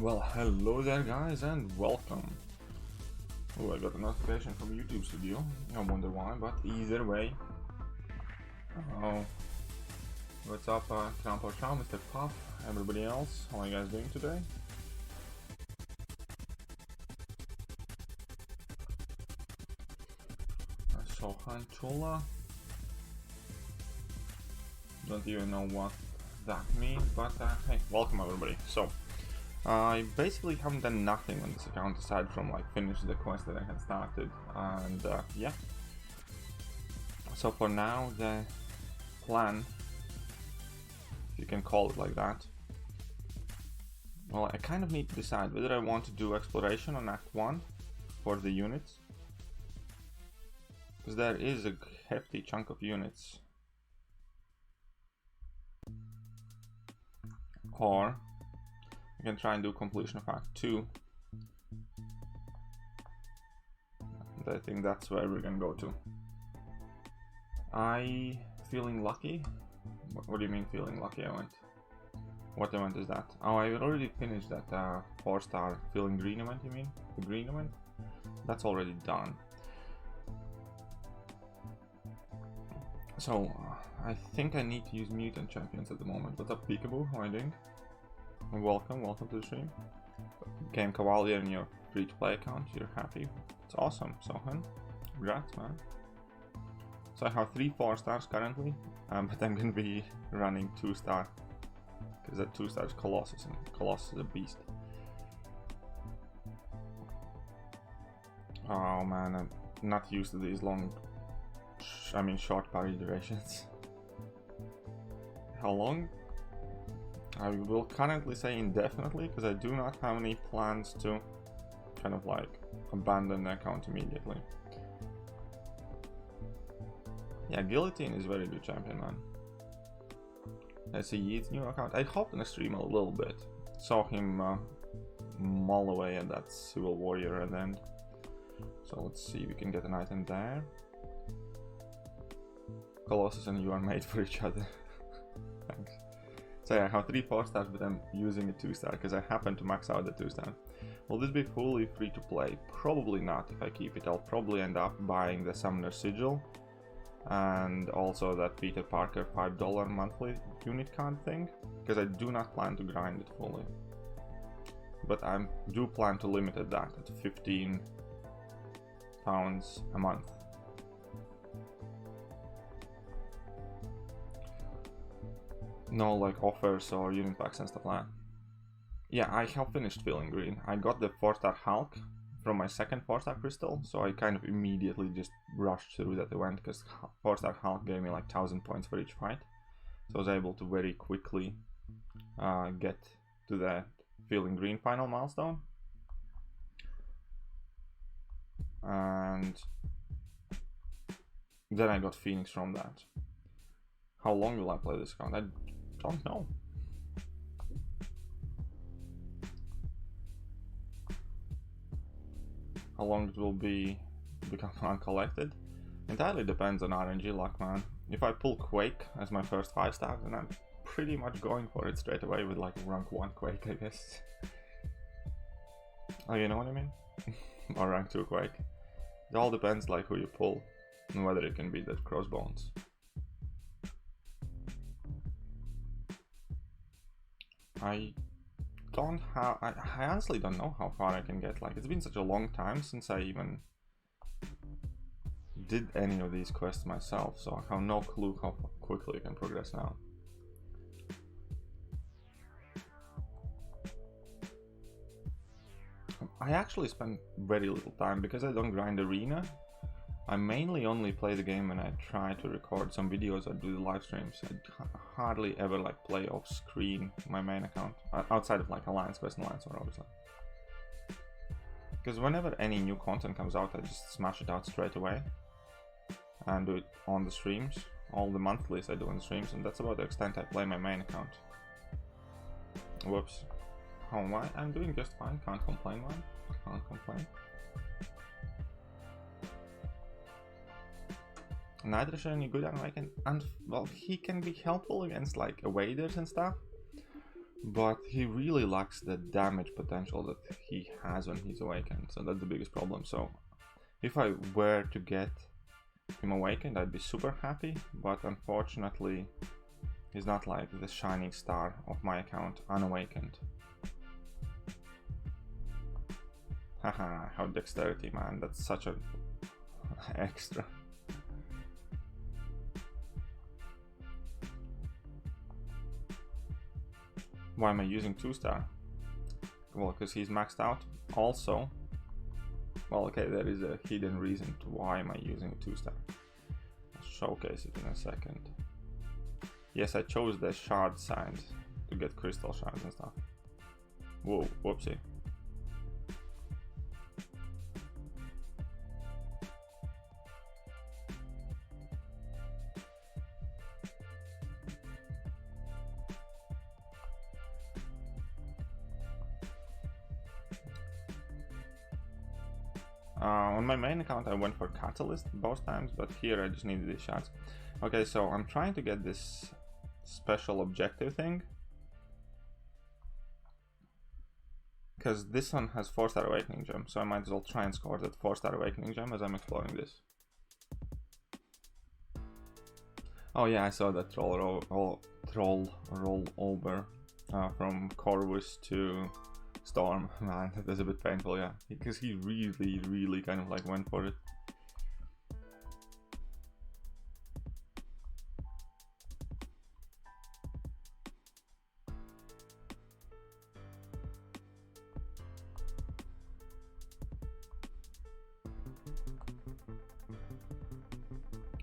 Well, hello there guys and welcome. Oh, I got a notification from YouTube Studio. I wonder why, but either way. Oh, what's up, Grandpa Chow, Mr. Puff, everybody else? How are you guys doing today? Sohan Chula. Don't even know what that means, but hey, welcome everybody. So, I basically haven't done nothing on this account aside from like finish the quest that I had started, and yeah. So for now, the plan, if you can call it like that, well, I kind of need to decide whether I want to do exploration on Act 1 for the units, because there is a hefty chunk of units, or I can try and do completion of Act 2. And I think that's where we're gonna go to. I feeling lucky? What do you mean feeling lucky? What event is that? Oh, I already finished that 4-star feeling green event, you mean? The green event? That's already done. So, I think I need to use mutant champions at the moment. What's up, Peekaboo? How are you doing? Welcome to the stream. Game Cavalier in your free-to-play account, you're happy. It's awesome, Sohan. Congrats, man. So I have 3 4-stars currently, but I'm gonna be running 2-star, because that 2-star is Colossus, and Colossus is a beast. Oh man, I'm not used to these short parry durations. How long? I will currently say indefinitely, because I do not have any plans to kind of like abandon the account immediately. Yeah, Guillotine is a very good champion, man. Let's see Yeet's new account. I hopped in the stream a little bit. Saw him maul away at that Civil Warrior at the end. So let's see if we can get an item there. Colossus and you are made for each other. Thanks. So yeah, I have 3 4-stars, but I'm using a 2-star because I happen to max out the 2-star. Will this be fully free to play? Probably not. If I keep it, I'll probably end up buying the Summoner Sigil and also that Peter Parker $5 monthly unit card thing, because I do not plan to grind it fully. But I do plan to limit that at £15 a month. No like offers or unit packs and stuff like that. Yeah, I have finished feeling green. I got the 4-star Hulk from my second 4-star crystal, so I kind of immediately just rushed through that event because 4-star Hulk gave me like 1000 points for each fight. So I was able to very quickly get to the feeling green final milestone. And then I got Phoenix from that. How long will I play this account? I don't know. How long it will become uncollected? Entirely depends on RNG luck, man. If I pull Quake as my first 5-star, then I'm pretty much going for it straight away with like rank 1 Quake, I guess. Oh, you know what I mean? Or rank 2 Quake. It all depends like who you pull and whether you can beat that Crossbones. I honestly don't know how far I can get. Like, it's been such a long time since I even did any of these quests myself, so I have no clue how quickly I can progress now. I actually spend very little time because I don't grind arena. I mainly only play the game when I try to record some videos or do the live streams. I hardly ever like play off screen my main account, outside of like Alliance Quest and Alliance War, obviously. Because whenever any new content comes out, I just smash it out straight away and do it on the streams. All the monthlies I do on the streams, and that's about the extent I play my main account. Whoops. How am I? I'm doing just fine, can't complain, man. Can't complain. Nitro showing you good and well, he can be helpful against like evaders and stuff, but he really lacks the damage potential that he has when he's awakened, so that's the biggest problem. So if I were to get him awakened, I'd be super happy, but unfortunately he's not like the shining star of my account unawakened. Haha, how dexterity, man, that's such a extra. Why am I using 2-star? Well, because he's maxed out. Also, well, okay, there is a hidden reason to why am I using a 2-star. I'll showcase it in a second. Yes, I chose the shard signs to get crystal shards and stuff. Whoa, whoopsie. On my main account I went for Catalyst both times, but here I just needed these shards. Okay, so I'm trying to get this special objective thing, because this one has 4-star awakening gem, so I might as well try and score that 4-star awakening gem as I'm exploring this. Oh yeah, I saw that troll roll over from Corvus to Storm. Man, that was a bit painful, yeah, because he really kind of like went for it.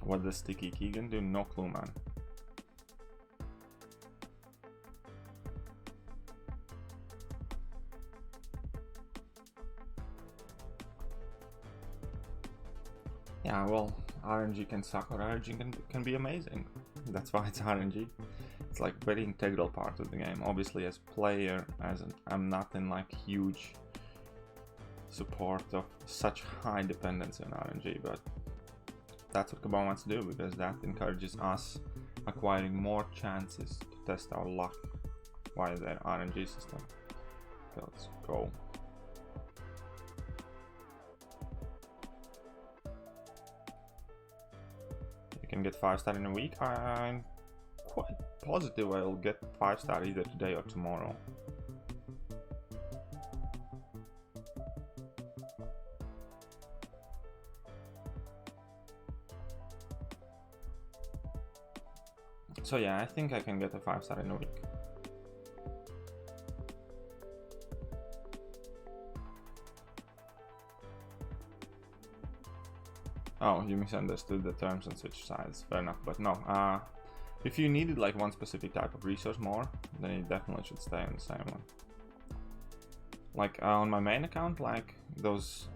What does Sticky Keegan do? No clue, man. Yeah, well, RNG can suck or RNG can be amazing. That's why it's RNG. It's like very integral part of the game. Obviously, as player, I'm not in like huge support of such high dependency on RNG, but that's what Kabal wants to do, because that encourages us acquiring more chances to test our luck via their RNG system. Okay, let's go. You can get 5-star in a week. I'm quite positive I'll get 5-star either today or tomorrow. So yeah, I think I can get a 5-star in a week. Oh, you misunderstood the terms and switch sides. Fair enough, but no. If you needed like one specific type of resource more, then you definitely should stay on the same one. Like on my main account, like those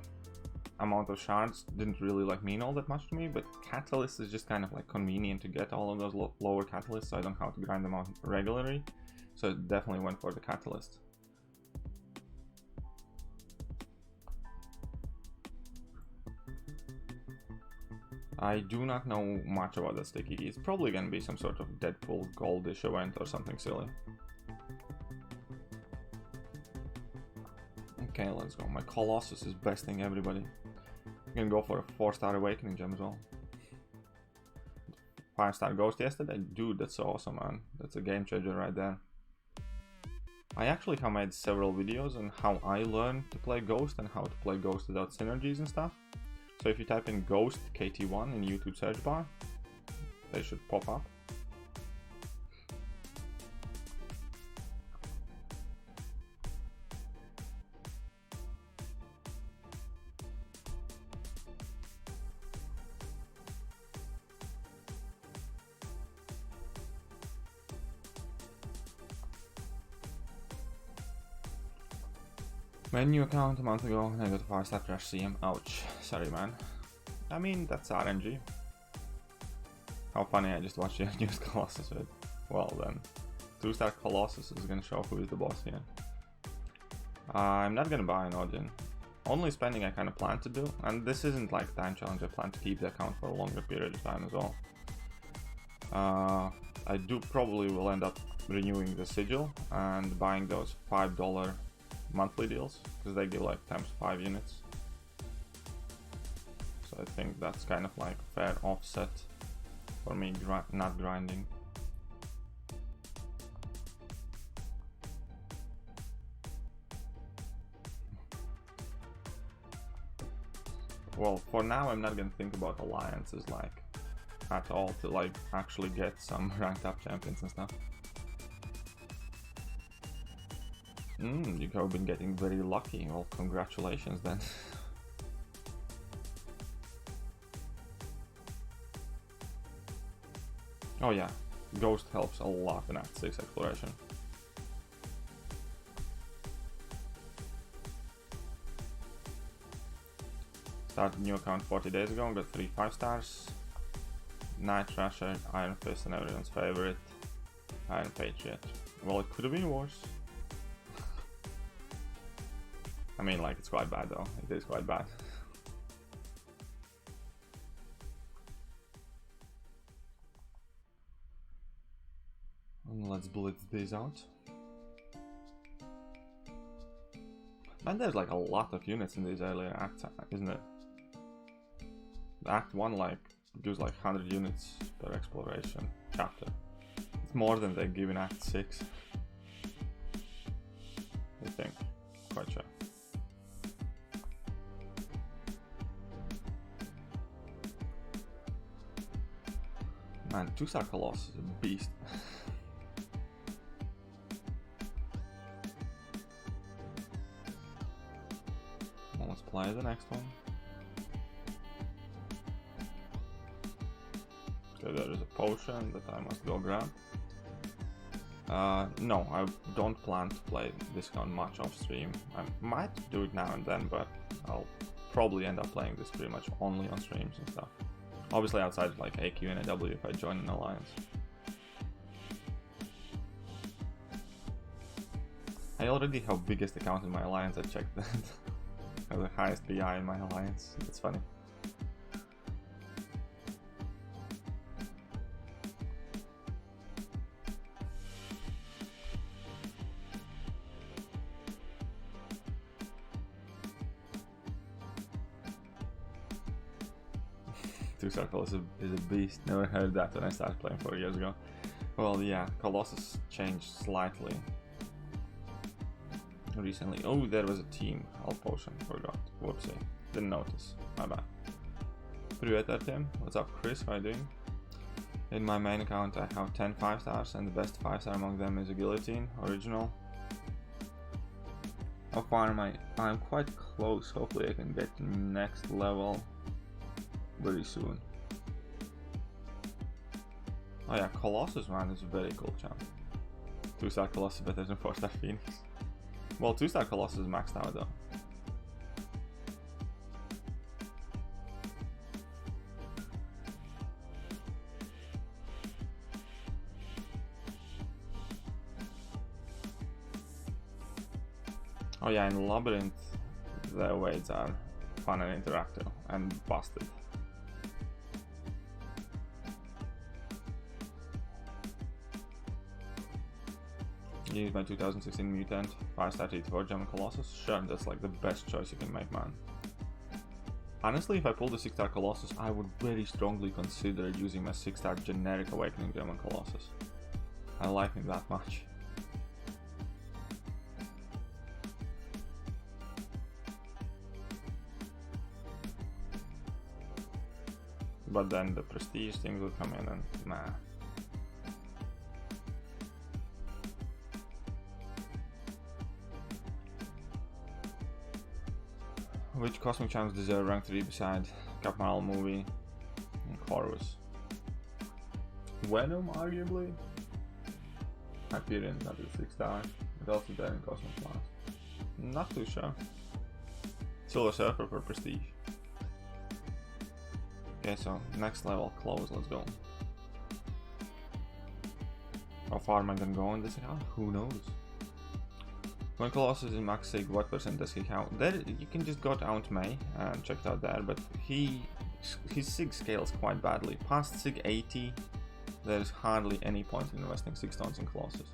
amount of shards didn't really like mean all that much to me, but Catalyst is just kind of like convenient to get all of those lower catalysts, so I don't have to grind them out regularly. So it definitely went for the Catalyst. I do not know much about that Sticky. It's probably gonna be some sort of Deadpool goldish event or something silly. Okay, let's go. My Colossus is besting everybody. I'm gonna go for a 4-star awakening gem as well. 5-star ghost yesterday? Dude, that's so awesome, man. That's a game changer right there. I actually have made several videos on how I learned to play Ghost and how to play Ghost without synergies and stuff. So if you type in Ghost KT1 in YouTube search bar, they should pop up. Menu account a month ago, and I got a 5-star trash CM. Ouch. Sorry, man. I mean, that's RNG. How funny, I just watched you use Colossus with. Well then. 2-star Colossus is gonna show who is the boss here. I'm not gonna buy an Odin. Only spending I kinda plan to do, and this isn't like time challenge, I plan to keep the account for a longer period of time as well. I do probably will end up renewing the sigil and buying those $5 monthly deals, because they give like times 5 units. So I think that's kind of like a fair offset for me not grinding. Well, for now I'm not gonna think about alliances like at all to like actually get some ranked up champions and stuff. You have been getting very lucky. Well, congratulations then. Oh yeah, Ghost helps a lot in Act 6 exploration. Started new account 40 days ago, got 3 5-stars. Night Thrasher, Iron Fist, and everyone's favorite, Iron Patriot. Well, it could have been worse. I mean, like, it's quite bad though. It is quite bad. Let's blitz this out. And there's like a lot of units in these earlier acts, isn't it? Act 1 like gives like 100 units per exploration chapter. It's more than they give in Act 6. I think. Quite sure. Man, 2-star Colossus is a beast. Well, let's play the next one. So there is a potion that I must go grab. No, I don't plan to play this gun much off stream. I might do it now and then, but I'll probably end up playing this pretty much only on streams and stuff. Obviously outside of like AQ and AW if I join an alliance. I already have biggest account in my alliance, I checked that. I have the highest BI in my alliance, it's funny. Cynical is a beast. Never heard that when I started playing 4 years ago. Well, yeah, Colossus changed slightly recently. Oh, there was a team. All potion. Forgot. Whoopsie. Didn't notice. My bad. Привет, Artem. What's up, Chris? How are you doing? In my main account, I have 10 5-stars, and the best 5-star among them is a Guillotine, original. How far am I? I'm quite close. Hopefully I can get next level very soon. Oh yeah, Colossus, man, is a very cool champ. 2-star Colossus better than 4-star Phoenix. Well, 2-star Colossus is maxed out though. Oh yeah, in Labyrinth the weights are fun and interactive and busted. Use my 2016 Mutant 5-star T4 German Colossus. Sure, that's like the best choice you can make, man. Honestly, if I pulled the 6-star Colossus, I would very strongly consider using my 6-star generic Awakening German Colossus. I like him that much. But then the prestige things will come in and nah. Which Cosmic Champs deserve rank 3 beside Capmal Movie and Corvus? Venom, arguably. Hyperion, that is 6-star. But also there in Cosmic Class. Not too sure. Silver Surfer for Prestige. Okay, so next level close, let's go. How far am I gonna go on this account? Who knows? When Colossus is max sig, what percent does he count? There, you can just go to Aunt May and check it out there, but his sig scales quite badly. Past sig 80, there is hardly any point in investing 6 stones in Colossus.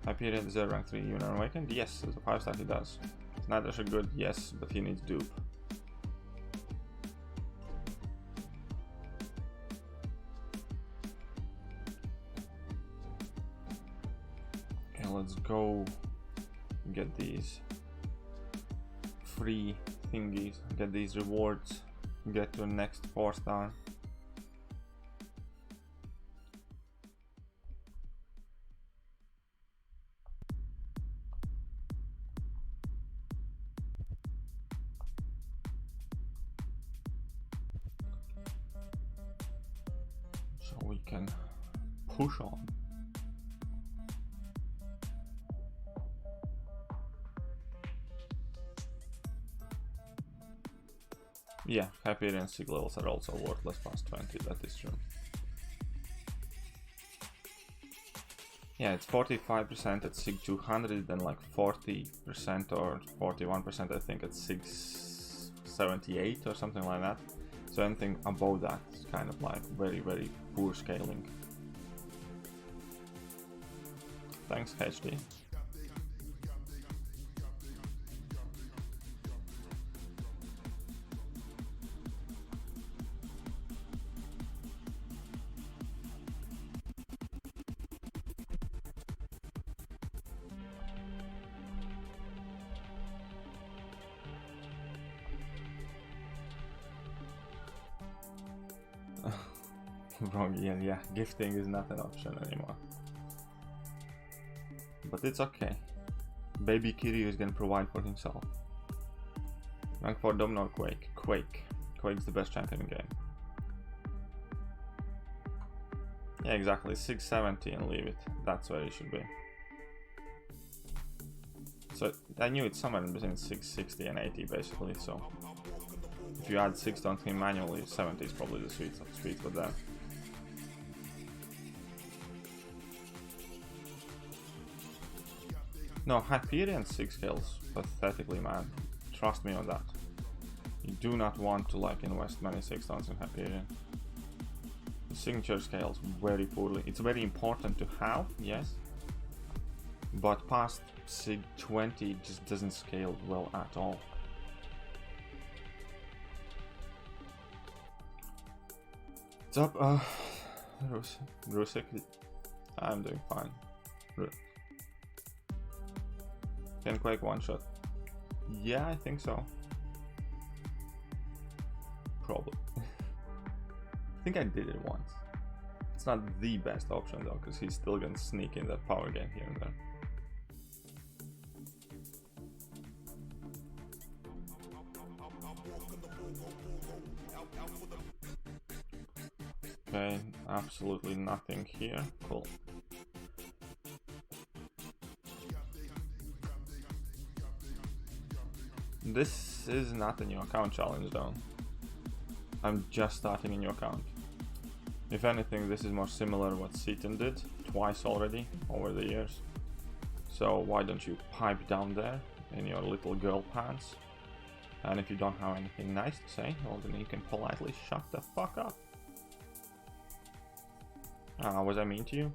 Hyperion deserves rank 3 Union Awakened? Yes, as a 5-star he does. Snatchers are good, yes, but he needs dupe. Okay, let's go get these free thingies, get these rewards, get to the next 4-star. So we can push on. Yeah, Hyperion Sig levels are also worthless past 20, that is true. Yeah, it's 45% at Sig 200, then like 40% or 41% I think at Sig 78 or something like that. So anything above that is kind of like very, very poor scaling. Thanks, HD. Wrong, yeah, gifting is not an option anymore. But it's okay. Baby Kiryu is gonna provide for himself. Rank 4 Domino or Quake? Quake. Quake's the best champion in game. Yeah, exactly. 670 and leave it. That's where it should be. So I knew it's somewhere in between 660 and 80 basically, so if you add 6 to him manually, 70 is probably the sweet for that. No, Hyperion 6 scales pathetically, man. Trust me on that. You do not want to like invest many 6 stones in Hyperion. The signature scales very poorly. It's very important to have, yes, but past Sig 20 just doesn't scale well at all. What's up, Rusik? I'm doing fine. Can Quake one shot? Yeah, I think so. Probably. I think I did it once. It's not the best option though, because he's still gonna sneak in that power game here and there. Okay, absolutely nothing here. Cool. This is not a new account challenge though. I'm just starting a new account. If anything, this is more similar to what Seaton did twice already over the years. So why don't you pipe down there in your little girl pants? And if you don't have anything nice to say, well then you can politely shut the fuck up. Was I mean to you?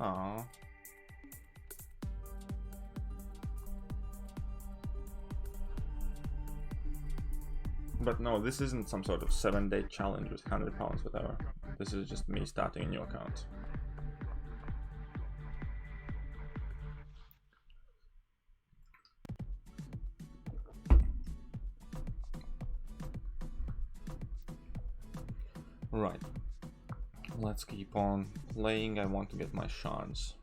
Aww. But no, this isn't some sort of 7-day challenge with 100 pounds, whatever. This is just me starting a new account. Right. Let's keep on playing. I want to get my shards.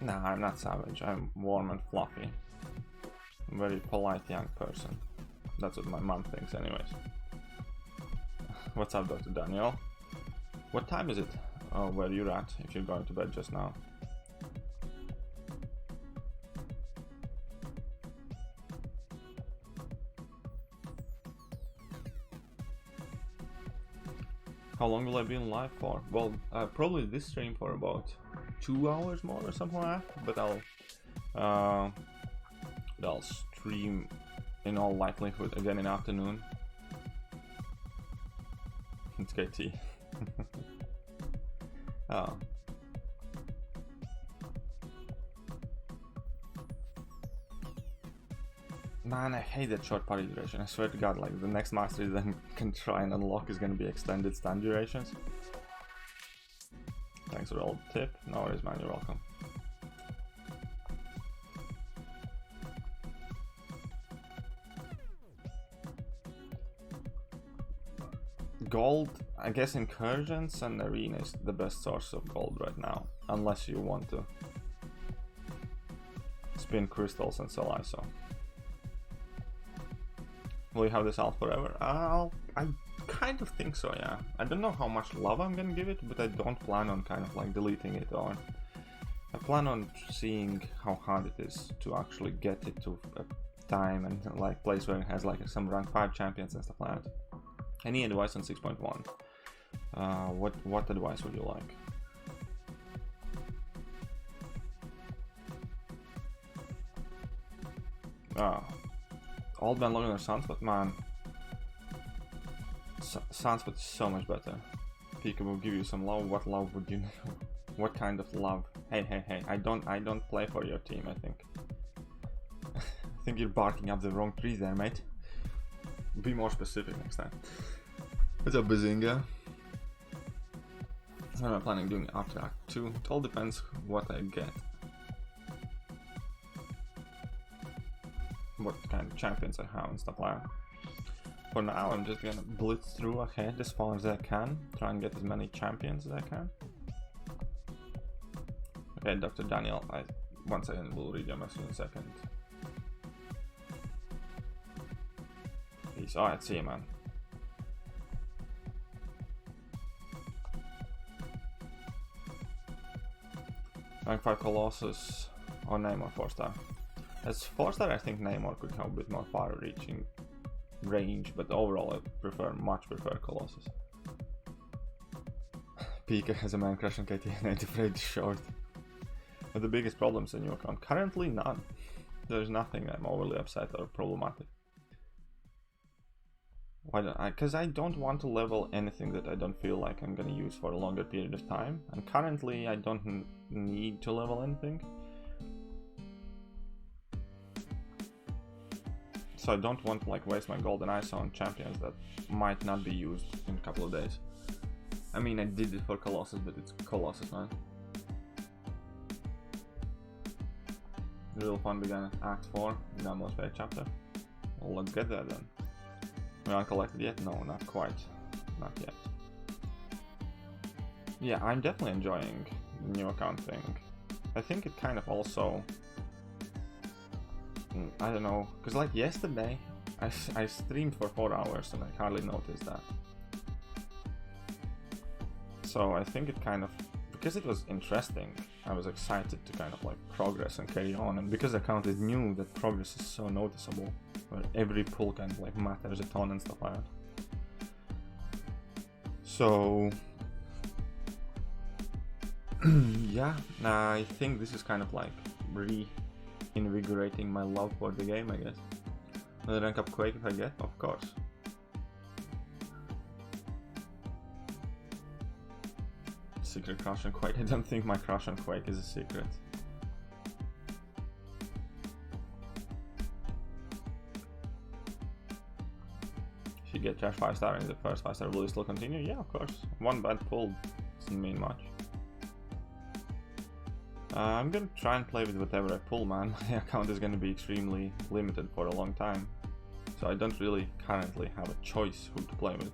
Nah, I'm not savage. I'm warm and fluffy. I'm a very polite young person. That's what my mom thinks anyways. What's up, Dr. Daniel? What time is it? Oh, where you're at, if you're going to bed just now. How long will I be in live for? Well, probably this stream for about 2 hours more or something like that, but I'll stream in all likelihood again in the afternoon. It's KT. Oh. Man, I hate that short party duration. I swear to God, like the next mastery that I can try and unlock is gonna be extended stun durations. Thanks for all the tip. No worries, man, you're welcome. Gold, I guess incursions and arena is the best source of gold right now, unless you want to spin crystals and sell ISO. Will you have this out forever? I kind of think so, yeah. I don't know how much love I'm gonna give it, but I don't plan on kind of like deleting it, or I plan on seeing how hard it is to actually get it to a time and like place where it has like some rank 5 champions and stuff like that. Any advice on 6.1? What advice would you like? Old man looking at Sunspot, man. Sunspot is so much better. Pika will give you some love. What love would you know? What kind of love? Hey, I don't play for your team, I think. I think you're barking up the wrong tree there, mate. Be more specific next time. What's up, Bazinga? What am I planning doing after Act 2? It all depends what I get. What kind of champions I have and stuff like that. For now, I'm just gonna blitz through ahead as far as I can. Try and get as many champions as I can. Okay, Dr. Daniel, one second, we'll read your message in a second. Peace. Alright, see you, man. Rank 5 Colossus or Namor 4-star. As 4-star, I think Namor could have a bit more far-reaching range, but overall I much prefer Colossus. Pika has a man crush on KT and ain't afraid to short. But the biggest problems in your account? Currently none. There's nothing I'm overly upset or problematic. Why don't I? Because I don't want to level anything that I don't feel like I'm gonna use for a longer period of time. And currently I don't need to level anything. So I don't want to like waste my golden ISO on champions that might not be used in a couple of days. I mean, I did it for Colossus, but it's Colossus, man. Real fun began at Act 4, the most fair chapter. Well, let's get there then. We aren't collected yet? No, not quite. Not yet. Yeah, I'm definitely enjoying the new account thing. I think it kind of also... I don't know, because like yesterday, I streamed for 4 hours and I hardly noticed that. So I think it kind of, because it was interesting, I was excited to kind of like progress and carry on, and because the account is new, that progress is so noticeable, where every pull kind of like matters a ton and stuff like that. So yeah, I think this is kind of like reinvigorating my love for the game, I guess. Will I rank up Quake if I get? Of course. Secret crush on Quake? I don't think my crush on Quake is a secret. If you get trash 5-star in the first 5-star, will you still continue? Yeah, of course. One bad pull doesn't mean much. I'm gonna try and play with whatever I pull, man. My account is gonna be extremely limited for a long time, so I don't really currently have a choice who to play with.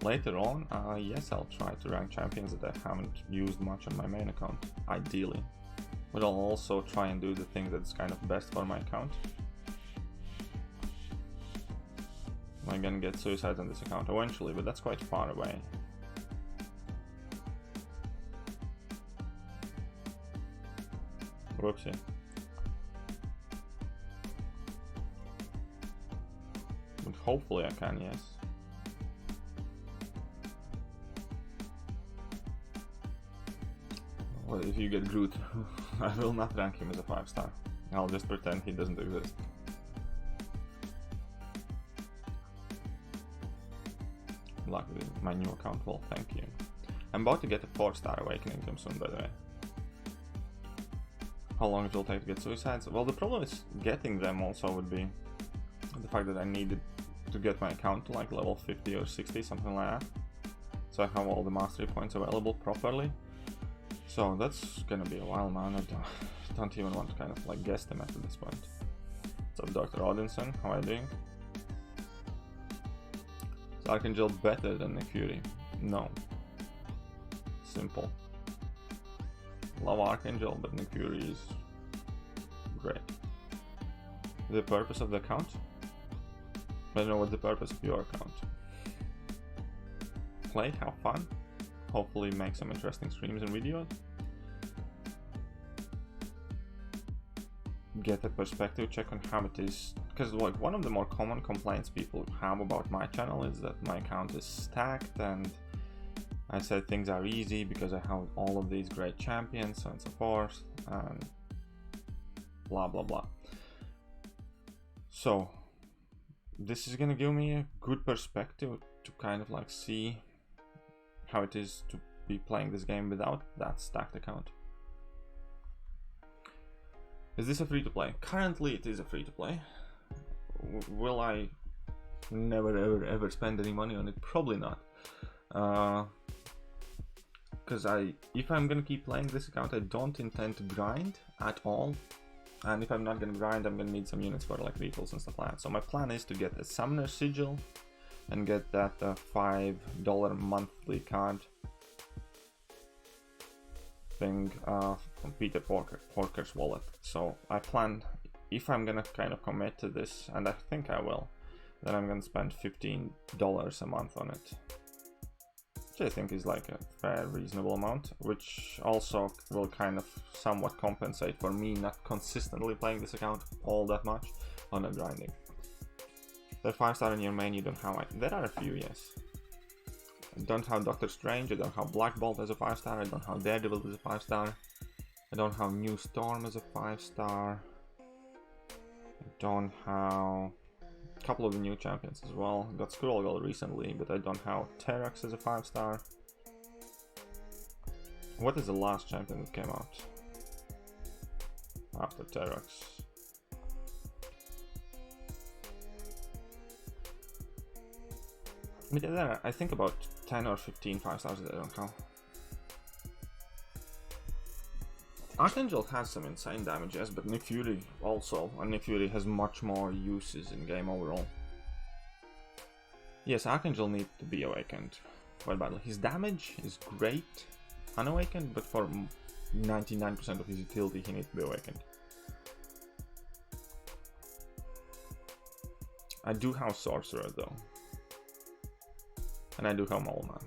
Later on, yes, I'll try to rank champions that I haven't used much on my main account, ideally. But I'll also try and do the thing that's kind of best for my account. I'm gonna get suicides on this account eventually, but that's quite far away. Whoopsie. But hopefully I can, yes. What if you get Groot? I will not rank him as a 5-star. I'll just pretend he doesn't exist. Luck with my new account. Well, thank you. I'm about to get a 4-star awakening them soon, by the way. How long it will take to get suicides? Well, the problem is getting them also would be the fact that I needed to get my account to like level 50 or 60, something like that. So I have all the mastery points available properly. So that's gonna be a while, man. I don't even want to kind of like guesstimate at this point. What's up, Dr. Odinson? How are you doing? Is Archangel better than Thekiryu? No. Simple. Love Archangel, but Thekiryu is great. The purpose of the account? I don't know what's the purpose of your account. Play, have fun, hopefully make some interesting streams and videos. Get a perspective check on how it is, because like one of the more common complaints people have about my channel is that my account is stacked and I said things are easy because I have all of these great champions, so on and so forth, and blah blah blah. So this is gonna give me a good perspective to kind of like see how it is to be playing this game without that stacked account. Is this a free-to-play? Currently it is a free-to-play. Will I never ever spend any money on it? Probably not. Because if I'm gonna keep playing this account, I don't intend to grind at all. And if I'm not gonna grind, I'm gonna need some units for like refills and stuff like that. So my plan is to get a Summoner Sigil and get that $5 monthly card thing from Peter Porker's wallet. So I plan, if I'm gonna kind of commit to this, and I think I will, then I'm gonna spend $15 a month on it. Which I think is like a fair, reasonable amount, which also will kind of somewhat compensate for me not consistently playing this account all that much on a grinding. The 5-star in your main you don't have. There are a few, yes. I don't have Doctor Strange, I don't have Black Bolt as a 5-star, I don't have Daredevil as a 5-star, I don't have New Storm as a 5-star, I don't have a couple of the new champions as well. I got Squirrel Girl recently, but I don't have Terrax as a 5-star. What is the last champion that came out after Terrax? I think about 10 or 15 5-stars that I don't have. Archangel has some insane damage, yes, but Thekiryu also, and Thekiryu has much more uses in game overall. Yes, Archangel needs to be awakened quite badly. His damage is great unawakened, but for 99% of his utility he needs to be awakened. I do have Sorcerer though. And I do have Mole Man.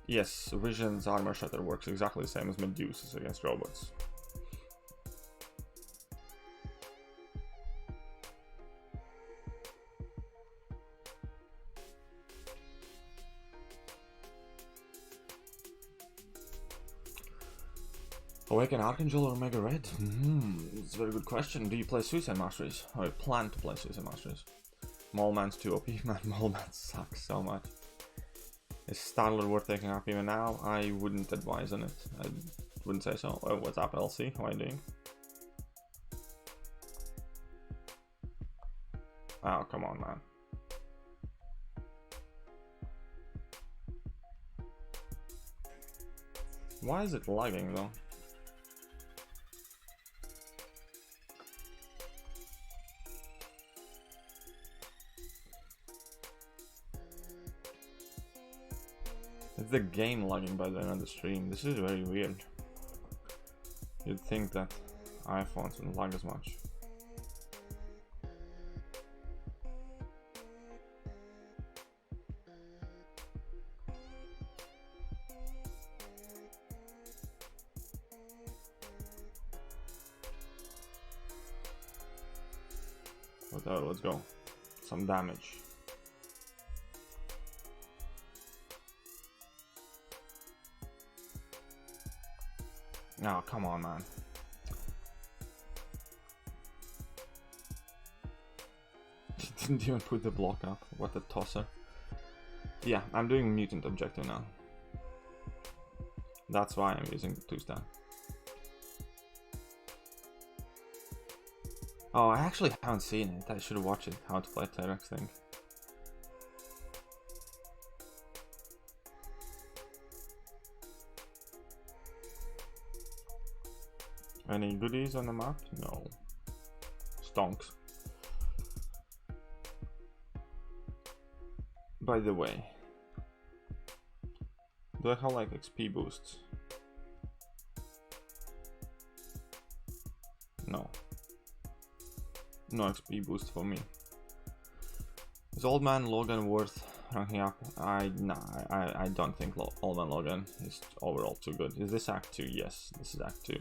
Yes, Vision's Armor Shatter works exactly the same as Medusa's against robots. Awaken Archangel or Mega Red? It's a very good question. Do you play Suicide Masteries? Or plan to play Suicide Masteries? Mole Man's too OP, man. Mole Man sucks so much. Is Starlord worth taking up even now? I wouldn't advise on it. I wouldn't say so. Oh, what's up, LC? How are you doing? Oh, come on, man. Why is it lagging, though? It's the game lagging by the end of the stream. This is very weird. You'd think that iPhones wouldn't lag as much. Whatever, let's go. Some damage. Oh, come on, man. He didn't even put the block up. What a tosser. Yeah, I'm doing mutant objective now. That's why I'm using 2-star. Oh, I actually haven't seen it. I should watch it. How to play T-Rex thing. Any goodies on the map? No. Stonks. By the way, do I have like XP boosts? No. No XP boost for me. Is Old Man Logan worth ranking up? I don't think Old Man Logan is overall too good. Is this Act 2? Yes, this is Act 2.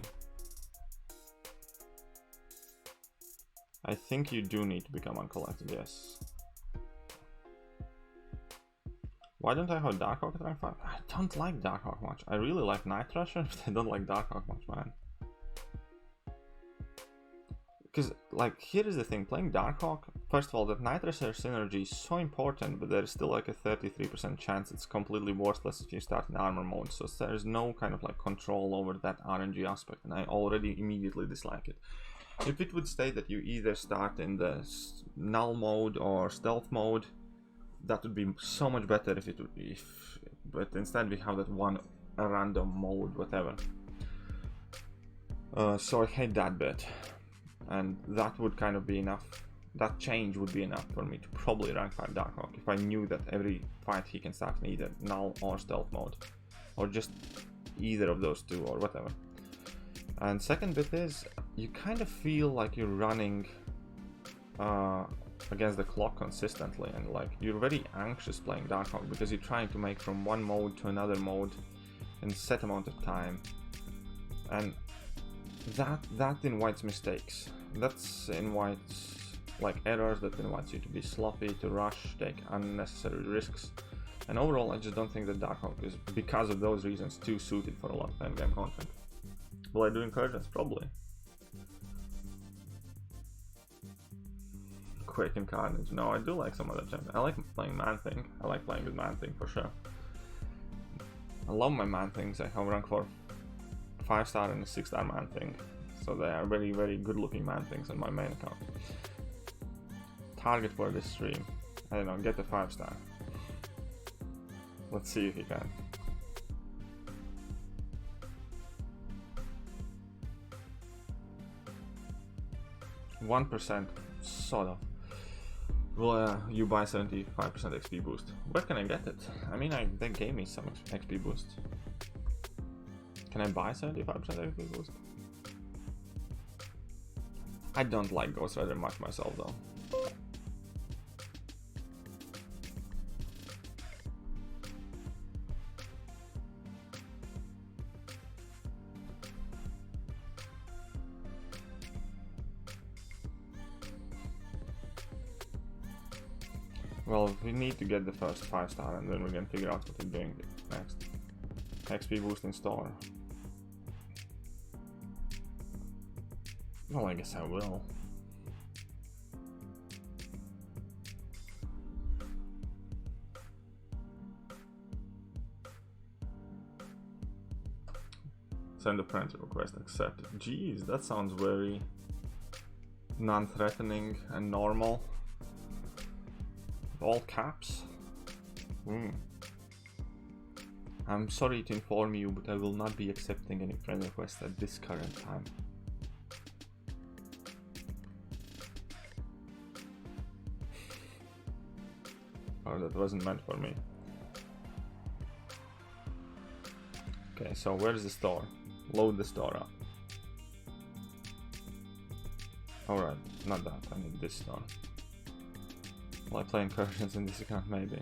I think you do need to become uncollected, yes. Why don't I have Darkhawk at rank 5? I don't like Darkhawk much. I really like Night Thrasher, but I don't like Darkhawk much, man. Because, like, here is the thing, playing Darkhawk, first of all, that Night Thrasher synergy is so important, but there's still like a 33% chance it's completely worthless if you start in armor mode, so there's no kind of like control over that RNG aspect, and I already immediately dislike it. If it would state that you either start in the null mode or stealth mode, that would be so much better if it would be, but instead we have that one random mode, whatever. So I hate that bit, and that would kind of be enough. That change would be enough for me to probably rank 5 Darkhawk if I knew that every fight he can start in either null or stealth mode, or just either of those two or whatever. And second bit is, you kind of feel like you're running against the clock consistently, and like you're very anxious playing Darkhawk because you're trying to make from one mode to another mode in a set amount of time, and that invites mistakes. That's invites like errors, that invites you to be sloppy, to rush, take unnecessary risks, and overall I just don't think that Darkhawk is, because of those reasons, too suited for a lot of endgame content. Will I do incursions? Probably. Quake and Carnage. No, I do like some other champions. I like playing Man-Thing. I like playing with Man-Thing for sure. I love my Man-Things. I have rank for 5-star and a 6-star Man-Thing. So they are very, very good looking Man-Things on my main account. Target for this stream. I don't know, get a 5-star. Let's see if you can. 1%, sort of. Will you buy 75% XP boost? Where can I get it? I mean, they gave me some XP boost. Can I buy 75% XP boost? I don't like Ghost Rider much myself though. Well, we need to get the first 5-star and then we can figure out what we're doing next. XP boost in store. Well, I guess I will. Send a friend request, accept. Jeez, that sounds very non-threatening and normal. All caps. I'm sorry to inform you, but I will not be accepting any friend requests at this current time. Oh, that wasn't meant for me. Okay, so where's the store? Load the store up. Alright, not that, I need this store. Will I play incursions in this account? Maybe.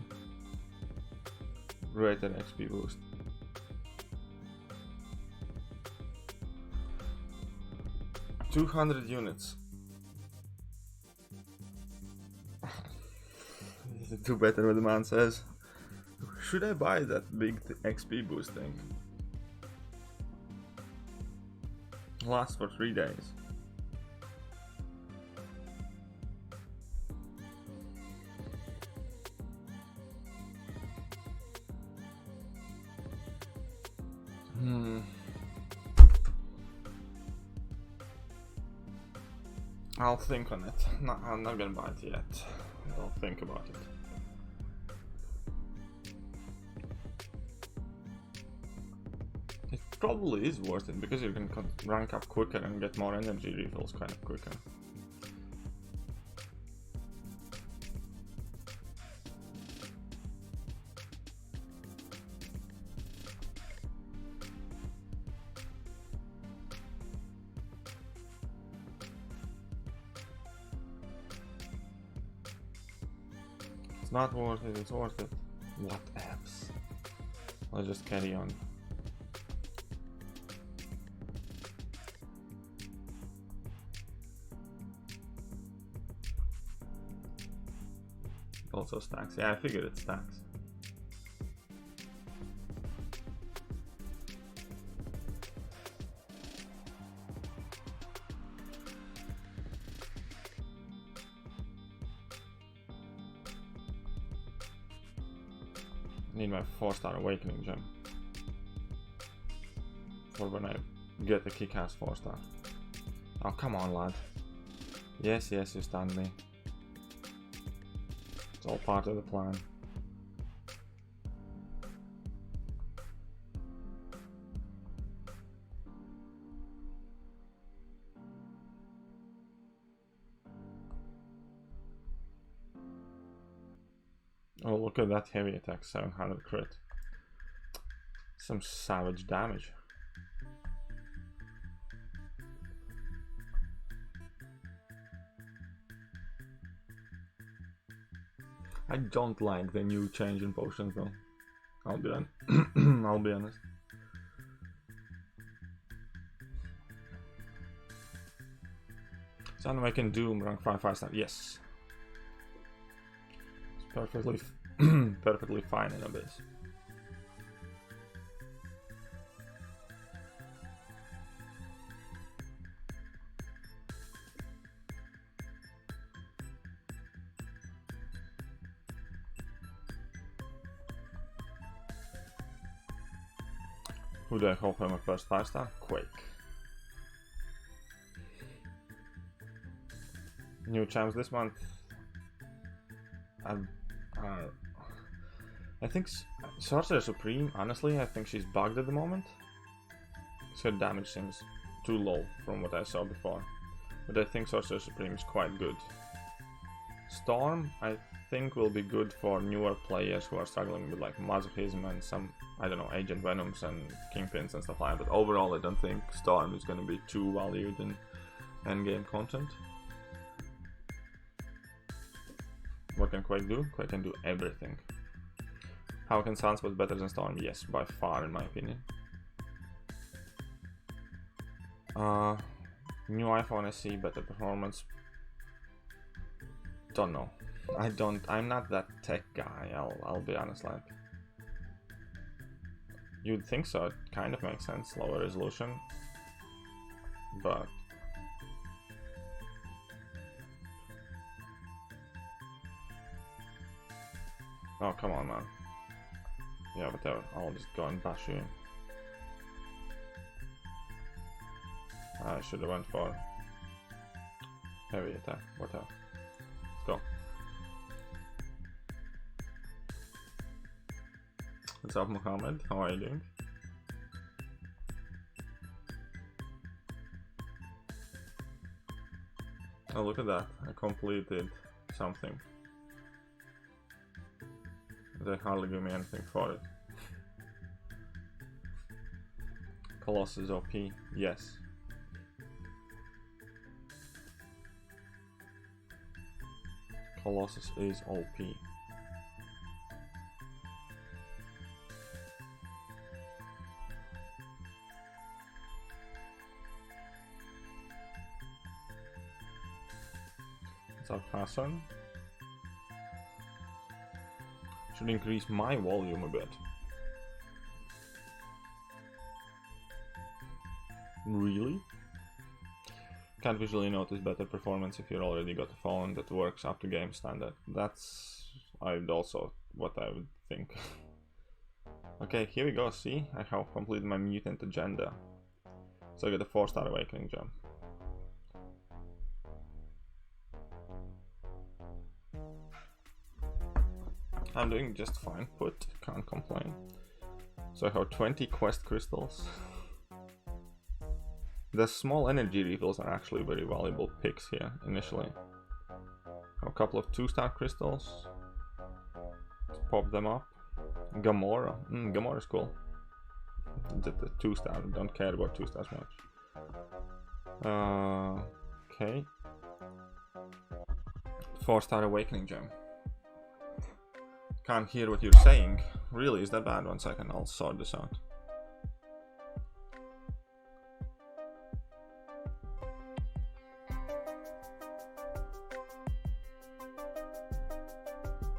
Rated XP boost. $200 units. Do better what the man says. Should I buy that big XP boost thing? Lasts for 3 days. I'll think on it. No, I'm not gonna buy it yet. I'll think about it. It probably is worth it because you can rank up quicker and get more energy refills kind of quicker. It's not worth it, it's worth it. What apps? Let's just carry on. Also stacks. Yeah, I figured it stacks. Need my 4-star awakening gem for when I get the kick-ass 4-star. Oh, come on, lad. Yes, you stunned me. It's all part of the plan. Oh, look at that heavy attack, 700 crit. Some savage damage. I don't like the new change in potions though. I'll be honest. So now I can do rank 5-star. Yes. It's perfectly fine in Abyss. Who do I hope I'm a first 5-star? Quake. New champs this month. I think Sorcerer Supreme, honestly, I think she's bugged at the moment. Her damage seems too low from what I saw before. But I think Sorcerer Supreme is quite good. Storm, I think, will be good for newer players who are struggling with like masochism and some, I don't know, Agent Venoms and Kingpins and stuff like that. But overall, I don't think Storm is going to be too valued in endgame content. What can Quake do? Quake can do everything. How can Sunspot better than Storm? Yes, by far, in my opinion. New iPhone SE, better performance. Don't know. I'm not that tech guy, I'll be honest, like. You'd think so, it kind of makes sense, lower resolution. But oh, come on, man. Yeah, whatever. I'll just go and bash you in. I should have went for heavy attack. Whatever. Let's go. What's up, Mohammed? How are you doing? Oh, look at that. I completed something. They hardly give me anything for it. Colossus OP, yes. Colossus is OP. What's up, Hassan? Should increase my volume a bit. Really? Can't visually notice better performance if you already got a phone that works up to game standard. That's also what I would think. Okay, here we go. See, I have completed my mutant agenda. So I get a 4-star awakening gem. I'm doing just fine, put, can't complain. So I have 20 quest crystals. The small energy refills are actually very valuable picks here, initially. A couple of 2-star crystals. Let's pop them up. Gamora. Gamora's cool. Just a 2-star, don't care about 2 stars much. Okay. 4-star awakening gem. Can't hear what you're saying. Really, is that bad? 1 second, I'll sort this out.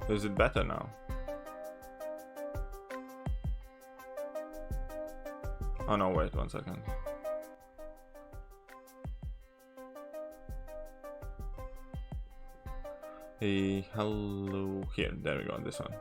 Is it better now? Oh no, wait 1 second. Hey, hello. Here, there we go, this one.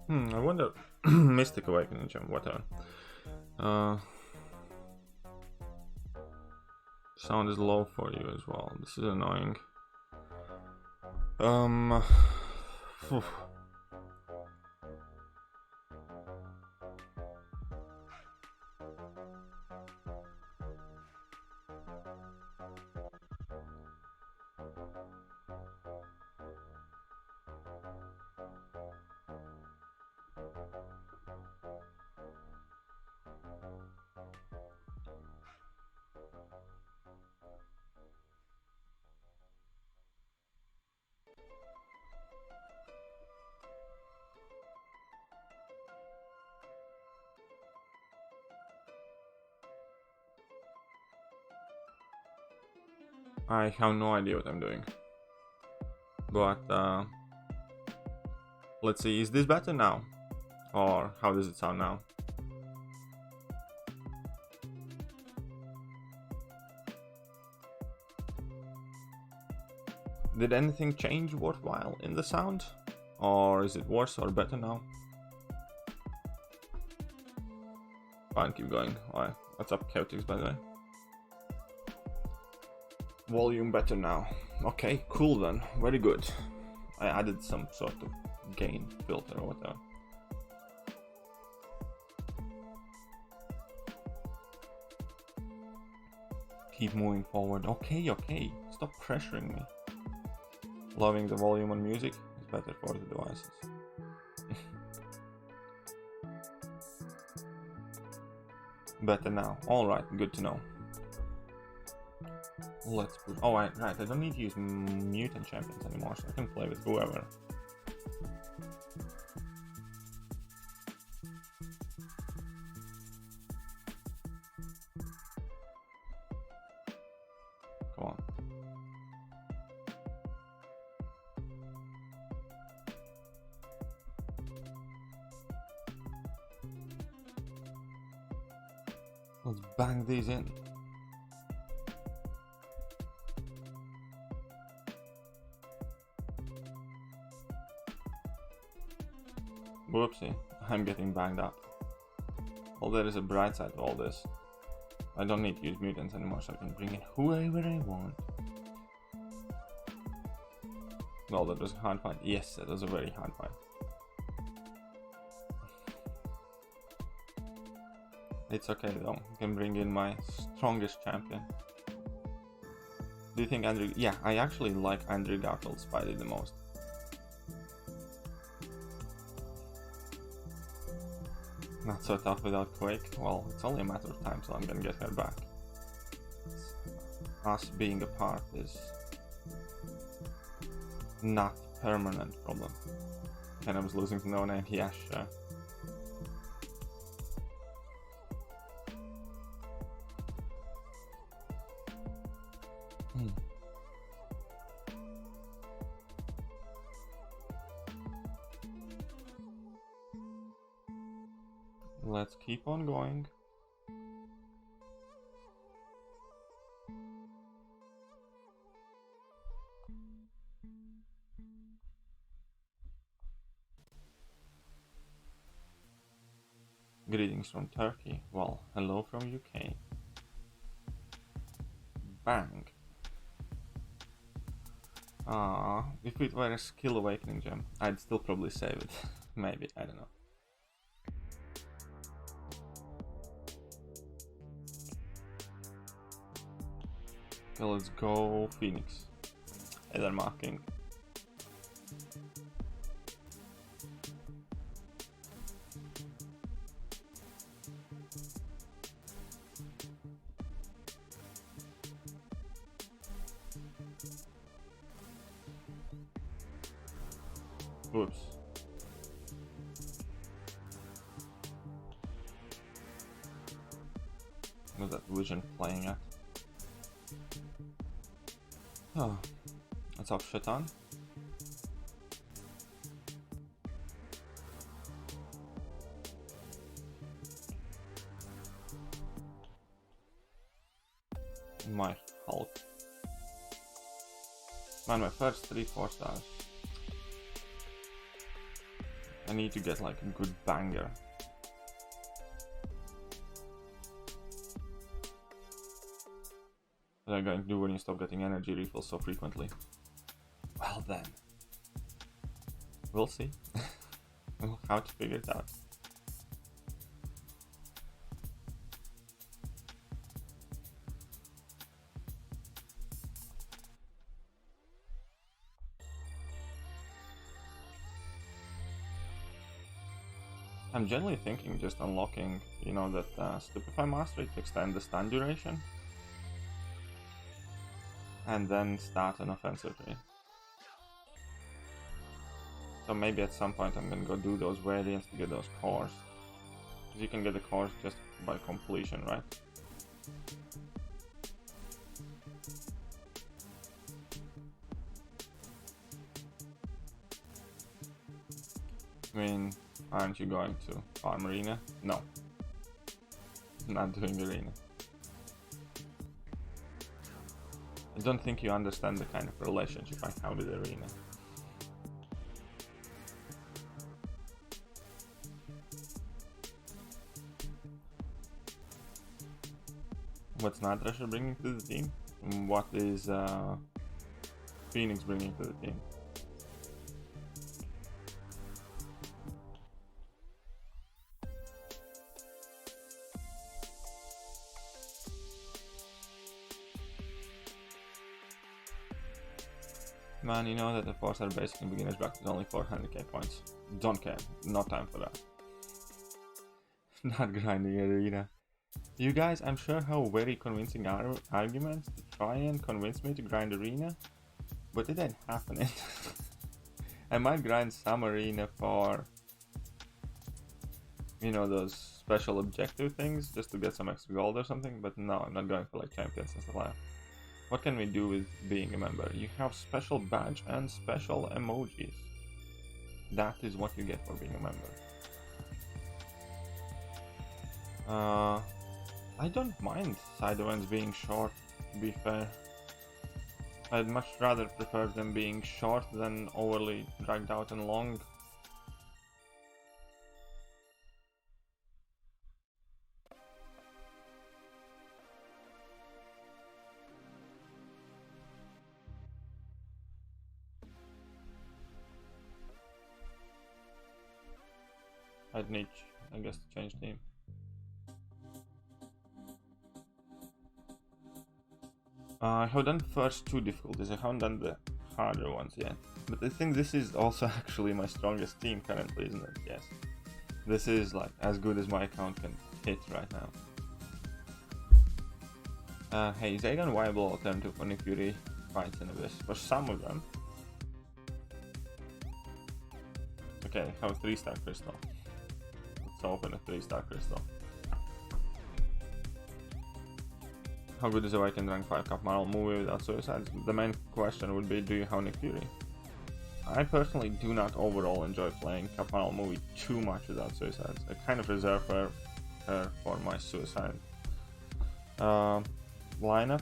I wonder. Mystic Awakening Gem, whatever. Sound is low for you as well. This is annoying. Phew. I have no idea what I'm doing. But let's see, is this better now? Or how does it sound now? Did anything change worthwhile in the sound? Or is it worse or better now? Fine, keep going. Alright, what's up, Chaotix, by the way? Volume better now. Okay, cool then. Very good. I added some sort of gain filter or whatever. Keep moving forward. Okay, okay. Stop pressuring me. Loving the volume on music is better for the devices. Better now. Alright, good to know. Let's put. Oh, right. I don't need to use mutant champions anymore, so I can play with whoever. Come on. Let's bang these in. Whoopsie, I'm getting banged up. Well, there is a bright side to all this. I don't need to use mutants anymore, so I can bring in whoever I want. Well, that was a hard fight. Yes, that was a very hard fight. It's okay though, I can bring in my strongest champion. Do you think Andrew... Yeah, I actually like Andrew Garfield's Spidey the most. Not so tough without Quake. Well, it's only a matter of time till I'm gonna get her back. Us being apart is not permanent problem. And I was losing to No Name. Yeah, sure. Let's keep on going. Greetings from Turkey. Well, hello from UK. Bang. If it were a skill awakening gem, I'd still probably save it. Maybe, I don't know. Okay, let's go Phoenix. Either marking. Oops. What's that vision playing at? Oh, that's off shit on. My Hulk. Man, my first 3-4 stars. I need to get like a good banger. What are you going to do when you stop getting energy refills so frequently? Well then. We'll see. We'll have to figure it out. I'm generally thinking just unlocking, you know, that Stupefy Mastery to extend the stun duration. And then start an offensive tree. So maybe at some point I'm gonna go do those variants to get those cores. Because you can get the cores just by completion, right? I mean, aren't you going to farm arena? No. Not doing arena. I don't think you understand the kind of relationship I have with arena. What's Night Rusher bringing to the team? What is Phoenix bringing to the team? Man, you know that the force are basically beginners back with only 400k points. Don't care, no time for that. Not grinding arena. You guys, I'm sure have very convincing arguments to try and convince me to grind arena, but it ain't happening. I might grind some arena for, you know, those special objective things, just to get some extra gold or something, but no, I'm not going for like champions and stuff like that. What can we do with being a member? You have special badge and special emojis. That is what you get for being a member. I don't mind side events being short, to be fair. I'd much rather prefer them being short than overly dragged out and long. I'd need, I guess, to change team. I have done the first 2 difficulties, I haven't done the harder ones yet. But I think this is also actually my strongest team currently, isn't it? Yes. This is like as good as my account can hit right now. Hey, is Aegon viable alternative for Fury fights in Abyss? For some of them. Okay, I have a 3-star crystal. Let's open a 3-star crystal. How good is a Viking rank 5 Cup model movie without suicides? The main question would be, do you have Nick Fury? I personally do not overall enjoy playing Cup model movie too much without suicides. I kind of reserve her for my suicide lineup,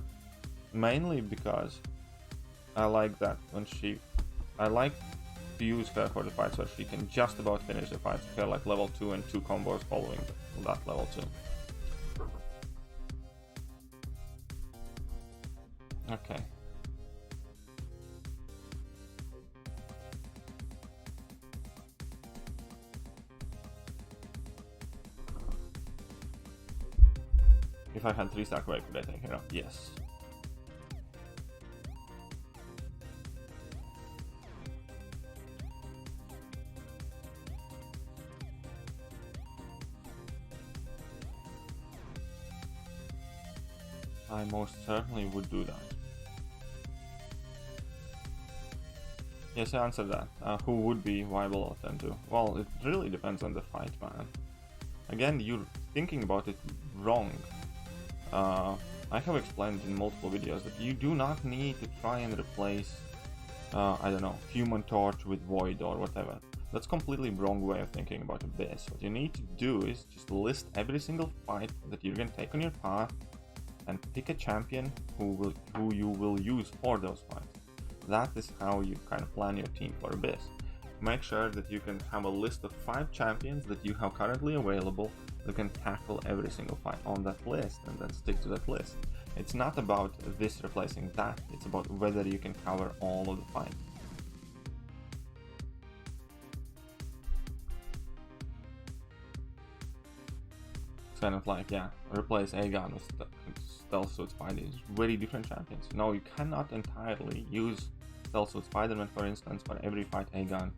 mainly because I like that when I like to use her for the fights where she can just about finish the fights. Her like level 2 and 2 combos following that level 2. Okay. If I had 3-star Quake, would I take her up? Yes. I most certainly would do that. Yes, I answered that. Who would be viable alternative? Well, it really depends on the fight, man. Again, you're thinking about it wrong. I have explained in multiple videos that you do not need to try and replace, I don't know, Human Torch with Void or whatever. That's completely wrong way of thinking about Abyss. What you need to do is just list every single fight that you're going to take on your path and pick a champion who you will use for those fights. That is how you kind of plan your team for Abyss. Make sure that you can have a list of 5 champions that you have currently available that can tackle every single fight on that list, and then stick to that list. It's not about this replacing that, it's about whether you can cover all of the fights. It's kind of like, yeah, replace Aegon with Stealth Suit Spider. Very different champions. No, you cannot entirely use Stealth Suit Spider-Man, for instance, for every fight Aegon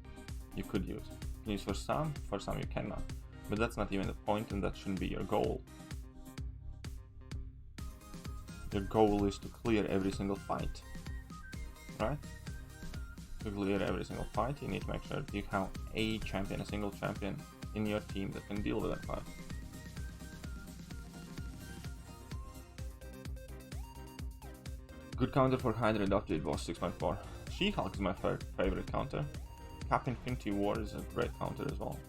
you could use. You can use for some you cannot. But that's not even the point, and that shouldn't be your goal. Your goal is to clear every single fight, right? To clear every single fight, you need to make sure that you have a champion, a single champion in your team that can deal with that fight. Good counter for Hydra adopted was 6.4. She-Hulk is my favorite counter. Cap Infinity War is a great counter as well.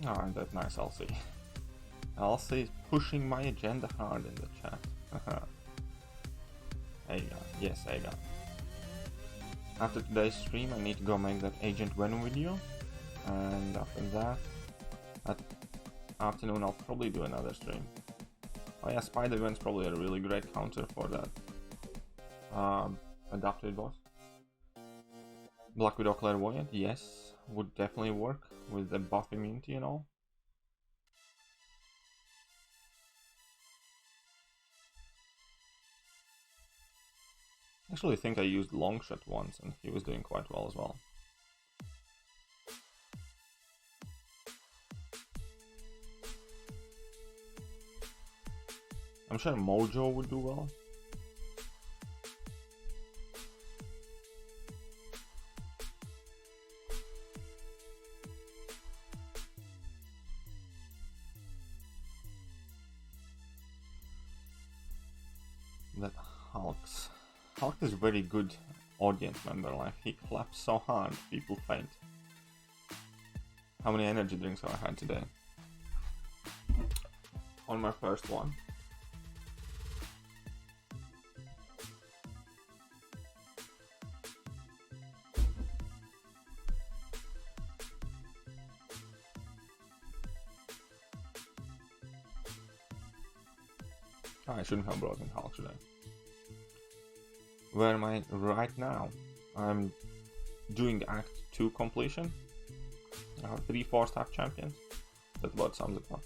Oh, and that nice LC. LC is pushing my agenda hard in the chat. Aegon, yes, Aegon. After today's stream, I need to go make that Agent Venom video, and after that, at afternoon, I'll probably do another stream. Oh yeah, Spider-Gwen's probably a really great counter for that adapted boss. Black Widow Clairvoyant, yes, would definitely work with the buff immunity and all. Actually, I think I used Longshot once and he was doing quite well as well. I'm sure Mojo would do well. That Hulk is a very good audience member, like he claps so hard people faint. How many energy drinks have I had today? On my first one. Oh, I shouldn't have brought in Hulk today. Where am I right now? I'm doing Act 2 completion. I have 3 4-star champions. That about sums it up.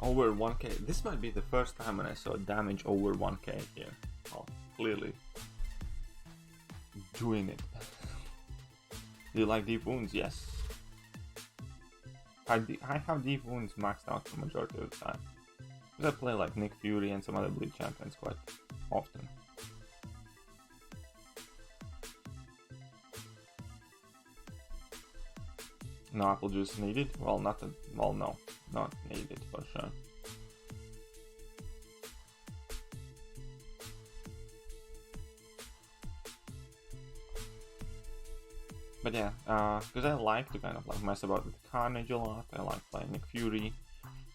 Over 1k. This might be the first time when I saw damage over 1k here. Oh, clearly doing it. Do you like deep wounds? Yes. I have deep wounds maxed out for majority of the time. Because I play like Nick Fury and some other bleed champions quite often. No apple juice needed? Well, no, not needed for sure. But yeah, because I like to kind of like mess about with Carnage a lot. I like playing Nick Fury,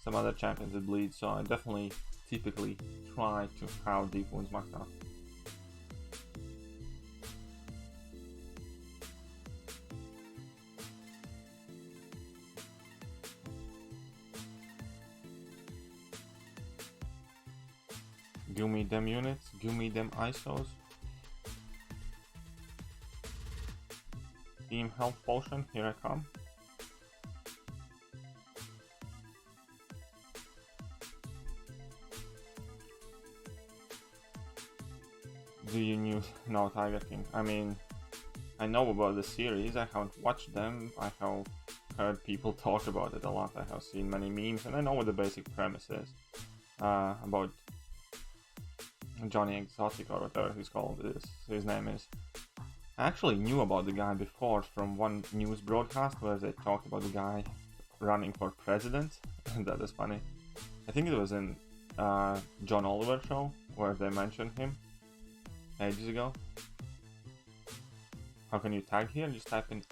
some other champions that bleed, so I definitely typically try to have deep wounds maxed out. Give me them units, give me them ISOs. Team health potion, here I come. Do you know no Tiger King? I mean, I know about the series, I haven't watched them, I have heard people talk about it a lot, I have seen many memes, and I know what the basic premise is. About Johnny Exotic or whatever he's called, his name is. I actually knew about the guy before from one news broadcast where they talked about the guy running for president. That is funny. I think it was in John Oliver show where they mentioned him ages ago. How can you tag here? Just type in @.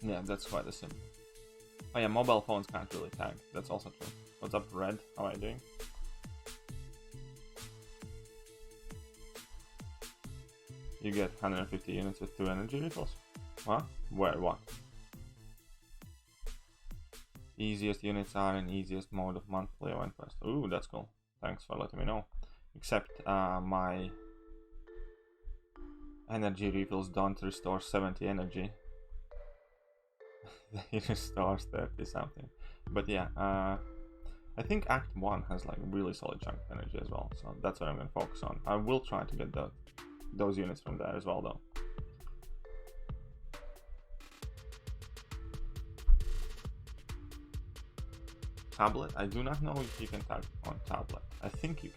Yeah, that's quite a simple. Oh yeah, mobile phones can't really tag. That's also true. What's up, Red? How are you doing? You get 150 units with 2 energy refills. Huh? Where? What? Easiest units are in easiest mode of monthly event quest. Ooh, that's cool. Thanks for letting me know. Except my energy refills don't restore 70 energy. They restores 30 something. But yeah, I think Act 1 has like a really solid chunk of energy as well, so that's what I'm going to focus on. I will try to get those units from there as well though. Tablet? I do not know if you can tag on tablet. I think you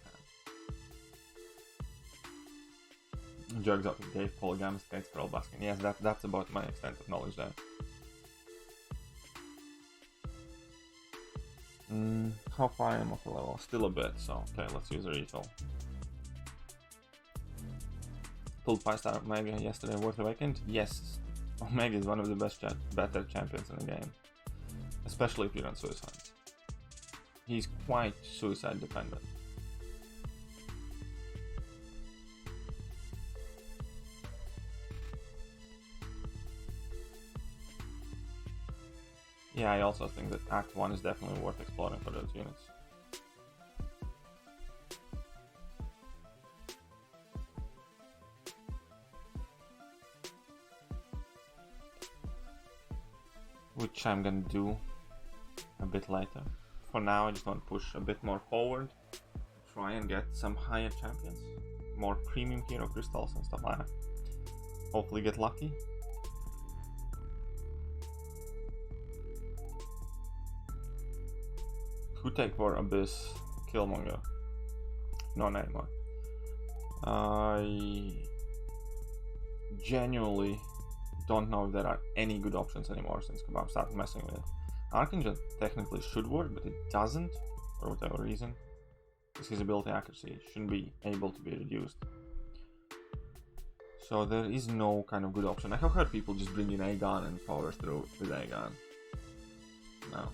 can. Joe Exotic gave polygamous skates for all basking. Yes, that's about my extent of knowledge there. How far I am off the level? Still a bit, so okay, let's use a refill. Pulled 5-star Omega yesterday, worth awakened? Yes, Omega is one of the better champions in the game. Especially if you run suicides. He's quite suicide dependent. Yeah, I also think that Act 1 is definitely worth exploring for those units. Which I'm gonna do a bit later. For now, I just want to push a bit more forward. Try and get some higher champions. More premium hero crystals and stuff like that. Hopefully get lucky. Who take for Abyss Killmonger? Not anymore. I genuinely don't know if there are any good options anymore since Kebab started messing with it. Archangel technically should work, but it doesn't, for whatever reason. Because his ability accuracy shouldn't be able to be reduced. So there is no kind of good option. I have heard people just bring in a gun and power through with a gun. No.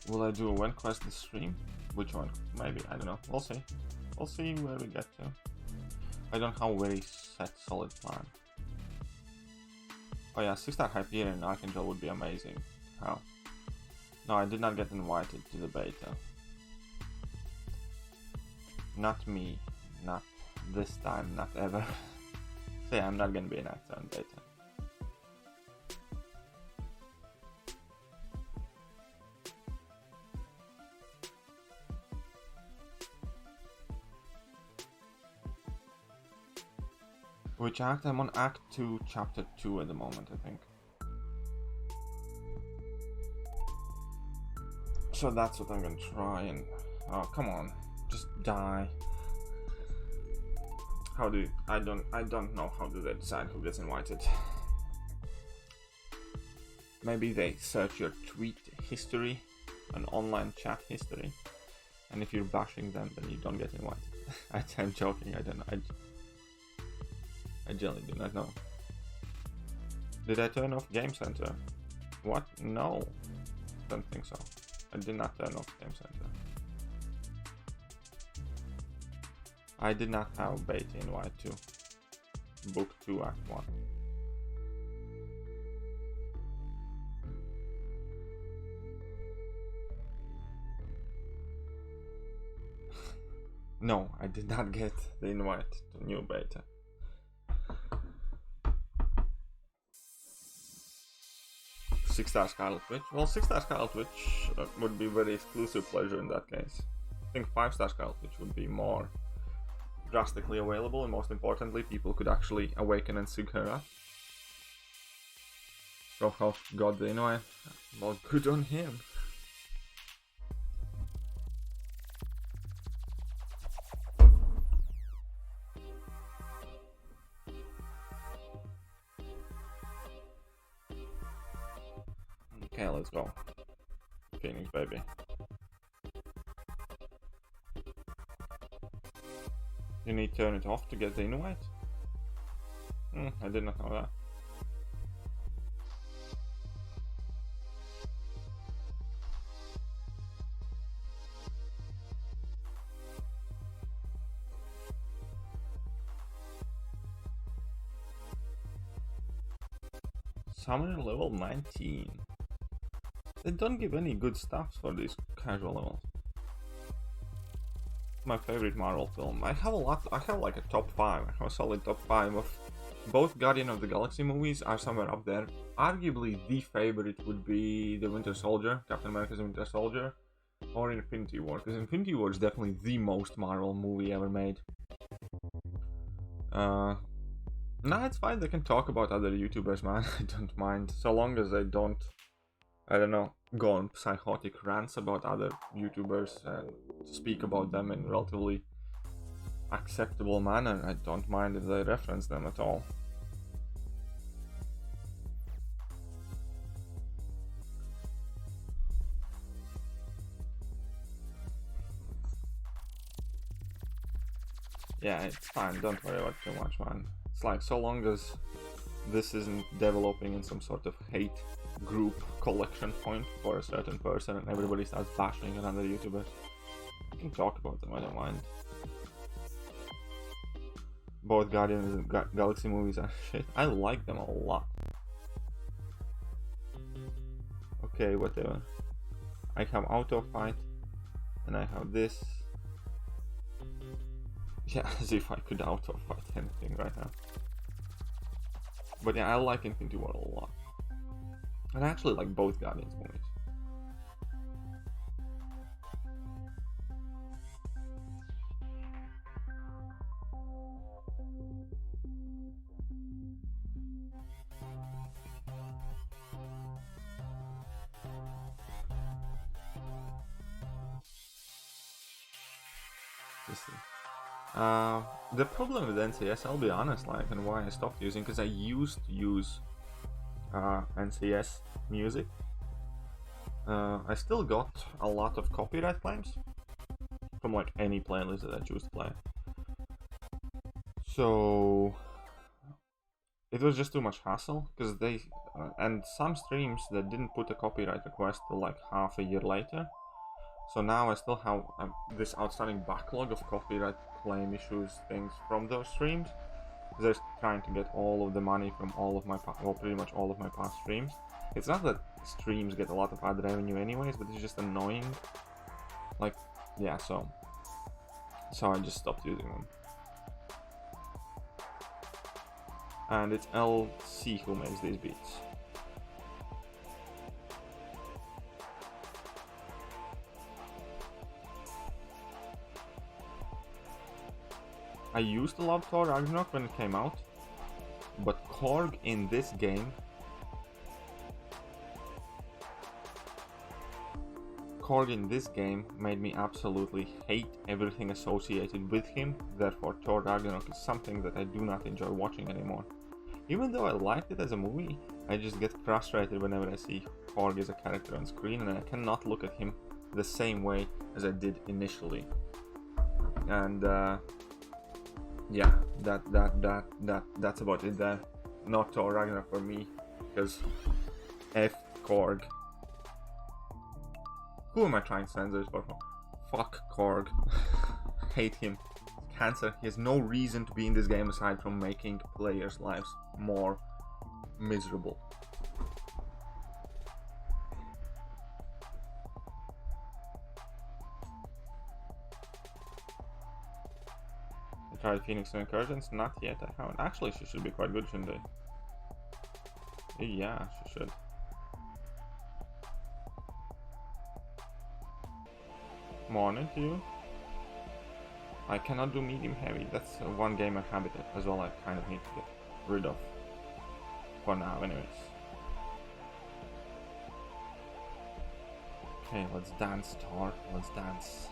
Will I do a one quest this stream? Which one? Maybe, I don't know. We'll see. We'll see where we get to. I don't have a very set, solid plan. Oh yeah, 6-star Hyperion and Archangel would be amazing. How? No, I did not get invited to the beta. Not me. Not this time, not ever. So yeah, I'm not gonna be an actor on beta. Which act? I'm on Act 2, Chapter 2 at the moment, I think. So that's what I'm gonna try and... Oh, come on. Just die. How do you... I don't know how do they decide who gets invited. Maybe they search your tweet history, an online chat history, and if you're bashing them, then you don't get invited. I'm joking, I don't know. I generally do not know. Did I turn off Game Center? What? No. Don't think so. I did not turn off Game Center. I did not have beta invite to Book 2 Act 1. No, I did not get the invite to new beta. Six-star Scarlet Witch. Well, 6-star Scarlet Witch would be very exclusive pleasure in that case. I think 5-star Scarlet Witch would be more drastically available, and most importantly, people could actually awaken and seek her up. So how got the invite? Well, good on him. Okay, let's go. Phoenix, baby. You need to turn it off to get the invite? I did not know that. Summoner level 19. They don't give any good stuff for these casual levels. My favorite Marvel film. I have a lot. I have like a top 5. I have a solid top 5 of both Guardian of the Galaxy movies are somewhere up there. Arguably the favorite would be the Winter Soldier, Captain America's Winter Soldier, or Infinity War, because Infinity War is definitely the most Marvel movie ever made. Nah, it's fine. They can talk about other YouTubers, man. I don't mind, so long as they don't, I don't know, go on psychotic rants about other YouTubers and speak about them in relatively acceptable manner. I don't mind if they reference them at all. Yeah, it's fine. Don't worry about too much, man. It's like, so long as this isn't developing in some sort of hate group collection point for a certain person and everybody starts bashing another YouTuber, I can talk about them, I don't mind. Both Guardians and Galaxy movies are shit. I like them a lot. Okay, whatever. I have auto fight and I have this. Yeah, as if I could auto fight anything right now. But yeah, I like Infinity War a lot. And I actually like both Guardians movies. Let's see. The problem with NCS, I'll be honest, like, and why I stopped using, because I used to use NCS music. I still got a lot of copyright claims from like any playlist that I choose to play. So it was just too much hassle, because they and some streams that didn't put a copyright request till like half a year later. So now I still have this outstanding backlog of copyright claim issues things from those streams. They're trying to get all of the money from all of my, well, pretty much all of my past streams. It's not that streams get a lot of ad revenue anyways, but it's just annoying. Like, yeah, so I just stopped using them. And it's LC who makes these beats. I used to love Thor Ragnarok when it came out, but Korg in this game made me absolutely hate everything associated with him. Therefore, Thor Ragnarok is something that I do not enjoy watching anymore. Even though I liked it as a movie, I just get frustrated whenever I see Korg as a character on screen, and I cannot look at him the same way as I did initially. And yeah, that's about it there. Not Thor Ragnarok for me, because F Korg. Who am I trying to censor this for? Fuck Korg. Hate him. Cancer. He has no reason to be in this game aside from making players' lives more miserable. I tried Phoenix and Incursions? Not yet, I haven't. Actually, she should be quite good, shouldn't they? Yeah, she should. Morning to you. I cannot do medium heavy. That's one gamer habit as well I kind of need to get rid of. For now, anyways. Okay, let's dance, Thor. Let's dance.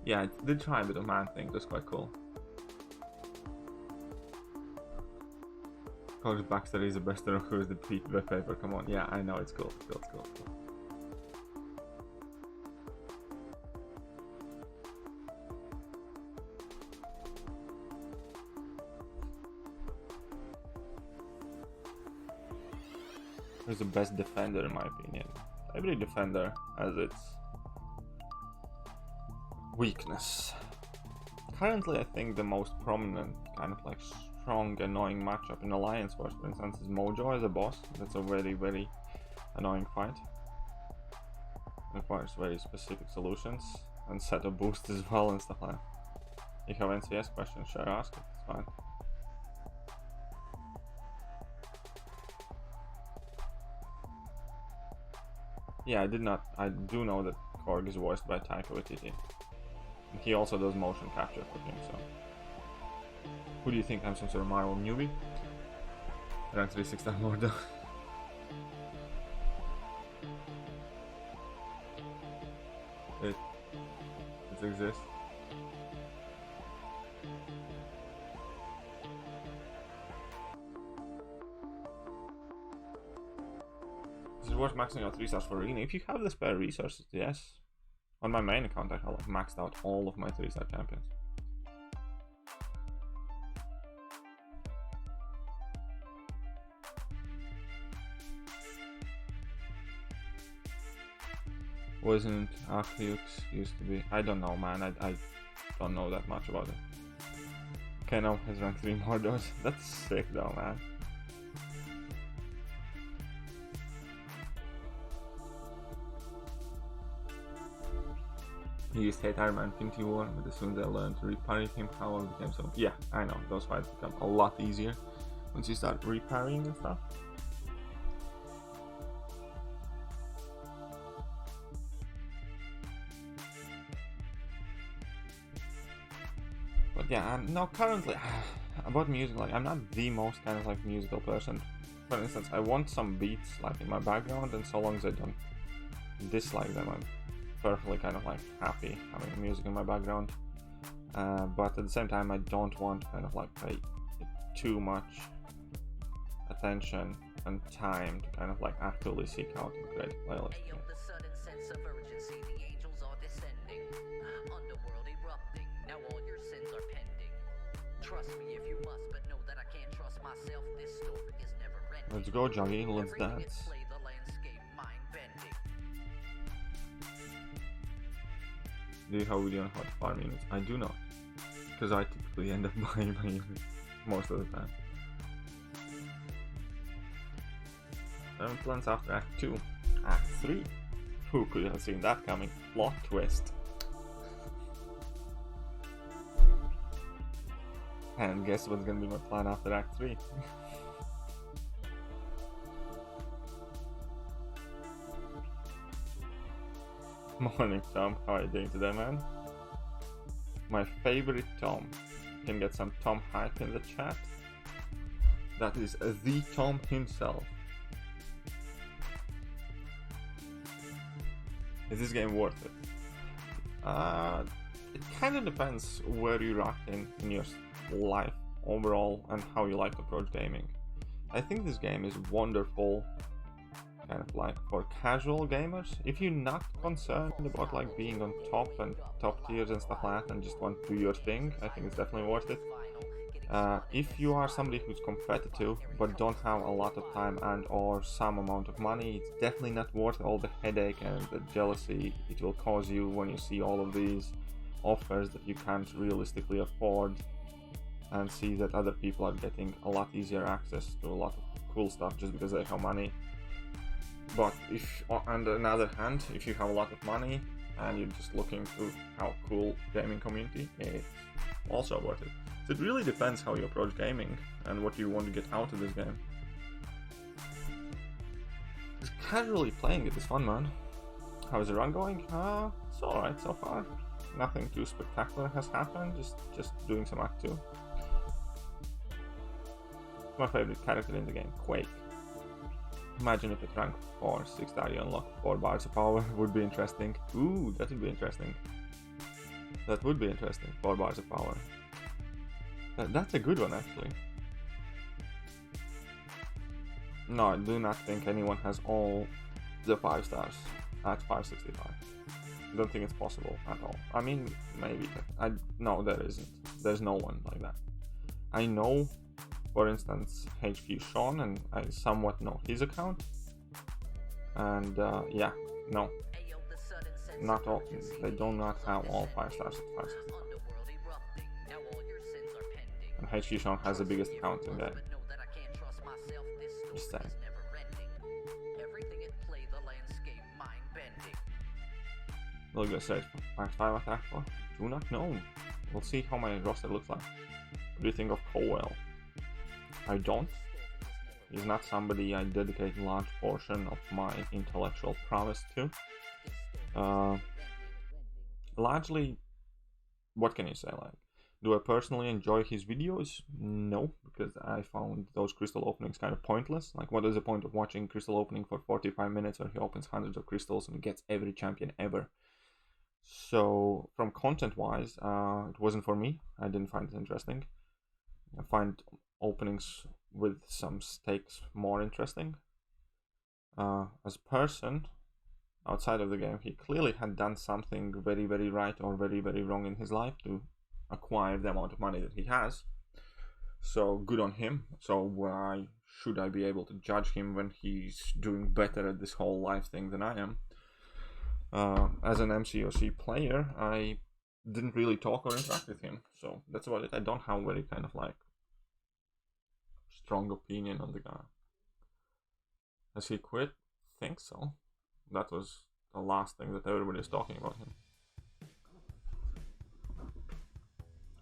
Yeah, I did try a bit of man thing. That's quite cool. Coach Baxter is the best who is the paper. Come on, yeah, I know, it's cool. It's cool. Who's the best defender in my opinion? Every defender has its weakness. Currently, I think the most prominent kind of like strong, annoying matchup in Alliance Wars, for instance, is Mojo as a boss. That's a very, very annoying fight. Requires very specific solutions and set of boosts as well and stuff like that. If you have NCS questions, sure, ask it. It's fine. Yeah, I do know that Korg is voiced by Taika Waititi. And he also does motion capture for him, so. Who do you think? I'm some sort of Marvel newbie? Rank 3 more though. It exists. Is it worth maxing out 3 stars for arena? If you have the spare resources, yes. On my main account, I have maxed out all of my 3-star champions. Wasn't Akryux used to be? I don't know, man. I don't know that much about it. Keno has rank 3 more dose. That's sick though, man. He used to hate Iron Man Infinity War, but as soon as I learned to reparry him, how it became so. Yeah, I know, those fights become a lot easier once you start reparrying and stuff. But yeah, no, currently, about music, like, I'm not the most kind of like musical person. For instance, I want some beats like in my background, and so long as I don't dislike them, I'm perfectly kind of like happy having music in my background. But at the same time, I don't want kind of like pay too much attention and time to kind of like actively seek out and create a playlist. Let's go, Juggy, let's dance. Do you have a video on how to farm units? I do not, because I typically end up buying my units most of the time. 7 plans after Act 2. Act 3? Who could have seen that coming? Plot twist. And guess what's gonna be my plan after Act 3? Morning, Tom. How are you doing today, man? My favorite Tom. Can get some Tom hype in the chat. That is the Tom himself. Is this game worth it? It kind of depends where you're at in your life overall and how you like to approach gaming. I think this game is wonderful kind of like for casual gamers. If you're not concerned about like being on top and top tiers and stuff like that and just want to do your thing, I think it's definitely worth it. If you are somebody who's competitive but don't have a lot of time and or some amount of money, it's definitely not worth all the headache and the jealousy it will cause you when you see all of these offers that you can't realistically afford and see that other people are getting a lot easier access to a lot of cool stuff just because they have money. But if, on the other hand, if you have a lot of money and you're just looking to how cool gaming community, it's also worth it. So it really depends how you approach gaming and what you want to get out of this game. Just casually playing it is fun, man. How is the run going? It's alright so far. Nothing too spectacular has happened, just doing some Act 2. My favorite character in the game, Quake. Imagine if it rank 4, 6-star you unlock 4 bars of power, would be interesting. Ooh, that would be interesting. That would be interesting, 4 bars of power. That's a good one, actually. No, I do not think anyone has all the 5 stars at 565. I don't think it's possible at all. I mean, maybe. No, there isn't. There's no one like that. I know, for instance, HQ Sean, and I somewhat know his account. And yeah, no. Not all. They do not have all 5 stars at 565. And HQ Sean has the biggest account in there. Just saying. Will you go straight for Act 5 attack for? Do not know. We'll see how my roster looks like. What do you think of Cowell? I don't. He's not somebody I dedicate a large portion of my intellectual prowess to. Largely, what can you say, like? Do I personally enjoy his videos? No, because I found those crystal openings kind of pointless. Like, what is the point of watching crystal opening for 45 minutes where he opens hundreds of crystals and gets every champion ever? So, from content-wise, it wasn't for me. I didn't find it interesting. I find openings with some stakes more interesting. As a person, outside of the game, he clearly had done something very, very right or very, very wrong in his life to acquire the amount of money that he has. So good on him. So why should I be able to judge him when he's doing better at this whole life thing than I am? As an MCOC player, I didn't really talk or interact with him, so that's about it. I don't have very kind of like strong opinion on the guy. Has he quit? Think so. That was the last thing that everybody is talking about him.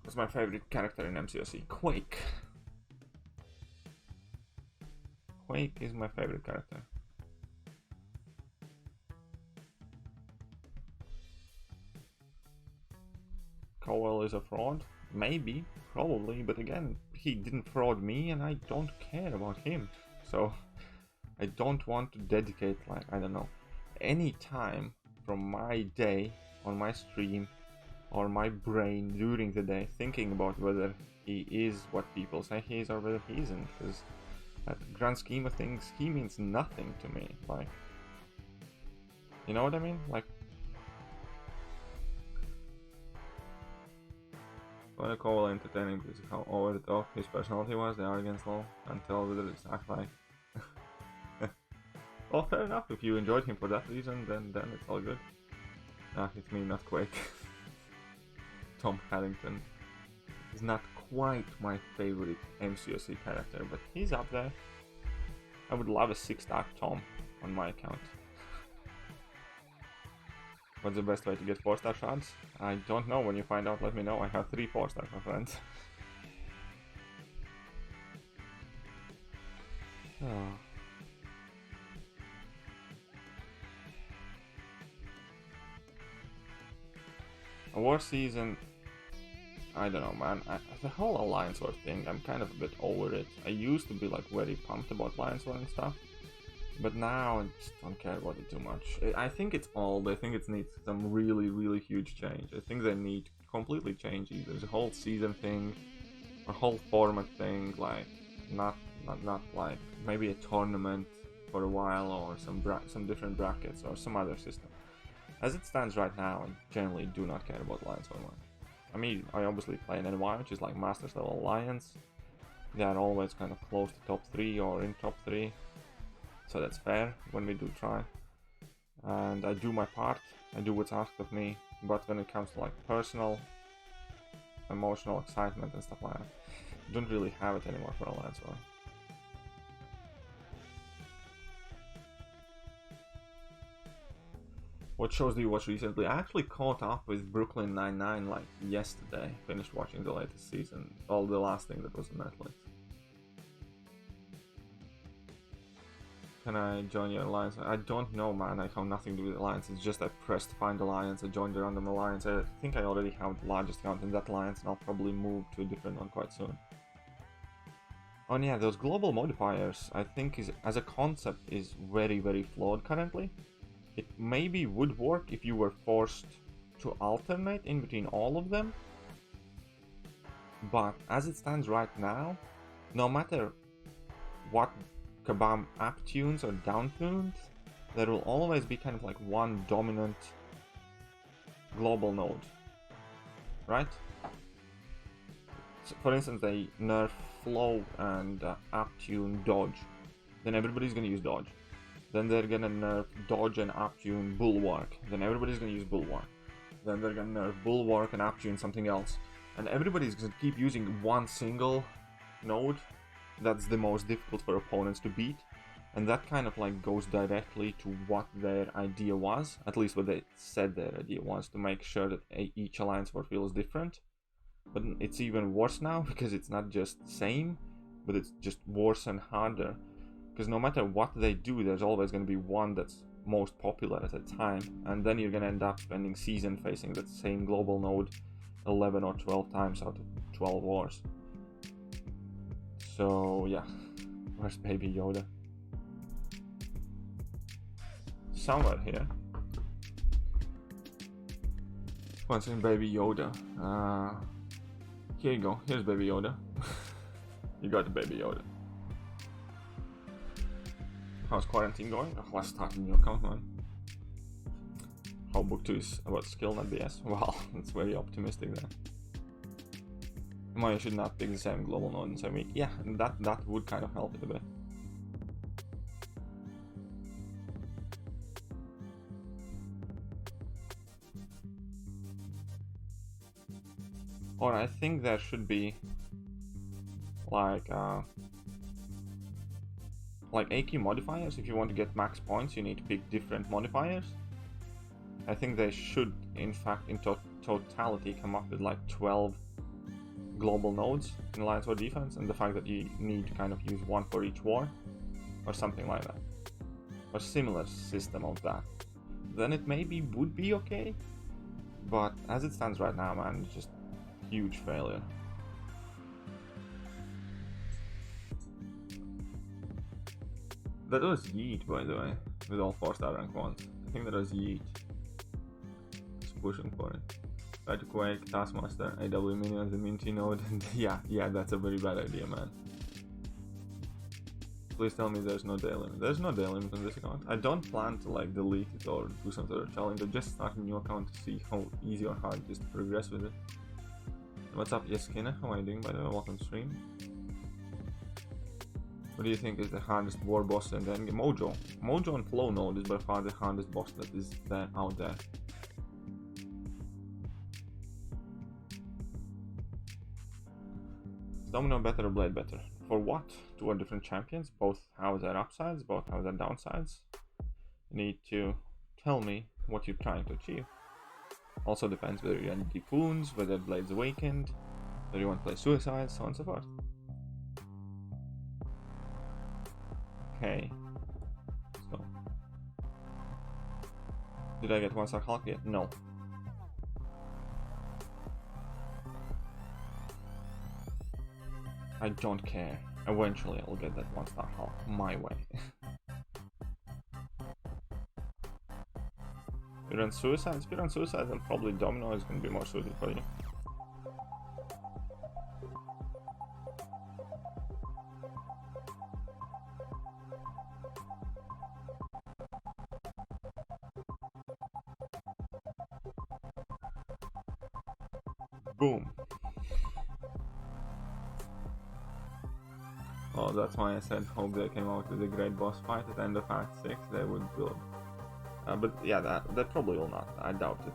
What's my favorite character in MCOC? Quake. Quake is my favorite character. Cowell is a fraud? Maybe, probably, but again, he didn't fraud me and I don't care about him. So I don't want to dedicate, like, I don't know, any time from my day on my stream or my brain during the day thinking about whether he is what people say he is or whether he isn't, because at the grand scheme of things he means nothing to me. Like, you know what I mean? Like, what I call entertaining because of how over the top his personality was, the arrogance low, until whether it's act like. Well, fair enough, if you enjoyed him for that reason, then it's all good. Ah, it's me, not Quake. Tom Harrington is not quite my favorite MCOC character, but he's up there. I would love a 6-star Tom on my account. What's the best way to get 4-star shards? I don't know. When you find out, let me know. I have 3 4-stars, my friends. Oh. A war season, I don't know, man. The whole Alliance War thing, I'm kind of a bit over it. I used to be like very pumped about Alliance War and stuff, but now I just don't care about it too much. I think it's old. I think it needs some really huge change. I think they need to completely change either the whole season thing, a whole format thing, like not like maybe a tournament for a while or some different brackets or some other system. As it stands right now, I generally do not care about Alliance War 1. I mean, I obviously play an NY, which is like Masters level Alliance. They are always kind of close to top 3 or in top 3. So that's fair when we do try. And I do my part, I do what's asked of me, but when it comes to like personal, emotional excitement and stuff like that, I don't really have it anymore for Alliance War. What shows do you watch recently? I actually caught up with Brooklyn Nine-Nine like yesterday. Finished watching the latest season, all the last thing that was on Netflix. Can I join your alliance? I don't know, man. I have nothing to do with alliance. It's just I pressed find alliance, I joined the random alliance. I think I already have the largest account in that alliance, and I'll probably move to a different one quite soon. Oh yeah, those global modifiers, I think as a concept is very flawed currently. It maybe would work if you were forced to alternate in between all of them, but as it stands right now, no matter what Kabam up tunes or down tunes, there will always be kind of like one dominant global node, right? So for instance, they nerf flow and up tune dodge, then everybody's gonna use dodge. Then they're gonna nerf dodge and up tune bulwark, then everybody's gonna use bulwark. Then they're gonna nerf bulwark and up tune something else, and everybody's gonna keep using one single node that's the most difficult for opponents to beat, and that kind of like goes directly to what their idea was, at least what they said their idea was, to make sure that each alliance war feels different. But it's even worse now because it's not just same, but it's just worse and harder, because no matter what they do, there's always going to be one that's most popular at a time, and then you're going to end up spending season facing that same global node 11 or 12 times out of 12 wars. So yeah, where's Baby Yoda? Somewhere here. What's in Baby Yoda? Here you go, here's Baby Yoda. You got the Baby Yoda. How's quarantine going? Oh, let's start a new account, man. How book 2 is about skill, not BS. Wow, that's very optimistic there. Why you should not pick the same global node in the same week. Yeah, that would kind of help it a bit. Or I think there should be like AQ modifiers. If you want to get max points, you need to pick different modifiers. I think they should, in fact, in totality, come up with like 12 global nodes in Alliance War defense, and the fact that you need to kind of use one for each war, or something like that, or similar system of that. Then it maybe would be okay, but as it stands right now, man, it's just huge failure. That was Yeet, by the way, with all 4-star rank 1s. I think that was Yeet. Just pushing for it. Try to Quake, Taskmaster, AW minions, and Minty node, and yeah, that's a very bad idea, man. Please tell me there's no day limit. There's no day limit on this account. I don't plan to like delete it or do some sort of challenge. I just start a new account to see how easy or hard it is to progress with it. What's up, Yes Skinner? How are you doing, by the way? Welcome to stream. What do you think is the hardest war boss in the endgame? Mojo. Mojo and Flow node is by far the hardest boss that is there out there. Is Domino better or Blade better? For what? Two are different champions, both have their upsides, both have their downsides. You need to tell me what you're trying to achieve. Also depends whether you want deep wounds, whether Blade's awakened, whether you want to play suicide, so on and so forth. Okay. So. Did I get 1-star Hulk yet? No. I don't care. Eventually I'll get that 1-star Hulk my way. If you run suicides, then probably Domino is going to be more suited for you. Boom. Oh, that's why I said hope they came out with a great boss fight at the end of Act 6, they would build. But yeah, that probably will not. I doubt it.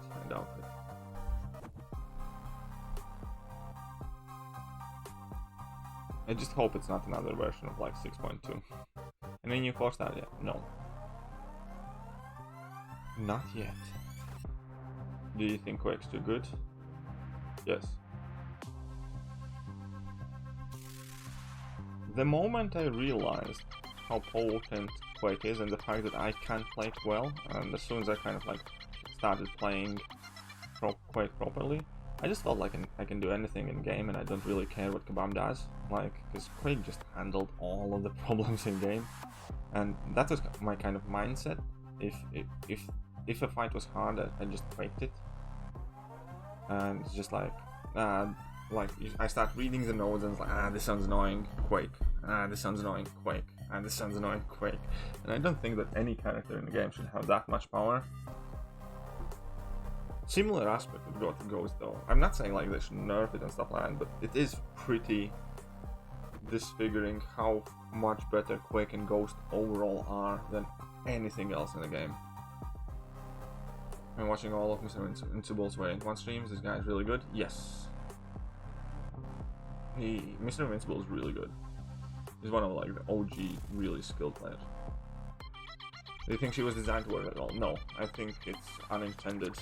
I just hope it's not another version of like 6.2. Any new 4-star yet? No. Not yet. Do you think Quake's too good? Yes. The moment I realized how potent Quake is and the fact that I can play it well, and as soon as I kind of like started playing Quake properly, I just felt like I can do anything in game and I don't really care what Kabam does, like, because Quake just handled all of the problems in game, and that was my kind of mindset. If a fight was hard, I just Quaked it, and it's just like I start reading the nodes and it's like, this sounds annoying, Quake. This sounds annoying, Quake. This sounds annoying, Quake. And I don't think that any character in the game should have that much power. Similar aspect of Ghost though. I'm not saying like they should nerf it and stuff like that, but it is pretty disfiguring how much better Quake and Ghost overall are than anything else in the game. I'm watching all of Mr. Invincible's way in one streams. This guy is really good. Yes. Mr. Invincible is really good. He's one of like the OG really skilled players. Do you think she was designed to work at all? No, I think it's unintended.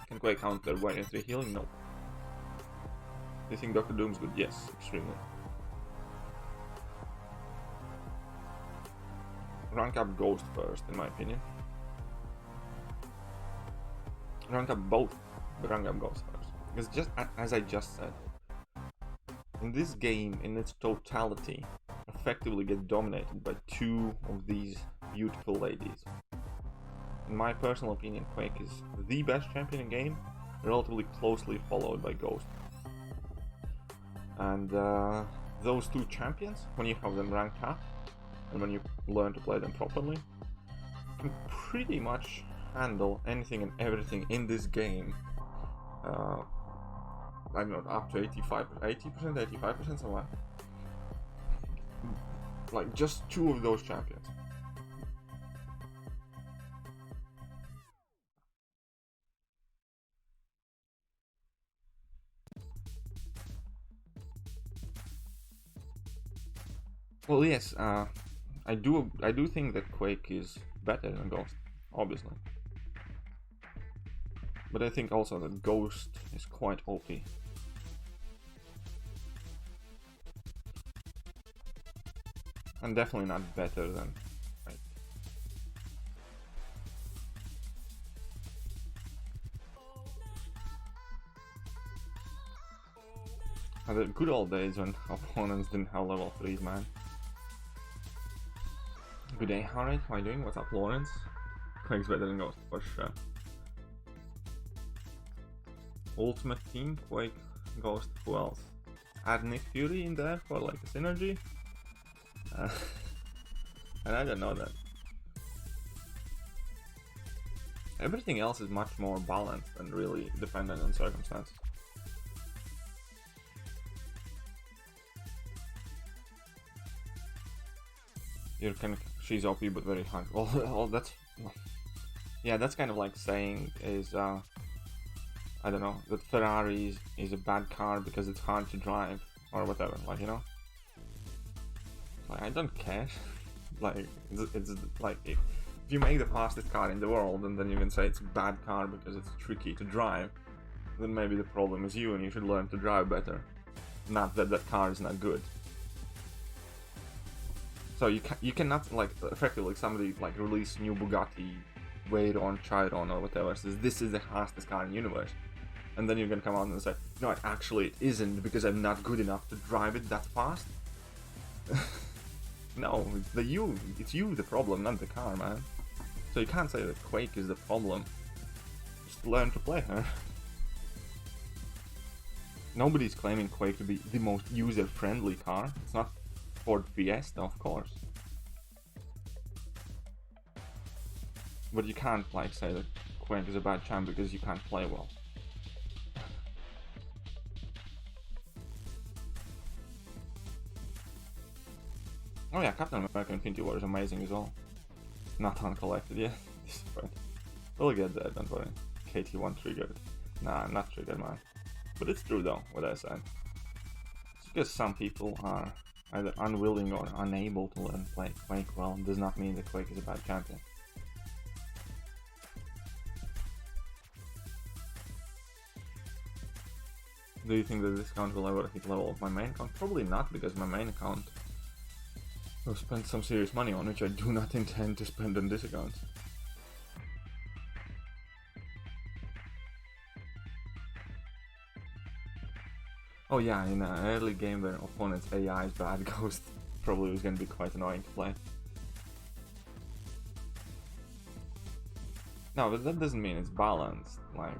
Can Quake counter 1 and 3 healing? No. Do you think Dr. Doom's good? Yes, extremely. Rank up Ghost first, in my opinion. Rank up both, but rank up Ghost first. Because just as I just said, in this game, in its totality, effectively get dominated by two of these beautiful ladies. In my personal opinion, Quake is the best champion in game, relatively closely followed by Ghost. And those two champions, when you have them ranked up, and when you learn to play them properly, can pretty much handle anything and everything in this game. I'm not up to 85%, somewhere. Like just two of those champions. Well, yes, I do think that Quake is better than Ghost, obviously. But I think also that Ghost is quite OP. And definitely not better than Quake. The good old days when opponents didn't have level 3s, man. Good day, Harriet. How are you doing? What's up, Lawrence? Quake's better than Ghost, for sure. Ultimate team, Quake, Ghost, who else? Add Nick Fury in there for like a synergy? And I don't know that. Everything else is much more balanced and really dependent on circumstances. She's OP but very hard. Well, that's... Yeah, that's kind of like saying is, I don't know, that Ferrari is a bad car because it's hard to drive, or whatever, like, you know? Like, I don't care. Like, it's like, if you make the fastest car in the world and then you can say it's a bad car because it's tricky to drive, then maybe the problem is you and you should learn to drive better. Not that that car is not good. So you cannot, like, effectively somebody like release new Bugatti Veyron, Chiron or whatever, says this is the fastest car in the universe, and then you can come out and say, no, actually it isn't because I'm not good enough to drive it that fast. No, it's you the problem, not the car, man. So you can't say that Quake is the problem. Just learn to play her. Nobody's claiming Quake to be the most user-friendly car. It's not Ford Fiesta, of course. But you can't like say that Quake is a bad champ because you can't play well. Oh yeah, Captain America Infinity War is amazing as well. Not uncollected yet. We'll get there, don't worry. KT1 triggered. Nah, I'm not triggered, man. But it's true though, what I said. It's because some people are either unwilling or unable to learn play Quake well, does not mean that Quake is a bad champion. Do you think that this account will ever hit level of my main account? Probably not, because my main account will spend some serious money on, which I do not intend to spend on this account. Oh yeah, in an early game where opponent's AI is bad, Ghost probably was going to be quite annoying to play. No, but that doesn't mean it's balanced. Like,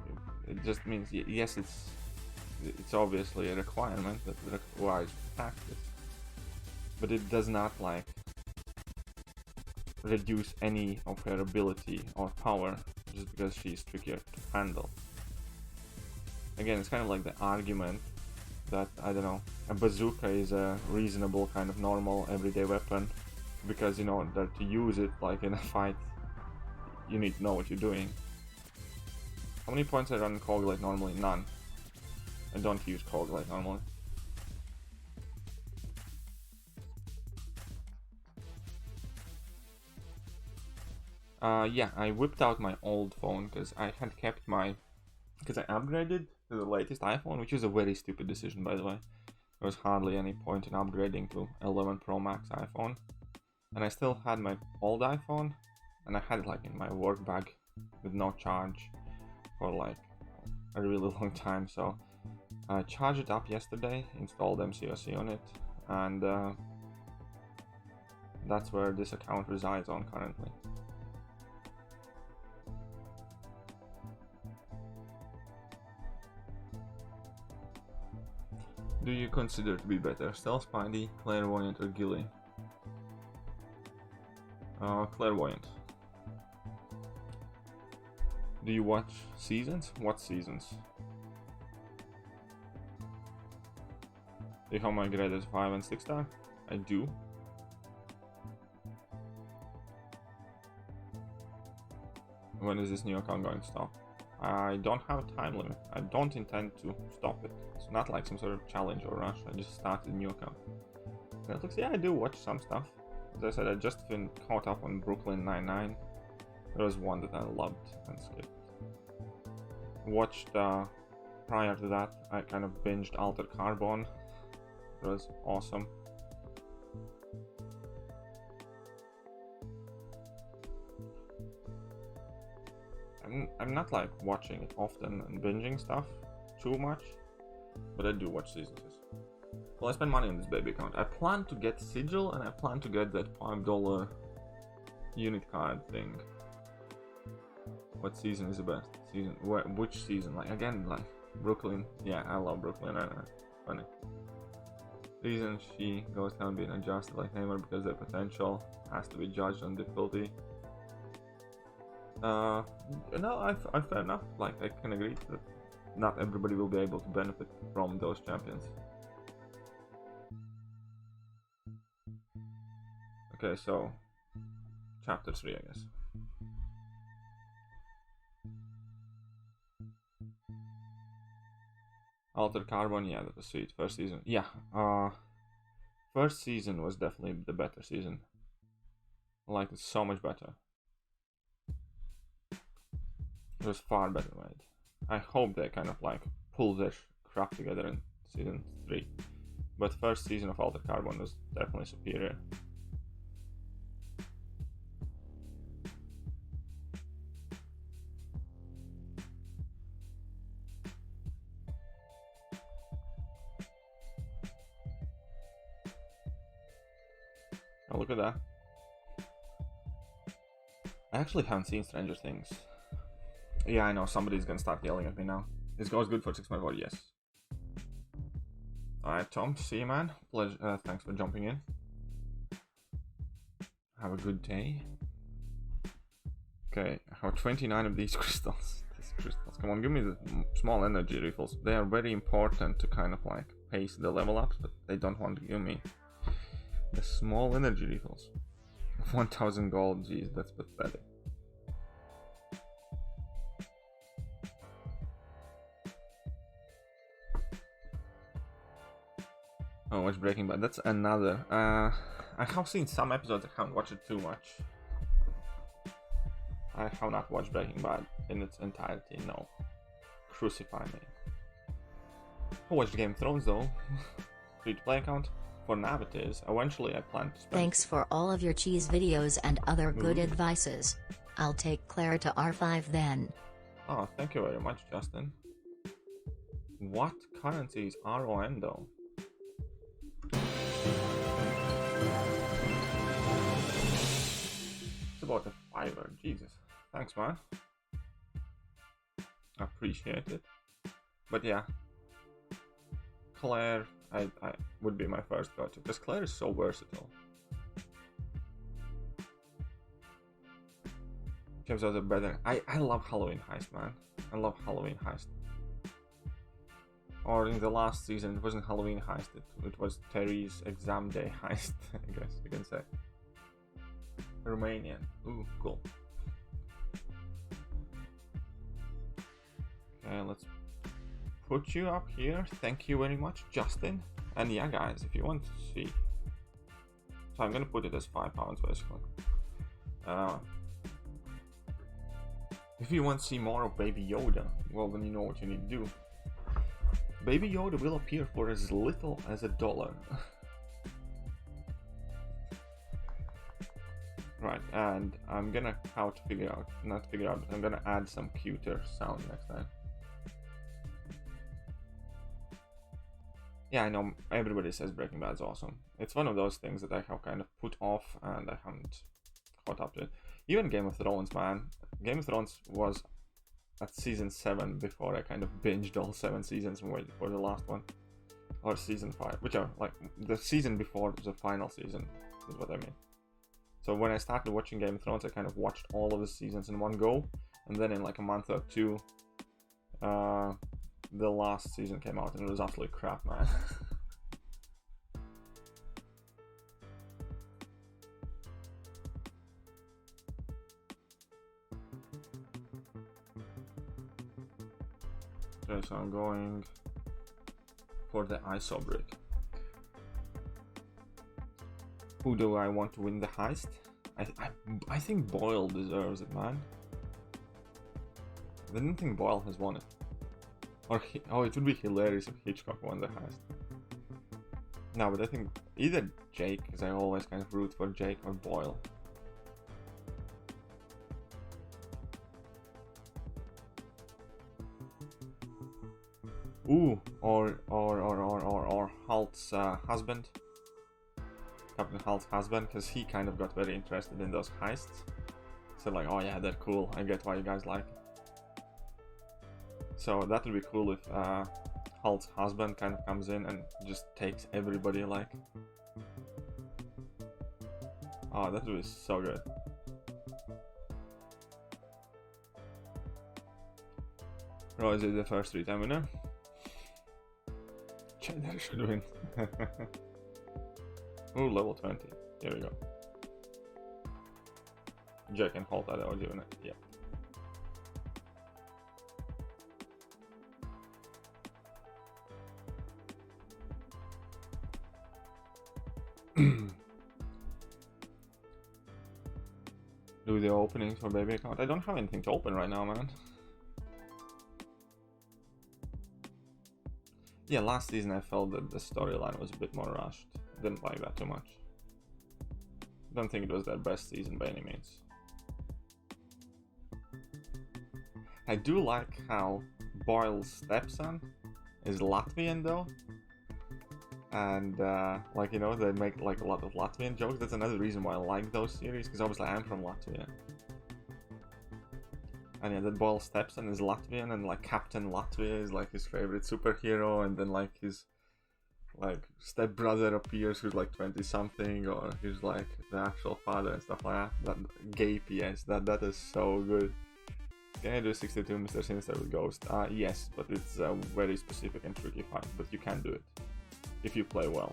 it just means, yes, it's obviously a requirement that requires practice, but it does not like reduce any of her ability or power just because she's trickier to handle. Again, it's kind of like the argument that, I don't know, a bazooka is a reasonable kind of normal everyday weapon because in order to use it like in a fight you need to know what you're doing. How many points I run in Coagulate normally? None. I don't use Coagulate normally. Yeah, I whipped out my old phone because I had kept my... because I upgraded to the latest iPhone, which is a very stupid decision, by the way. There was hardly any point in upgrading to 11 Pro Max iPhone. And I still had my old iPhone, and I had it like in my work bag with no charge for like a really long time, so I charged it up yesterday, installed MCOC on it, and that's where this account resides on currently. Do you consider to be better, Stealth Spidey, Clairvoyant or Gilly? Clairvoyant. Do you watch seasons? What seasons? Do you have my grade as 5 and 6 star? I do. When is this new account going to stop? I don't have a time limit. I don't intend to stop it. It's not like some sort of challenge or rush. I just started a new account. Netflix, yeah, I do watch some stuff. As I said, I just been caught up on Brooklyn Nine-Nine. There was one that I loved and skipped. Watched, prior to that, I kind of binged Altered Carbon. It was awesome. I'm not like watching it often and binging stuff too much, But I do watch seasons. Well, I spend money on this baby account. I plan to get Sigil and I plan to get that $5 unit card thing. What season is the best? Season? Which season? Like, again, like, Brooklyn. Yeah, I love Brooklyn. I know. Funny. Reason she goes haven't been adjusted like Neymar because their potential has to be judged on difficulty. No, I fair enough. Like, I can agree that not everybody will be able to benefit from those champions. Okay, so chapter 3, I guess. Altered Carbon, yeah, that was sweet. First season, yeah. First season was definitely the better season. I liked it so much better. It was far better made. I hope they kind of like pull their crap together in season 3. But first season of Altered Carbon was definitely superior. Oh, look at that. I actually haven't seen Stranger Things. Yeah, I know, somebody's gonna start yelling at me now. This goes good for 6.4, yes. Alright, Tom, see you, man. Pleasure, thanks for jumping in. Have a good day. Okay, I have 29 of these crystals. Come on, give me the small energy refills. They are very important to kind of like pace the level ups, but they don't want to give me the small energy refills. 1000 gold, jeez, that's pathetic. Oh, watch Breaking Bad. That's another. I have seen some episodes. I haven't watched it too much. I have not watched Breaking Bad in its entirety. No, crucify me. I watched Game of Thrones though. Free-to-play account. For now it is. Eventually I plan to spend. Thanks for all of your cheese videos and other good advices. I'll take Claire to R5 then. Oh, thank you very much, Justin. What currency is RON though? It's about a $5. Jesus. Thanks, man. Appreciate it. But yeah. Claire, I would be my first go-to, because Claire is so versatile. James are better. I love Halloween Heist, man. I love Halloween Heist. Or in the last season, it wasn't Halloween Heist, it was Terry's exam day heist, I guess you can say. Romanian. Ooh, cool. Okay, let's put you up here. Thank you very much, Justin. And yeah, guys, if you want to see. So I'm gonna put it as £5 basically. If you want to see more of Baby Yoda, well then you know what you need to do. Baby Yoda will appear for as little as $1. Right, and I'm gonna not figure out, but I'm gonna add some cuter sound next time. Yeah, I know everybody says Breaking Bad's awesome. It's one of those things that I have kind of put off and I haven't caught up to it. Even Game of Thrones, man. Game of Thrones was at season 7 before I kind of binged all 7 seasons and waited for the last one. Or season 5, whichever, like the season before the final season is what I mean. So when I started watching Game of Thrones, I kind of watched all of the seasons in one go, and then in like a month or two, the last season came out and it was absolutely crap, man. Okay, so I'm going for the ISO brick. Who do I want to win the heist? I think Boyle deserves it, man. I didn't think Boyle has won it. Or it would be hilarious if Hitchcock won the heist. No, but I think either Jake, because I always kind of root for Jake, or Boyle. Ooh, or Halt's husband. Captain Halt's husband, because he kind of got very interested in those heists. So like, oh yeah, they're cool, I get why you guys like it. So that would be cool if Halt's husband kind of comes in and just takes everybody, like... Oh, that would be so good. Royce is the first 3-time winner. Cheddar should win. Ooh, level 20. Here we go. Jack and Holt are the OG winner. Yeah. Do the openings for baby account. I don't have anything to open right now, man. Yeah, last season I felt that the storyline was a bit more rushed. Didn't like that too much. Don't think it was their best season by any means. I do like how Boyle's stepson is Latvian though. And like, you know, they make like a lot of Latvian jokes. That's another reason why I like those series, because obviously I'm from Latvia. And yeah, that Boyle stepson is Latvian, and like Captain Latvia is like his favorite superhero, and then like his like stepbrother appears who's like 20 something, or he's like the actual father and stuff like that. That gay PS, that is so good. Can I do 62 Mr. Sinister with Ghost? Yes, but it's a very specific and tricky fight, but you can do it if you play well.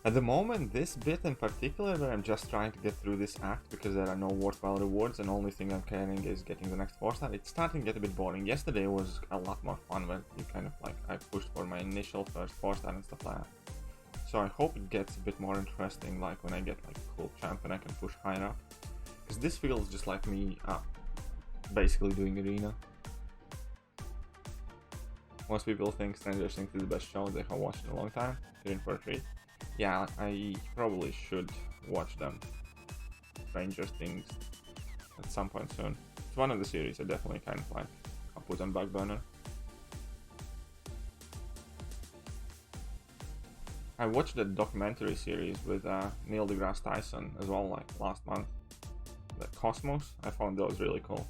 At the moment, this bit in particular, where I'm just trying to get through this act because there are no worthwhile rewards and the only thing I'm caring is getting the next 4-star, it's starting to get a bit boring. Yesterday was a lot more fun when you kind of like, I pushed for my initial first 4-star and stuff like that. So I hope it gets a bit more interesting, like when I get like a cool champ and I can push higher up. Because this feels just like me basically doing arena. Most people think Stranger Things is the best show they have watched in a long time. You're in for a treat. Yeah, I probably should watch them. Stranger Things at some point soon. It's one of the series I definitely kind of like. I'll put on back burner. I watched the documentary series with Neil deGrasse Tyson as well, like last month. The Cosmos. I found those really cool.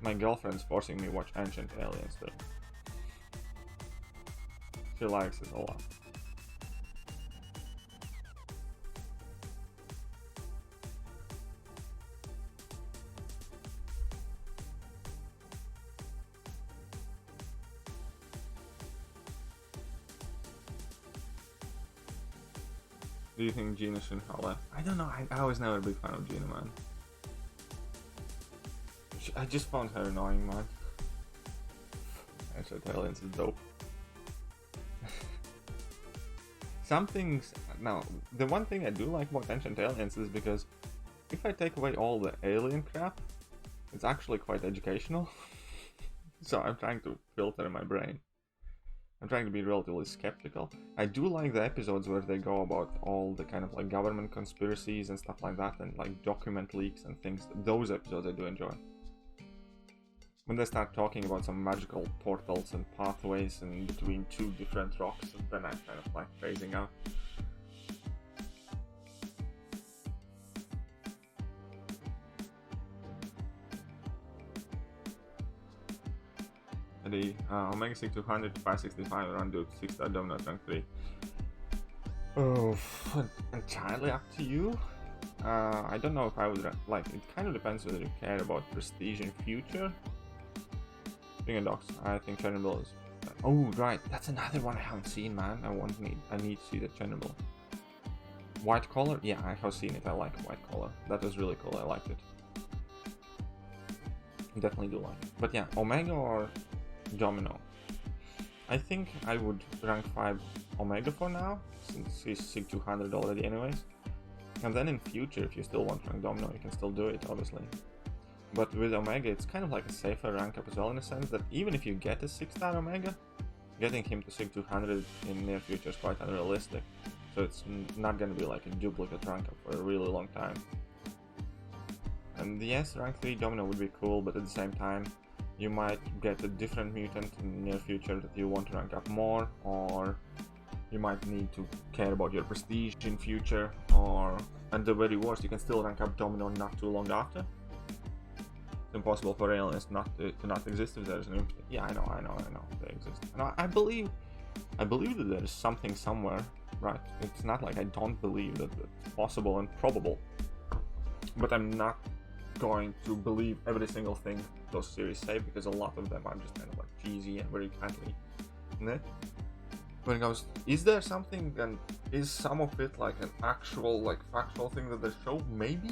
My girlfriend's forcing me to watch Ancient Aliens too. She likes it a lot. Do you think Gina shouldn't have left? I don't know, I was never a big fan of Gina, man. I just found her annoying, man. Ancient Aliens is dope. Some things... Now, the one thing I do like about Ancient Aliens is because if I take away all the alien crap, it's actually quite educational. So I'm trying to filter my brain. I'm trying to be relatively skeptical. I do like the episodes where they go about all the kind of like government conspiracies and stuff like that, and like document leaks and things. Those episodes I do enjoy. When they start talking about some magical portals and pathways in between two different rocks, then I'm kind of like phasing out. The Omega 6 200 to 565 around Duke 6-star dominant rank 3. Oh, entirely up to you. I don't know if I would like. It kind of depends whether you care about prestige in future. Finger docs. I think Chernobyl is. Oh right, that's another one I haven't seen, man. I need to see the Chernobyl. White collar. Yeah, I have seen it. I like white collar. That was really cool. I liked it. Definitely do like it. But yeah, Omega or Domino. I think I would rank 5 Omega for now, since he's SIG 200 already anyways. And then in future, if you still want rank Domino, you can still do it, obviously. But with Omega, it's kind of like a safer rank up as well, in a sense that even if you get a 6-star Omega, getting him to Sig 200 in near future is quite unrealistic. So it's not going to be like a duplicate rank up for a really long time. And yes, rank 3 Domino would be cool, but at the same time, you might get a different mutant in the near future that you want to rank up more, or you might need to care about your prestige in future, or, and the very worst, you can still rank up Domino not too long after. It's impossible for aliens not to not exist if there's an infinite. Yeah, I know, they exist. And I believe that there is something somewhere, right? It's not like I don't believe that it's possible and probable, but I'm not going to believe every single thing those series say, because a lot of them are just kind of like cheesy and very kindly. When it goes, is there something, and is some of it like an actual, like factual thing that they show? Maybe,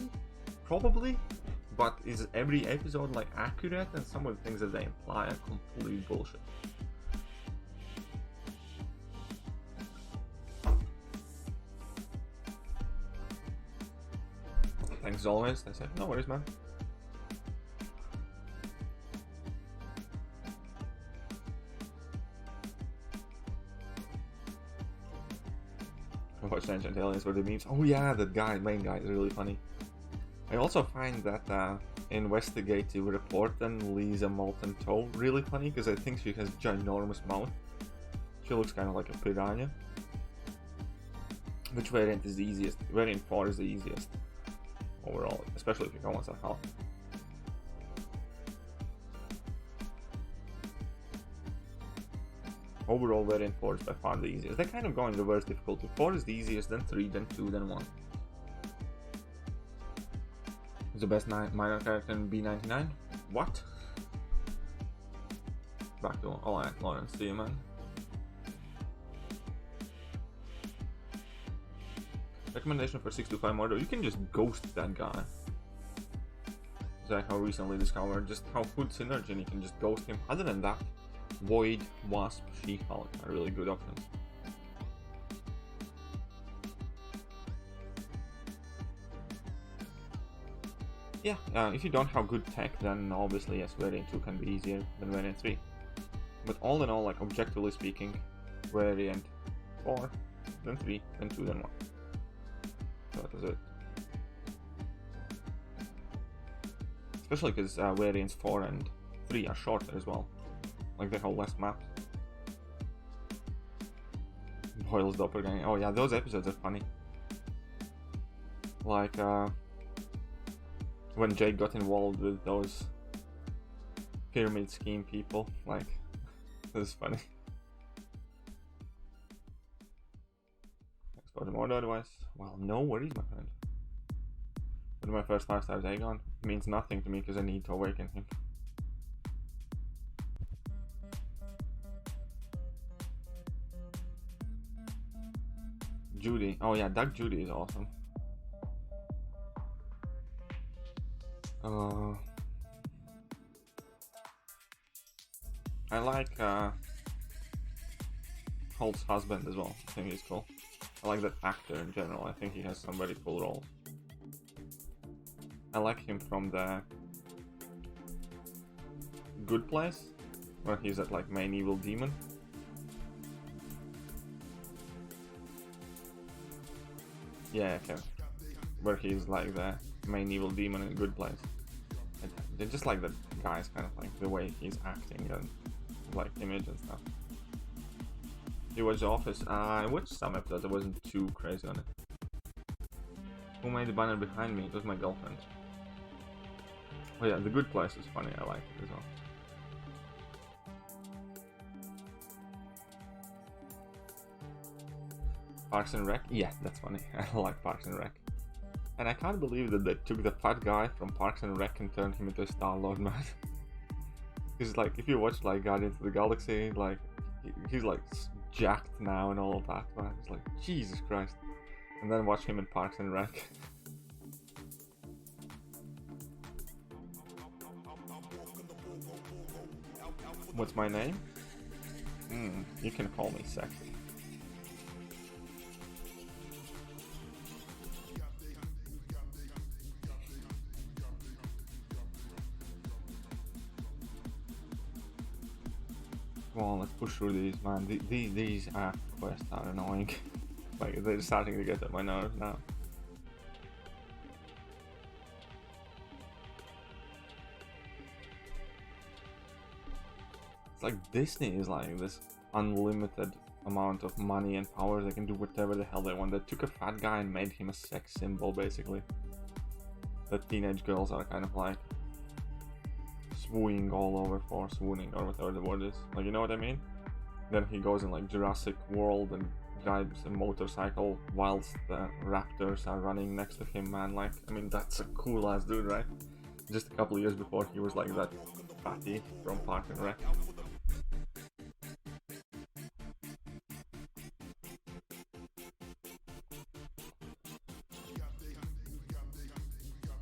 probably, but is every episode like accurate? And some of the things that they imply are complete bullshit. Thanks as always. I said, no worries, man. Watch Ancient Aliens for the memes. Oh yeah, that guy, main guy, is really funny. I also find that investigative reporter Lisa Molten Toe really funny, because I think she has ginormous mouth. She looks kind of like a piranha. Which variant is the easiest? Variant 4 is the easiest overall, especially if you go on some health. Overall, variant 4 is by far the easiest. They kind of go in reverse difficulty. 4 is the easiest, then 3, then 2, then 1. Is the best minor character in B99? What? Back to alright, Lawrence, see you, man. Recommendation for 625 Murder: you can just ghost that guy. Is that how recently discovered? Just how good synergy, and you can just ghost him. Other than that, Void, Wasp, She-Hulk are really good options. Yeah, if you don't have good tech, then obviously yes, variant 2 can be easier than variant 3. But all in all, like objectively speaking, variant 4, then 3, then 2, then 1. So that was it. Especially because variants 4 and 3 are shorter as well. Like they have less maps. Boyle's doppelganger. Oh yeah, those episodes are funny. Like when Jake got involved with those pyramid scheme people. Like, this is funny. Export the order advice. Well, no worries, my friend. But my first 5 stars Aegon means nothing to me because I need to awaken him. Judy. Oh yeah, Doug Judy is awesome. I like Holt's husband as well. I think he's cool. I like that actor in general. I think he has some very cool roles. I like him from the Good Place, where he's that like main evil demon. Yeah, okay. Where he's like the main evil demon in a Good Place. They just like the guy's kind of like the way he's acting and like image and stuff. You watched The Office? I watched some episodes. I wasn't too crazy on it. Who made the banner behind me? It was my girlfriend. Oh yeah, The Good Place is funny. I like it as well. Parks and Rec? Yeah, that's funny. I like Parks and Rec. And I can't believe that they took the fat guy from Parks and Rec and turned him into a Star-Lord, man. He's like, if you watch like Guardians of the Galaxy, like, he's like jacked now and all of that, man. It's like, Jesus Christ. And then watch him in Parks and Rec. What's my name? You can call me Sect. Come on, let's push through these, man. These quests are annoying. Like, they're starting to get on my nerves now. It's like Disney is like this unlimited amount of money and power. They can do whatever the hell they want. They took a fat guy and made him a sex symbol, basically. That teenage girls are kind of like swooning all over for, swooning or whatever the word is. Like, you know what I mean? Then he goes in like Jurassic World and drives a motorcycle whilst the raptors are running next to him, man. Like, I mean, that's a cool ass dude, right? Just a couple of years before he was like that fatty from Park and Rec.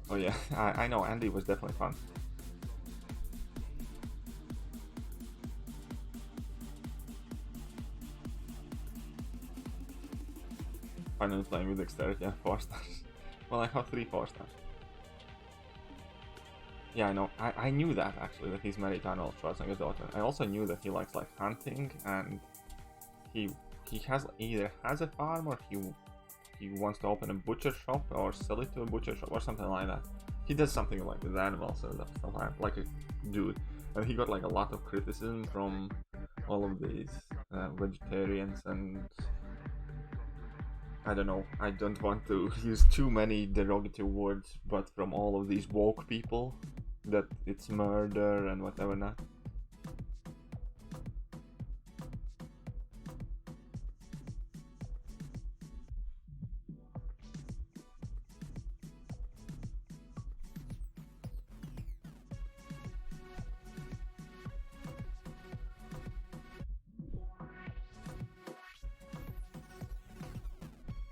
Oh yeah, I know, Andy was definitely fun. Finally playing with dexterity and 4 stars. Well, I have 3 4 stars. Yeah, I know. I knew that actually, that he's married to Arnold Schwarzenegger's daughter. I also knew that he likes like hunting, and he has either has a farm or he wants to open a butcher shop or sell it to a butcher shop or something like that. He does something like with animals and stuff like a dude. And he got like a lot of criticism from all of these vegetarians, and I don't know, I don't want to use too many derogatory words, but from all of these woke people, that it's murder and whatever not.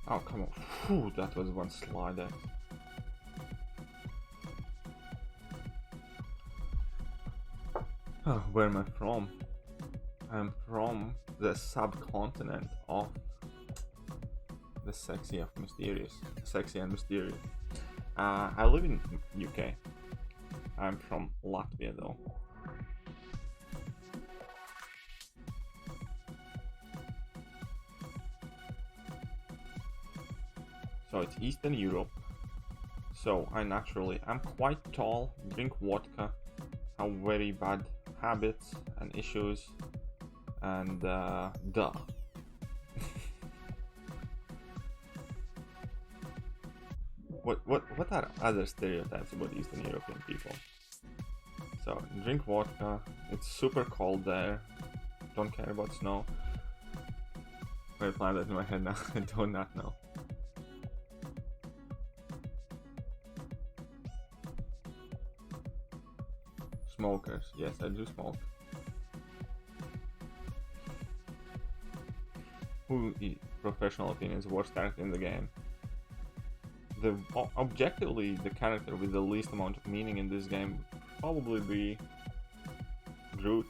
Oh, come on. Whew, that was one slider. Oh, where am I from? I'm from the subcontinent of the sexy and mysterious. I live in UK. I'm from Latvia though. So it's Eastern Europe. So I'm quite tall, drink vodka, have very bad habits and issues, and duh. What are other stereotypes about Eastern European people? So drink vodka, it's super cold there, don't care about snow. I planned that in my head now. I do not know. Smokers, yes, I do smoke. Who is professional opinions worst character in the game? Objectively, the character with the least amount of meaning in this game would probably be Groot.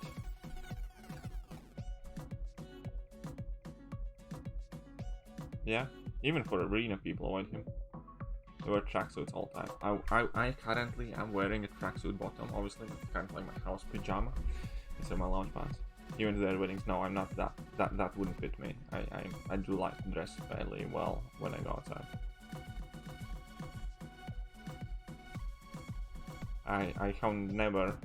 Yeah, even for arena people avoid him. They wear tracksuits all the time. I currently am wearing a tracksuit bottom, obviously. It's kind of like my house pajama instead of my lounge pants. Even their weddings, no, I'm not that wouldn't fit me. I do like to dress fairly well when I go outside. I have never,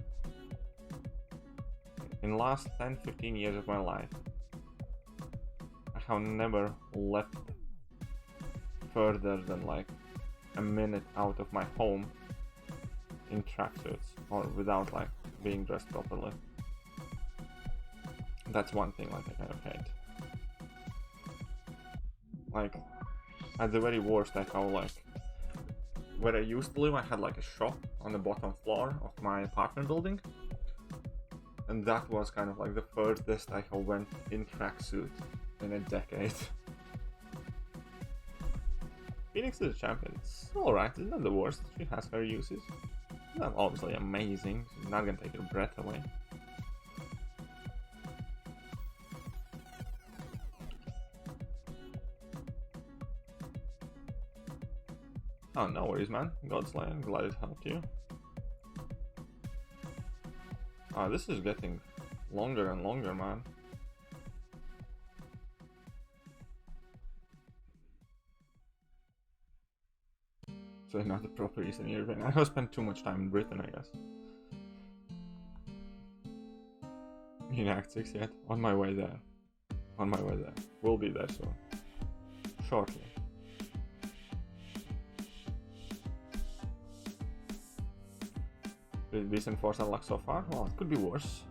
in the last 10-15 years of my life, I have never left further than like a minute out of my home in tracksuits or without like being dressed properly. That's one thing like I kind of hate. Like at the very worst, I have like, where I used to live, I had like a shop on the bottom floor of my apartment building, and that was kind of like the furthest I have went in tracksuit in a decade. Phoenix is a champion. It's alright, it's not the worst. She has her uses. It's not obviously amazing, she's not gonna take your breath away. Oh, no worries, man. Godslayer, glad it helped you. Oh, this is getting longer and longer, man. So not the proper Eastern European. I have spent too much time in Britain, I guess. In Act 6 yet? On my way there. On my way there. We'll be there soon. Shortly. Decent force unlock so far? Well, it could be worse.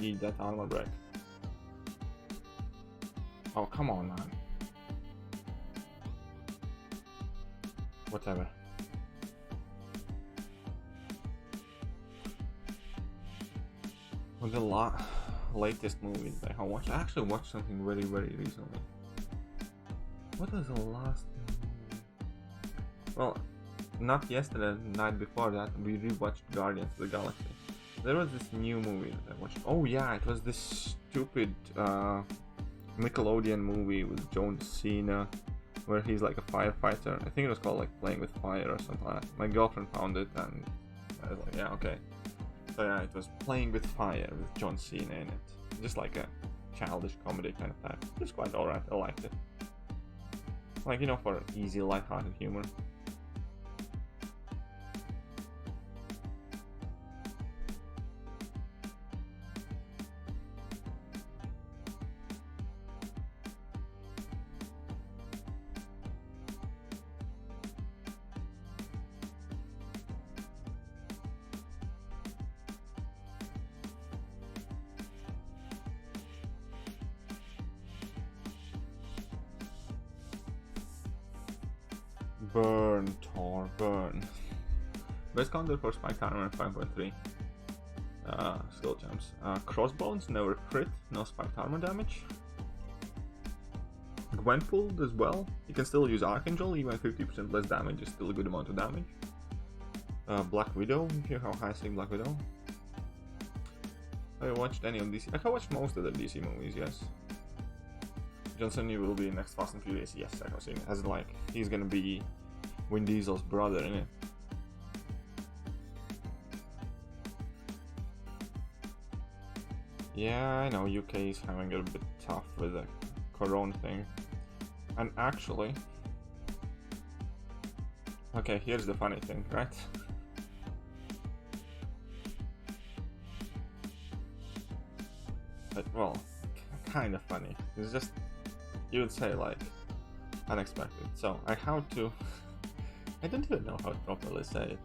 Eat that armor break. Oh, come on, man. Whatever. Well, the latest movies I have watched. I actually watched something very, very recently. What was the last movie? Well, not yesterday, the night before that, we rewatched Guardians of the Galaxy. There was this new movie that I watched. Oh yeah, it was this stupid Nickelodeon movie with John Cena, where he's like a firefighter. I think it was called like Playing with Fire or something like that. My girlfriend found it and I was like, yeah, okay. So yeah, it was Playing with Fire with John Cena in it. Just like a childish comedy kind of type. It was quite alright, I liked it. Like, you know, for easy, light-hearted humor. Burn, Tor, burn. Best counter for Spike Armor 5.3. Skill jumps. Crossbones, never crit, no Spike Armor damage. Gwenpool as well. You can still use Archangel, even 50% less damage is still a good amount of damage. Black Widow, if you have high sync Black Widow. Have you watched any of DC? I have watched most of the DC movies, yes. Johnson, you will be next Fast and Furious. Yes, I have seen it. As like, he's gonna be Vin Diesel's brother, innit? Yeah, I know UK is having it a bit tough with the Corona thing. And actually... Okay, here's the funny thing, right? But, well, kind of funny. It's just... You would say, like, unexpected. So, I have to... I don't even know how to properly say it.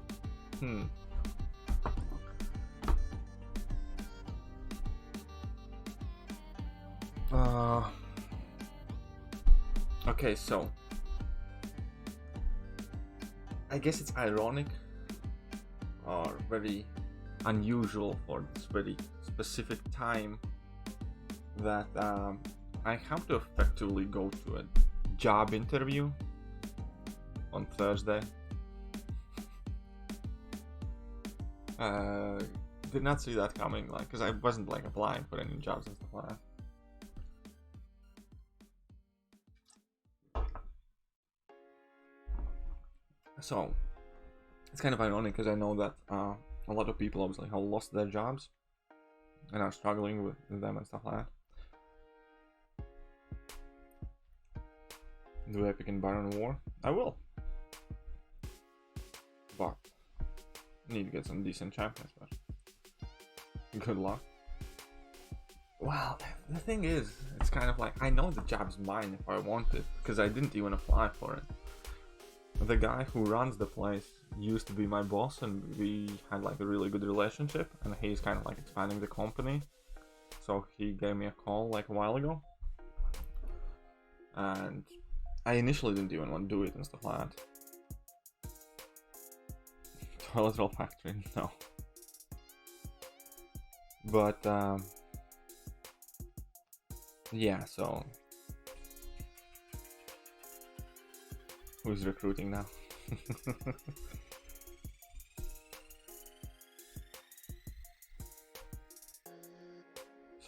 Okay, so... I guess it's ironic, or very unusual for this very specific time, that I have to effectively go to a job interview on Thursday. Did not see that coming, like, because I wasn't like applying for any jobs and stuff like that. So it's kind of ironic because I know that a lot of people obviously have lost their jobs and are struggling with them and stuff like that. Do Epic and Baron War? I will. But I need to get some decent champions first. Good luck. Well, the thing is, it's kind of like, I know the job's mine if I want it, because I didn't even apply for it. The guy who runs the place used to be my boss, and we had like a really good relationship, and he's kind of like expanding the company. So he gave me a call like a while ago. And I initially didn't even want to do it and stuff like that. Toilet roll factory, no. But yeah, so who's recruiting now?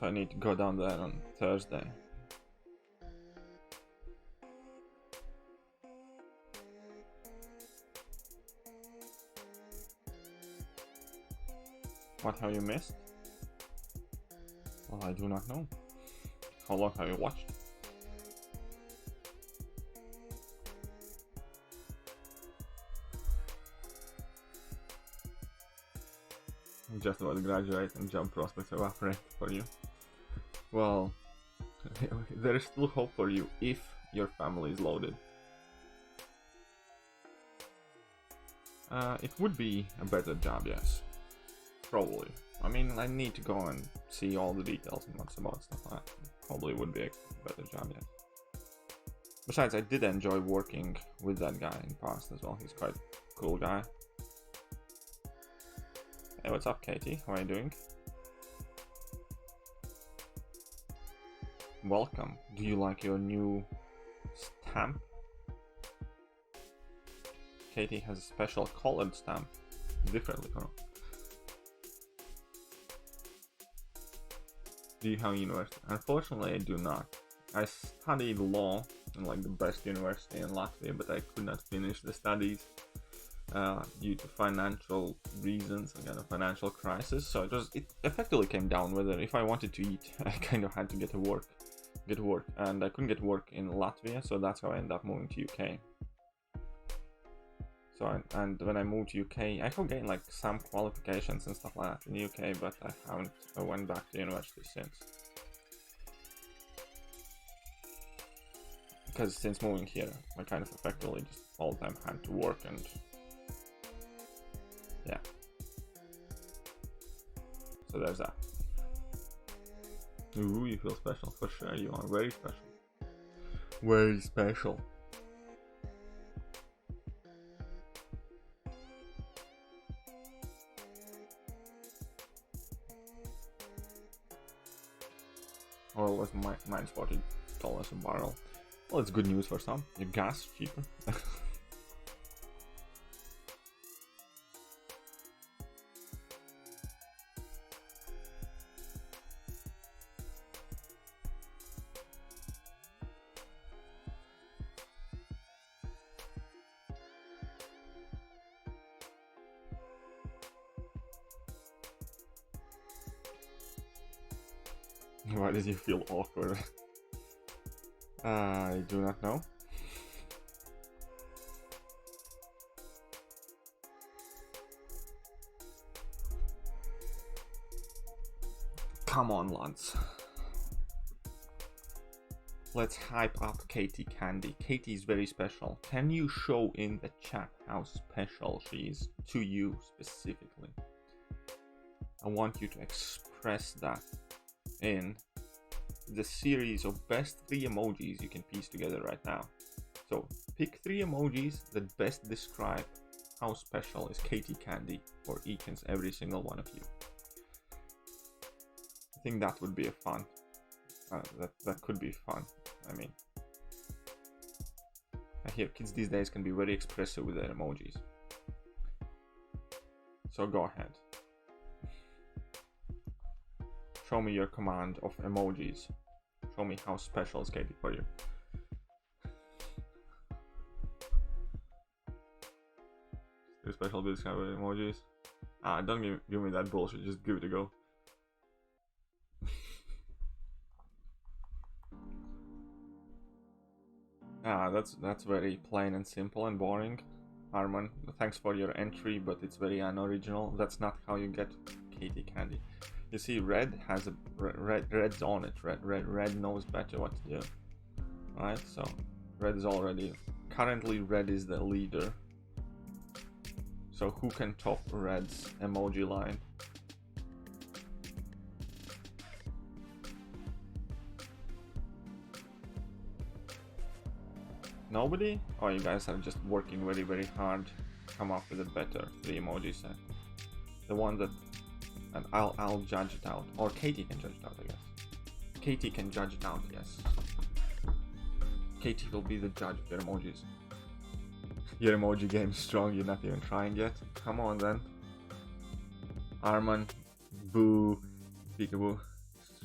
So I need to go down there on Thursday. What have you missed? Well, I do not know. How long have you watched? I'm just about to graduate and job prospects evaporate for you. Well, there is still hope for you if your family is loaded. It would be a better job, yes. Probably. I mean, I need to go and see all the details and what's about stuff like that. Probably would be a better job, yes. Besides, I did enjoy working with that guy in the past as well. He's quite a cool guy. Hey, what's up, Katie? How are you doing? Welcome. Do you like your new stamp? Katie has a special colored stamp. Differently, huh? Do you have a university? Unfortunately, I do not. I studied law in like the best university in Latvia, but I could not finish the studies due to financial reasons. I got a financial crisis, so it effectively came down whether if I wanted to eat, I kind of had to get to work, and I couldn't get work in Latvia, so that's how I ended up moving to UK. So and when I moved to UK, I have gained like some qualifications and stuff like that in UK, but I haven't went back to university since. Because since moving here, I kind of effectively just all the time had to work and yeah. So there's that. Ooh, you feel special for sure. You are very special. Very special. Oil was minus $40 a barrel. Well, it's good news for some. Your gas is cheaper. Why did you feel awkward? I do not know. Come on, lads. Let's hype up Katie Candy. Katie is very special. Can you show in the chat how special she is to you specifically? I want you to express that in the series of best 3 emojis you can piece together right now. So pick 3 emojis that best describe how special is Katie Candy for each and every single one of you. I think that would be a fun. That could be fun. I mean, I hear kids these days can be very expressive with their emojis. So go ahead. Show me your command of emojis. Show me how special is Katie for you. Too special to describe emojis. Don't give me that bullshit. Just give it a go. That's very plain and simple and boring. Arman, thanks for your entry, but it's very unoriginal. That's not how you get Katie Candy. You see, red has a red's on it. Red knows better what to do. Alright, so red is already currently red is the leader. So who can top red's emoji line? Nobody? Oh, you guys are just working very, very hard to come up with a better 3 emoji set. The one that, and I'll judge it out, or Katie can judge it out, I guess. Katie can judge it out, yes. Katie will be the judge of your emojis. Your emoji game is strong, you're not even trying yet. Come on then. Arman, boo, peekaboo.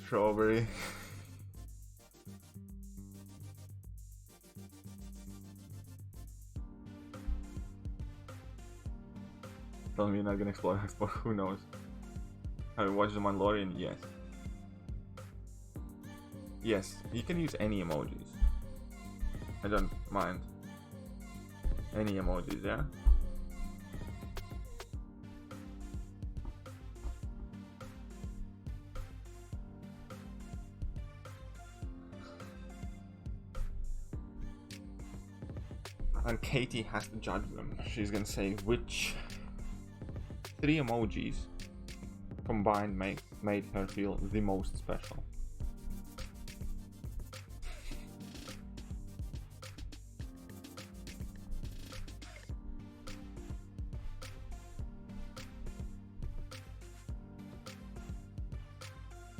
Strawberry. Tell me you're not gonna explore export, who knows? Have you watched The Mandalorian? Yes. Yes, you can use any emojis. I don't mind. Any emojis, yeah? And Katie has to judge them. She's gonna say which 3 emojis combined made her feel the most special.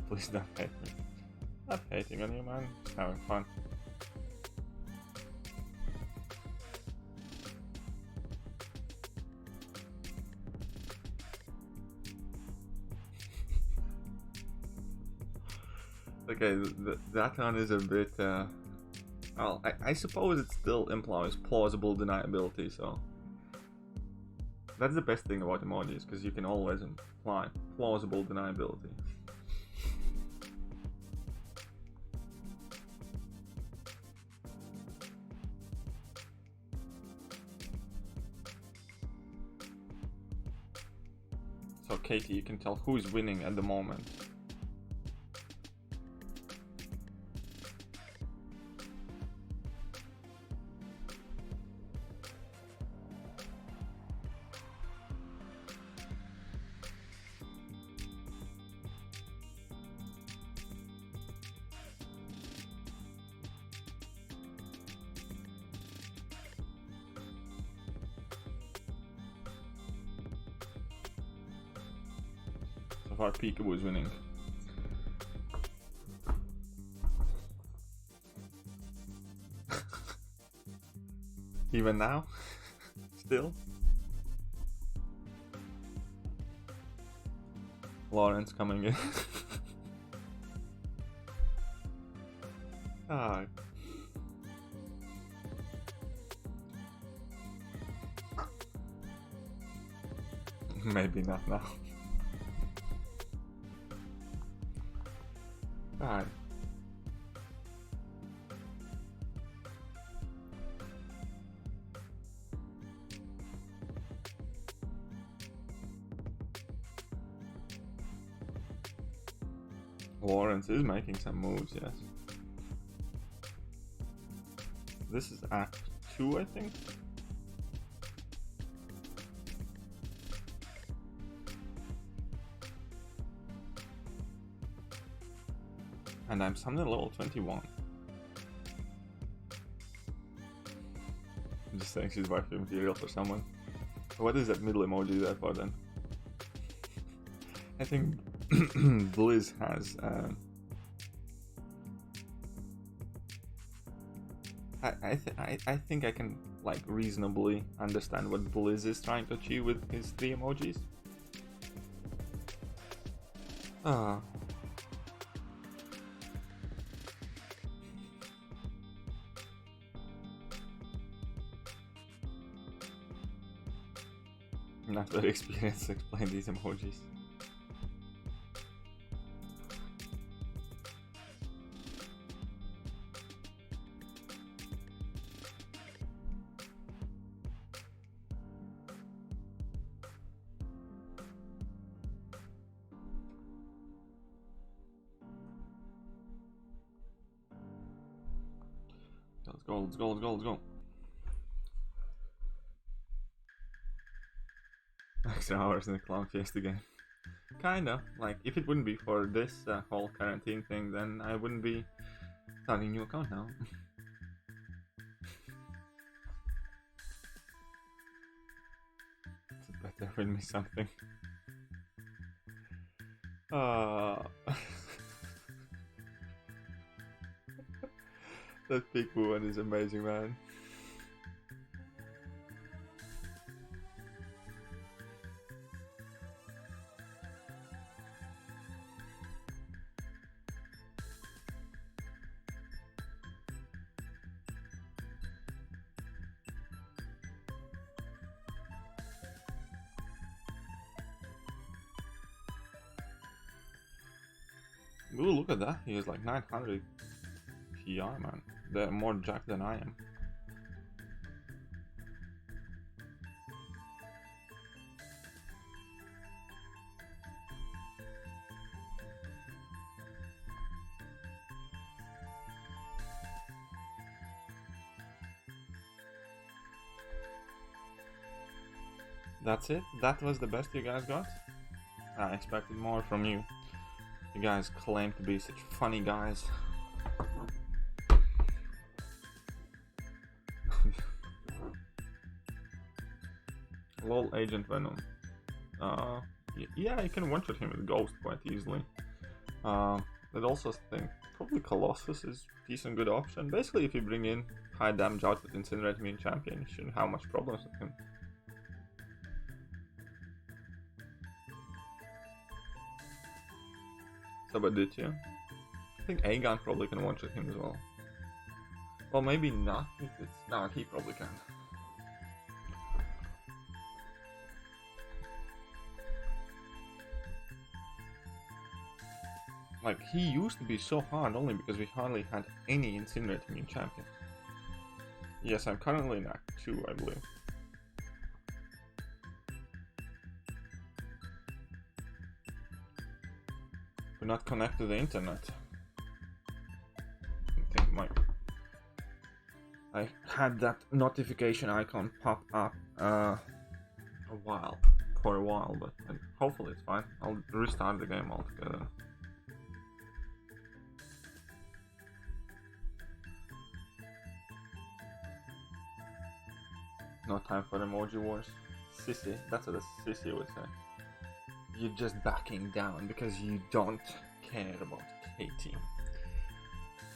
Please don't hate me. Not hating on you, man. Just having fun. Okay, that one is a bit, well, I suppose it still implies plausible deniability, so that's the best thing about emojis, because you can always imply plausible deniability. So Katie, you can tell who is winning at the moment. So far, Peekaboo is winning. Even now? Still? Lawrence coming in. Ah. Maybe not now. Alright. Lawrence is making some moves, yes. This is Act 2, I think. And I'm summoning level 21. I'm just saying she's waifu material for someone. What is that middle emoji there for then? I think Blizz has I think I can like reasonably understand what Blizz is trying to achieve with his 3 emojis. Ah. I'm not very experienced to explain these emojis. Let's go, let's go, let's go, let's go. Extra hours in the Clown Fiesta game. Kinda. Like, if it wouldn't be for this whole quarantine thing, then I wouldn't be starting a new account now. It's better win me something. That big one is amazing, man. Ooh, look at that. He is like 900 PI, man. They're more jacked than I am. That's it? That was the best you guys got? I expected more from you. You guys claim to be such funny guys. Lol, Agent Venom. Yeah, you can one-shot him with Ghost quite easily. I'd also think probably Colossus is a decent good option. Basically, if you bring in high damage output Incinerate Immune Champion, you shouldn't have much problems with him. So, but did you? I think Aegon probably can one-shot him as well. Well, maybe not if it's... No, he probably can. Like, he used to be so hard only because we hardly had any Incinerate Immune champions. Yes, I'm currently in Act 2, I believe. We're not connected to the internet. I think I had that notification icon pop up for a while, but hopefully it's fine. I'll restart the game altogether. No time for emoji wars. Sissy, that's what a sissy would say. You're just backing down because you don't care about K-Team.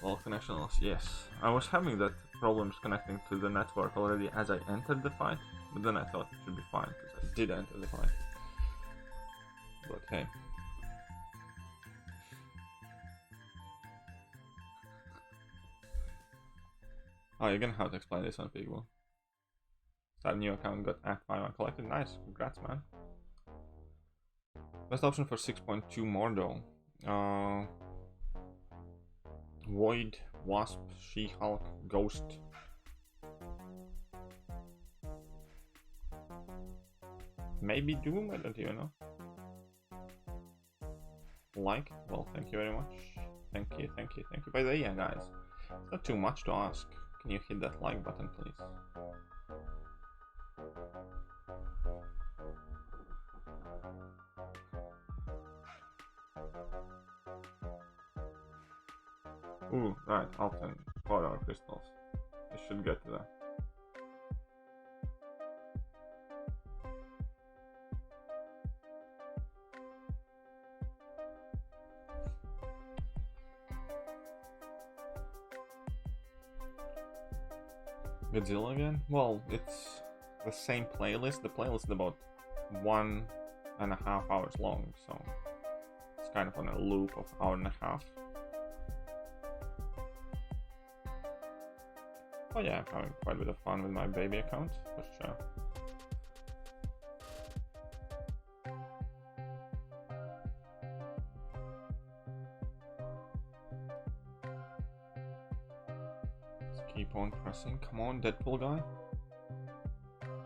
Well, connection loss, yes. I was having that problems connecting to the network already as I entered the fight, but then I thought it should be fine because I did enter the fight. But hey. Oh, you're gonna have to explain this on people. That new account got Act 5 uncollected. Nice, congrats, man. Best option for 6.2 more though. Void, Wasp, She-Hulk, Ghost. Maybe Doom, I don't even know. Like, well, thank you very much. Thank you. By the way, yeah, guys, it's not too much to ask. Can you hit that like button, please? Ooh, right, Alton, 4-hour crystals. I should get to that. Godzilla again? Well, it's the same playlist. The playlist is about 1.5 hours long, so it's kind of on a loop of 1.5 hours. Oh yeah, I'm having quite a bit of fun with my baby account, for sure. Let's keep on pressing. Come on, Deadpool guy.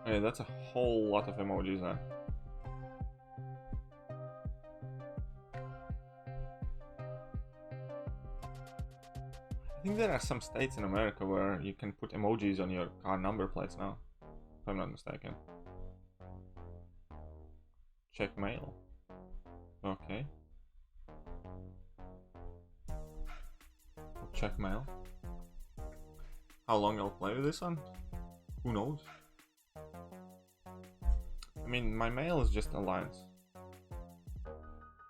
Okay, that's a whole lot of emojis there. I think there are some states in America where you can put emojis on your car number plates now, if I'm not mistaken. Check mail. Okay. Check mail. How long I'll play with this one? Who knows? I mean, my mail is just Alliance.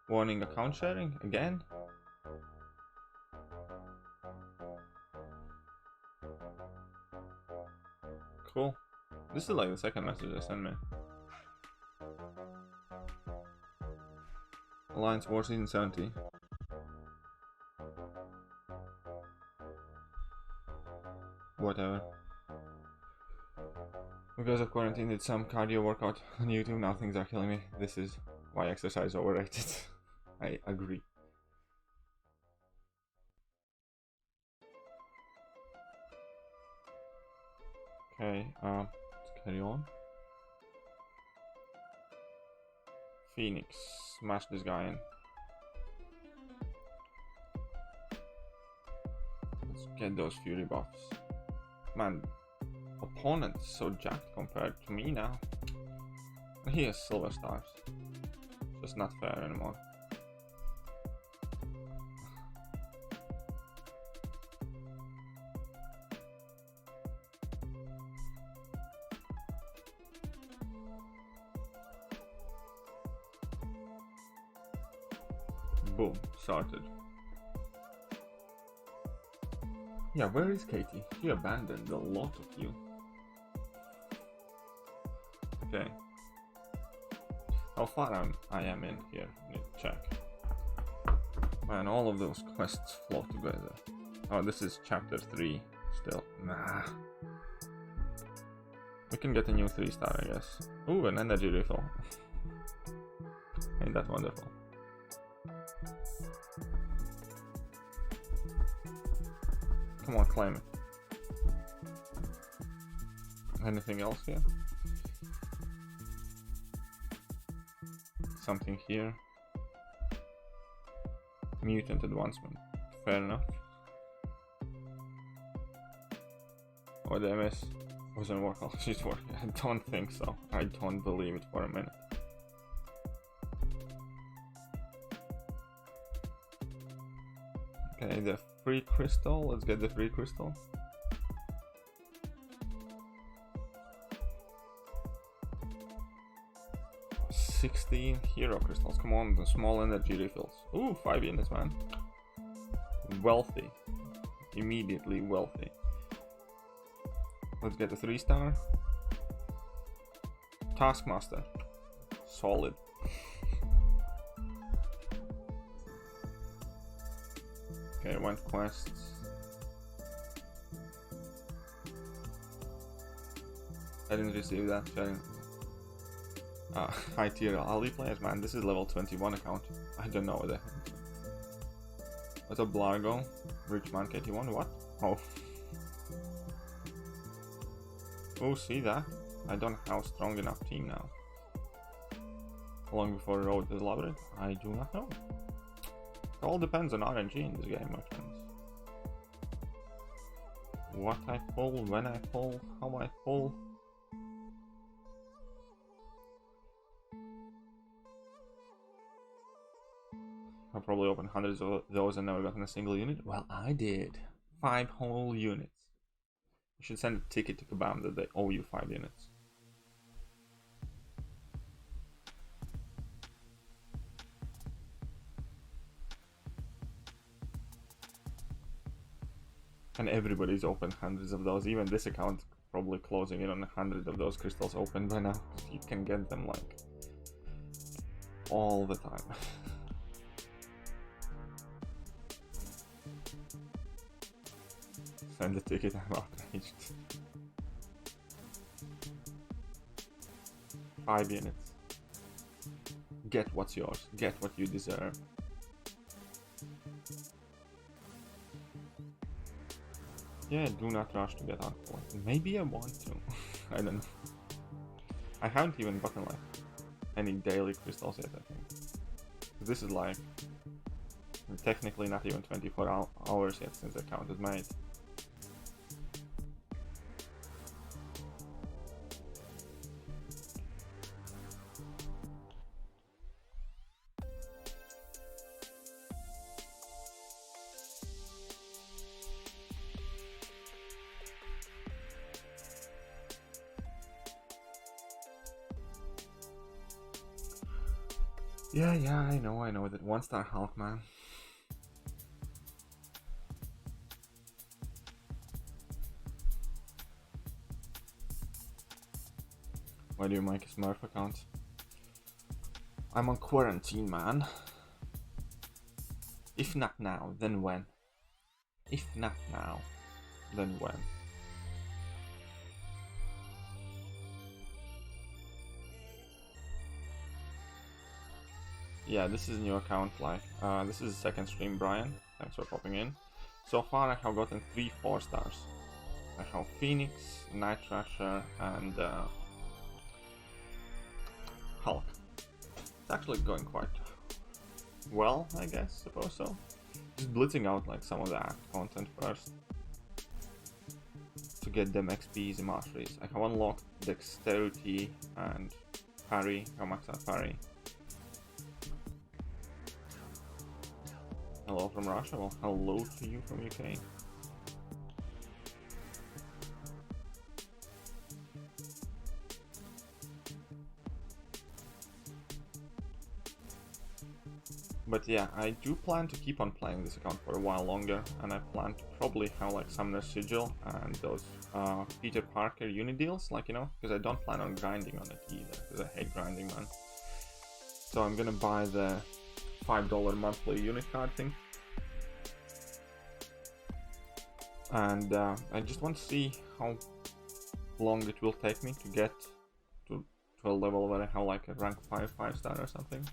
Warning account sharing? Again? Cool. This is like the second message they sent me. Alliance War Season 70. Whatever. Because of quarantine, did some cardio workout on YouTube. Now things are killing me. This is why exercise is overrated. I agree. Okay, let's carry on. Phoenix, smash this guy in. Let's get those fury buffs. Man, opponent's so jacked compared to me now. He has silver stars. Just not fair anymore. Boom, sorted. Yeah, where is Katie? She abandoned a lot of you. Okay. How far I am in here? Need to check. Man, all of those quests flow together. Oh, this is chapter 3 still. Nah. We can get a new 3-star, I guess. Ooh, an energy refill. Ain't that wonderful? Come on, claim it. Anything else here? Something here. Mutant advancement. Fair enough. Oh, the MS wasn't working. She's working. I don't think so. I don't believe it for a minute. Okay, the free crystal. Let's get the free crystal. $16 hero crystals. Come on, the small energy refills. Ooh, 5 units, man. Wealthy. Immediately wealthy. Let's get a 3-star. Taskmaster. Solid. Okay, went quests. I didn't receive that. High tier Ali players, man. This is level 21 account. I don't know what that is. What's up, Blargo? Rich man KT1. What? Oh. Oh, see that? I don't have strong enough team now. How long before the road is elaborate? I do not know. It all depends on RNG in this game, my friends. What I pull, when I pull, how I pull. I probably opened hundreds of those and never gotten a single unit. Well, I did. 5 whole units. You should send a ticket to Kabam that they owe you 5 units. And everybody's opened hundreds of those. Even this account probably closing in on 100 of those crystals open by now. You can get them like all the time. Send the ticket, I'm outraged. 5 units. Get what's yours. Get what you deserve. Yeah, do not rush to get on point. Maybe I want to. I don't know. I haven't even gotten like any daily crystals yet, I think. This is like technically not even 24 hours yet since the account is made. Yeah, I know that 1-star Hulk, man. Why do you make a Smurf account? I'm on quarantine, man. If not now, then when? If not now, then when? Yeah, this is a new account, like, this is the second stream, Brian. Thanks for popping in. So far I have gotten 3 4-stars. I have Phoenix, Night Thrasher, and Hulk. It's actually going quite well, I guess, suppose so. Just blitzing out like some of the act content first to get them XPs and masteries. I have unlocked dexterity and parry. I maxed out parry. Hello from Russia. Well, hello to you from UK. But yeah, I do plan to keep on playing this account for a while longer, and I plan to probably have like Summoner's Sigil and those Peter Parker unit deals, like, you know, because I don't plan on grinding on it either, because I hate grinding, man. So I'm gonna buy the $5 monthly unit card thing. And I just want to see how long it will take me to get to a level where I have like a rank 5 star or something.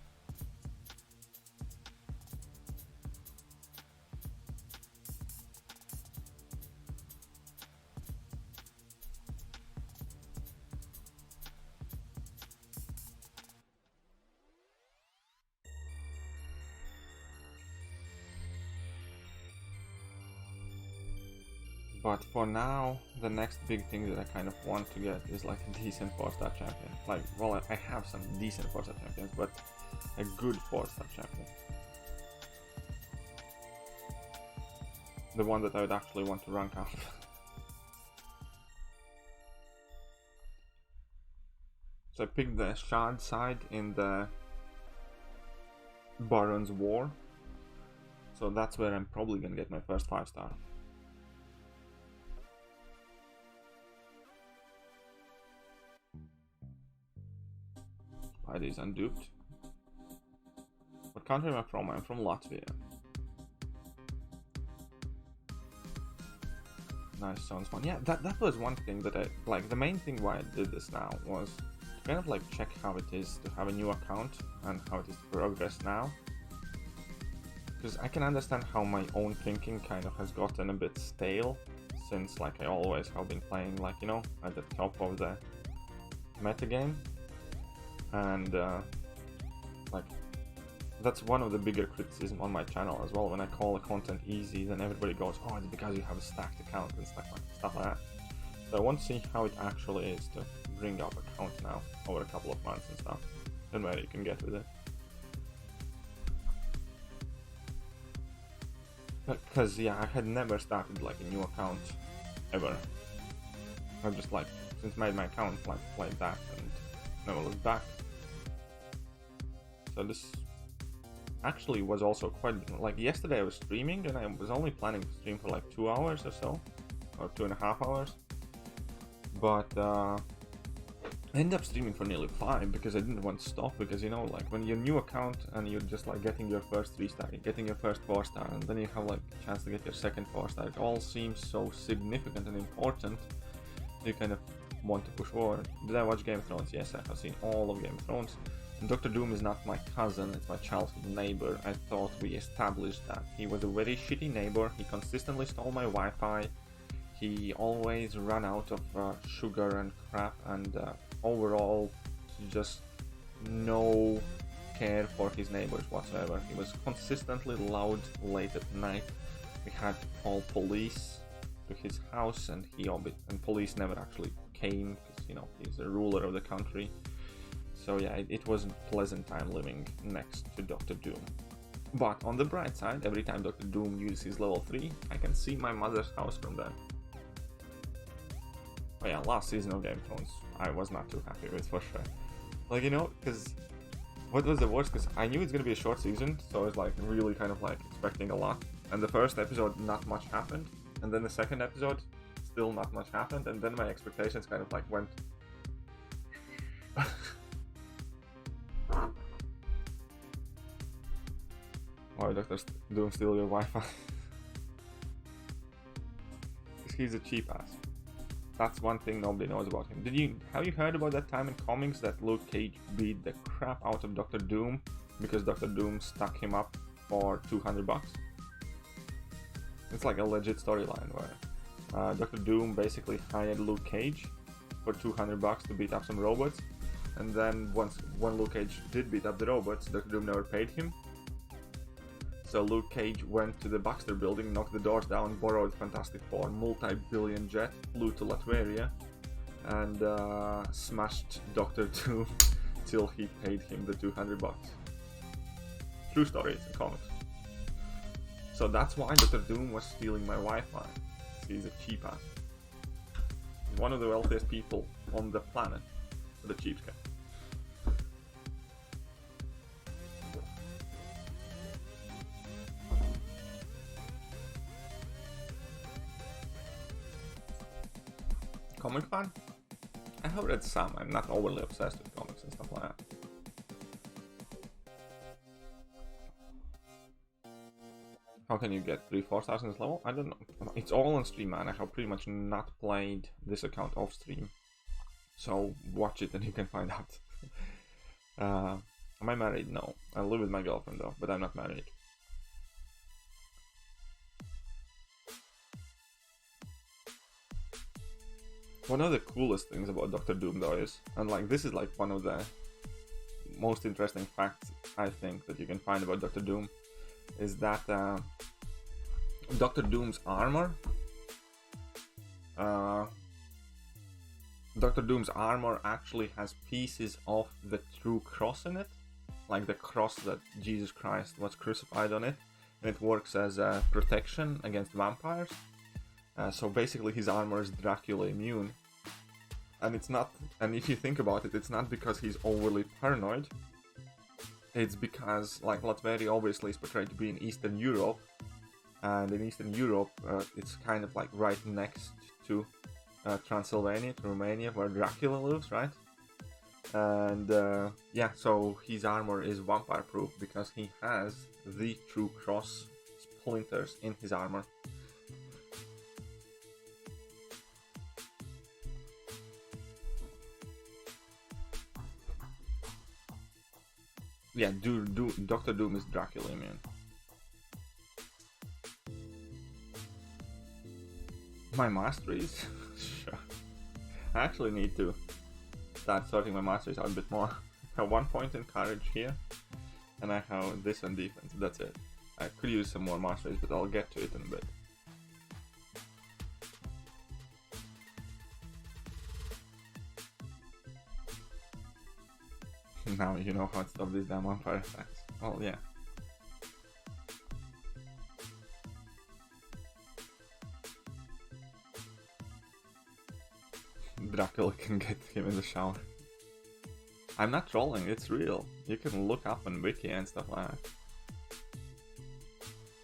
But for now, the next big thing that I kind of want to get is like a decent 4-star champion. Like, well, I have some decent 4-star champions, but a good 4-star champion. The one that I would actually want to rank up. So I picked the Shard side in the Baron's War. So that's where I'm probably gonna get my first 5-star. Is unduped. What country am I from? I'm from Latvia. Nice, sounds fun. Yeah, that was one thing that I like. The main thing why I did this now was to kind of like check how it is to have a new account and how it is to progress now. Because I can understand how my own thinking kind of has gotten a bit stale since like I always have been playing like, you know, at the top of the metagame. And like that's one of the bigger criticism on my channel as well. When I call the content easy, then everybody goes, oh, it's because you have a stacked account and stuff like that. So I want to see how it actually is to bring up accounts now over a couple of months and stuff, and where you can get with it. Because yeah, I had never started like a new account ever. I've just like since made my account like played that and never looked back. So this actually was also quite like yesterday I was streaming and I was only planning to stream for like 2 hours or so, or 2.5 hours, but I ended up streaming for nearly 5 because I didn't want to stop, because, you know, like when you're new account and you're just like getting your first 3-star, getting your first 4-star, and then you have like a chance to get your second 4-star, it all seems so significant and important. You kind of want to push forward. Did I watch Game of Thrones? Yes, I have seen all of Game of Thrones. And Dr. Doom is not my cousin, it's my childhood neighbor. I thought we established that. He was a very shitty neighbor, he consistently stole my Wi-Fi, he always ran out of sugar and crap, and overall just no care for his neighbors whatsoever. He was consistently loud late at night. We had to call police to his house, and police never actually came because, you know, he's a ruler of the country. So yeah, it wasn't a pleasant time living next to Dr. Doom. But on the bright side, every time Dr. Doom uses his level 3, I can see my mother's house from there. Oh yeah, last season of Game of Thrones, I was not too happy with, for sure. Like, you know, because what was the worst? Because I knew it's gonna be a short season, so I was like really kind of like expecting a lot. And the first episode, not much happened. And then the second episode, still not much happened. And then my expectations kind of like went... Why Dr. Doom steal your Wi-Fi? Because he's a cheap ass. That's one thing nobody knows about him. Have you heard about that time in comics that Luke Cage beat the crap out of Dr. Doom because Dr. Doom stuck him up for $200? It's like a legit storyline where Dr. Doom basically hired Luke Cage for $200 to beat up some robots, and then when Luke Cage did beat up the robots, Dr. Doom never paid him. So Luke Cage went to the Baxter building, knocked the doors down, borrowed Fantastic Four multi-billion jet, flew to Latveria, and smashed Dr. Doom till he paid him the $200. True story, it's in comics. So that's why Dr. Doom was stealing my Wi-Fi. He's a cheap ass. He's one of the wealthiest people on the planet, the cheapskate. Comic fan? I have read some. I'm not overly obsessed with comics and stuff like that. How can you get 3-4 stars in this level? I don't know. It's all on stream, man. I have pretty much not played this account off stream. So watch it and you can find out. Am I married? No. I live with my girlfriend though, but I'm not married. One of the coolest things about Dr. Doom though is, and like this is like one of the most interesting facts I think that you can find about Dr. Doom, is that Dr. Doom's armor actually has pieces of the true cross in it, like the cross that Jesus Christ was crucified on it, and it works as a protection against vampires. So basically his armor is Dracula immune. And it's not, and if you think about it, it's not because he's overly paranoid. It's because, like, Latveria obviously is portrayed to be in Eastern Europe, and in Eastern Europe, it's kind of like right next to Transylvania, to Romania, where Dracula lives, right? And yeah, so his armor is vampire-proof because he has the true cross splinters in his armor. Yeah, Dr. Doom is Dracula immune. My masteries? Sure. I actually need to start sorting my masteries out a bit more. I have 1 point in courage here, and I have this on defense. That's it. I could use some more masteries, but I'll get to it in a bit. Now you know how to stop these damn vampire attacks. Well, yeah. Dracula can get him in the shower. I'm not trolling, it's real. You can look up on Wiki and stuff like that.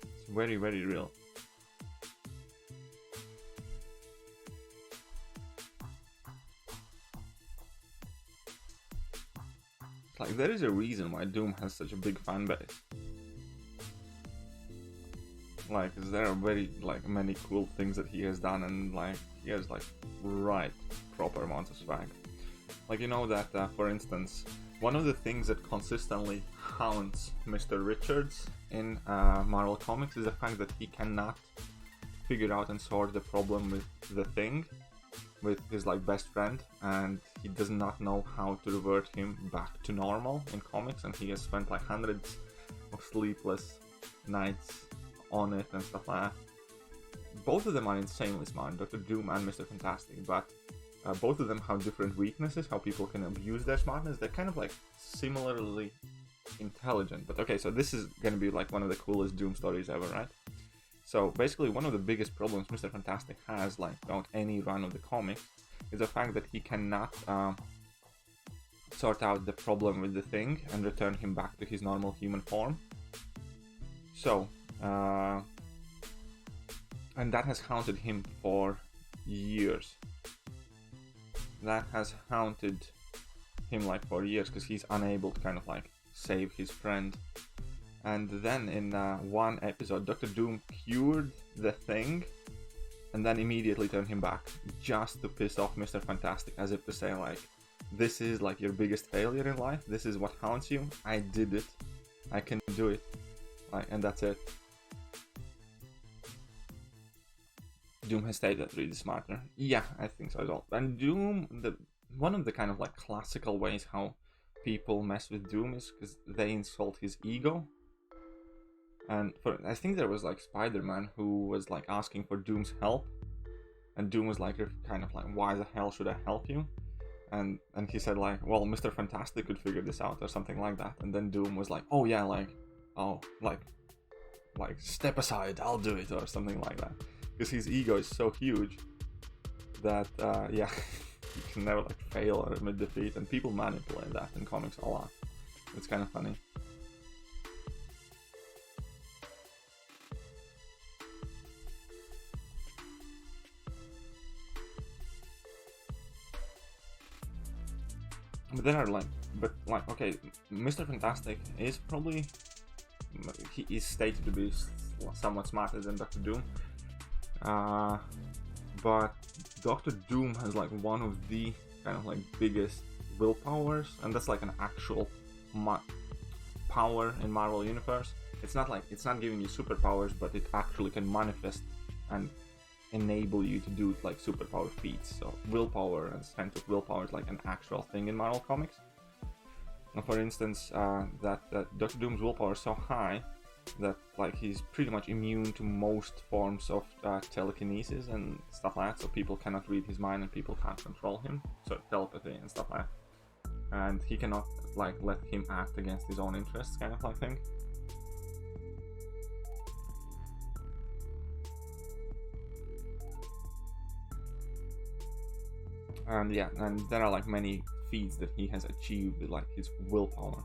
It's very, very real. Like, there is a reason why Doom has such a big fan base. Like, there are very, like, many cool things that he has done, and, like, he has, like, right proper amounts of swag. Like, you know that, for instance, one of the things that consistently haunts Mr. Richards in Marvel Comics is the fact that he cannot figure out and solve the problem with the Thing, with his, like, best friend, and he does not know how to revert him back to normal in comics, and he has spent like hundreds of sleepless nights on it and stuff like that. Both of them are insanely smart, Dr. Doom and Mr. Fantastic, but both of them have different weaknesses, how people can abuse their smartness. They're kind of like similarly intelligent. But okay, so this is gonna be like one of the coolest Doom stories ever, right? So basically one of the biggest problems Mr. Fantastic has, like throughout any run of the comics, is the fact that he cannot sort out the problem with the Thing and return him back to his normal human form. So, and that has haunted him for years. That has haunted him like for years because he's unable to kind of like save his friend. And then in one episode, Dr. Doom cured the Thing and then immediately turned him back just to piss off Mr. Fantastic, as if to say like, this is like your biggest failure in life, this is what haunts you, I did it, I can do it, like, and that's it. Doom has stayed at 3D smarter. Yeah, I think so as well. And Doom, one of the kind of like classical ways how people mess with Doom is because they insult his ego. And I think there was like Spider-Man who was like asking for Doom's help, and Doom was like kind of like, why the hell should I help you? And he said like, well, Mr. Fantastic could figure this out or something like that. And then Doom was like, oh yeah, like step aside, I'll do it, or something like that. Because his ego is so huge that yeah, you can never like fail or admit defeat, and people manipulate that in comics a lot. It's kind of funny. But there are like, okay, Mr. Fantastic is probably, he is stated to be somewhat smarter than Dr. Doom. But Dr. Doom has like one of the kind of like biggest willpowers, and that's like an actual power in Marvel Universe. It's not giving you superpowers, but it actually can manifest and enable you to do like superpower feats. So willpower and strength of willpower is like an actual thing in Marvel Comics. And for instance, that Dr. Doom's willpower is so high that like he's pretty much immune to most forms of telekinesis and stuff like that. So people cannot read his mind and people can't control him. So telepathy and stuff like that. And he cannot like let him act against his own interests, kind of like thing. And yeah, and there are like many feats that he has achieved with like his willpower.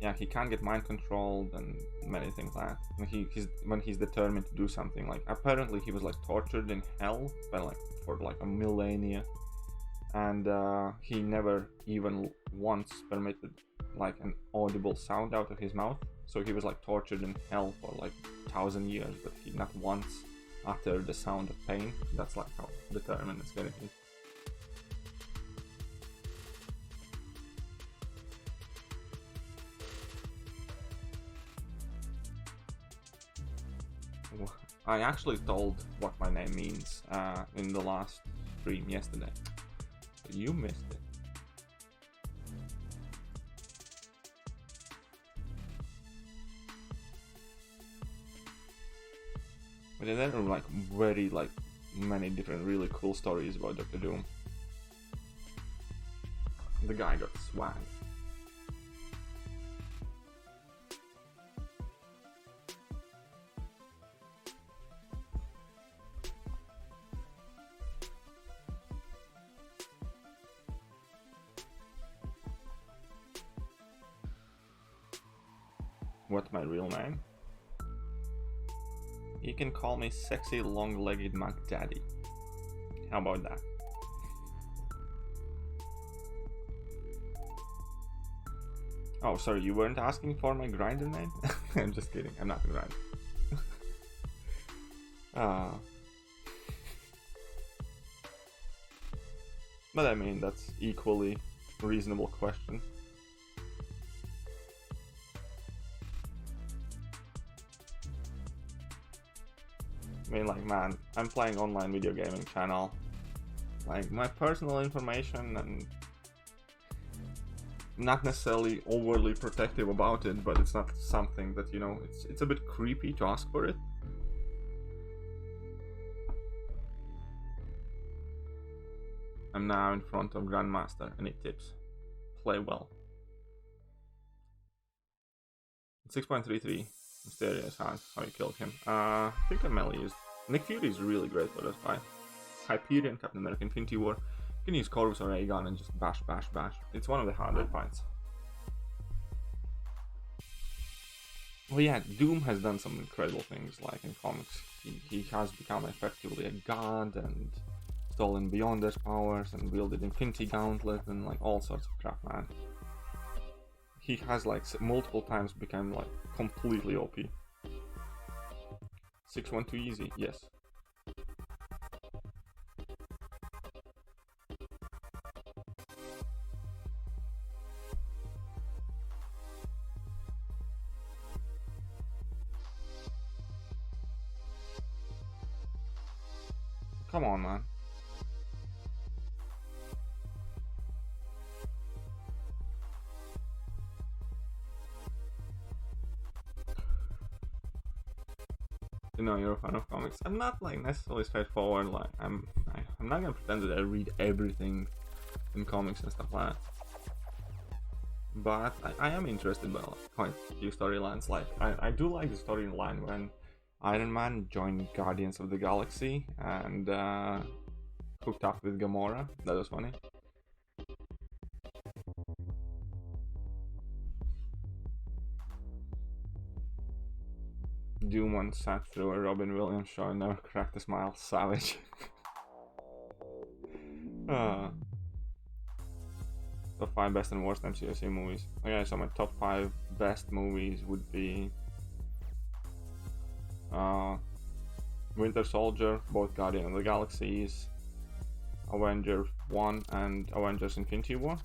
Yeah, he can't get mind controlled and many things like that. When he's determined to do something, like apparently he was like tortured in hell for like a millennia, and he never even once permitted like an audible sound out of his mouth. So he was like tortured in hell for like 1,000 years, but he not once uttered the sound of pain. That's like how determined it's gonna be. I actually told what my name means in the last stream yesterday. But you missed it. But there are like very like many different really cool stories about Dr. Doom. The guy got swag. What's my real name? You can call me Sexy Long-Legged Mac Daddy. How about that? Oh, sorry, you weren't asking for my grinder name? I'm just kidding, I'm not a grinder. But I mean, that's equally reasonable question. I mean, like, man, I'm playing online video gaming channel. Like, my personal information, and not necessarily overly protective about it, but it's not something that, you know, it's a bit creepy to ask for it. I'm now in front of Grandmaster. Any tips? Play well. 6.33. Mysterious how you killed him. I think I melee used. Nick Fury is really great for this fight. Hyperion, Captain America, Infinity War. You can use Corvus or Aegon and just bash, bash, bash. It's one of the harder fights. Well, yeah, Doom has done some incredible things, like in comics. He has become effectively a god and stolen Beyonder's powers and wielded Infinity Gauntlet and like all sorts of crap, man. He has like multiple times become like completely OP. 6-1 too easy, yes. Come on, man. You know, you're a fan of comics. I'm not like necessarily straightforward. Like I'm not gonna pretend that I read everything in comics and stuff like that. But I am interested by like, quite a few storylines. Like I do like the storyline when Iron Man joined Guardians of the Galaxy and hooked up with Gamora. That was funny. Doom once sat through a Robin Williams show and never cracked a smile. Savage. Top 5 best and worst MCOC movies. Okay, so my top 5 best movies would be Winter Soldier, both Guardian of the Galaxies, Avengers 1 and Avengers Infinity War.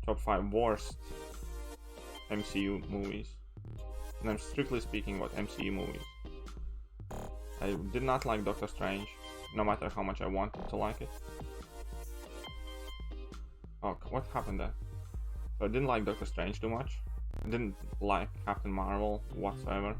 Top 5 worst MCU movies. And I'm strictly speaking about MCU movies. I did not like Doctor Strange, no matter how much I wanted to like it. Oh, what happened there? So I didn't like Doctor Strange too much. I didn't like Captain Marvel whatsoever.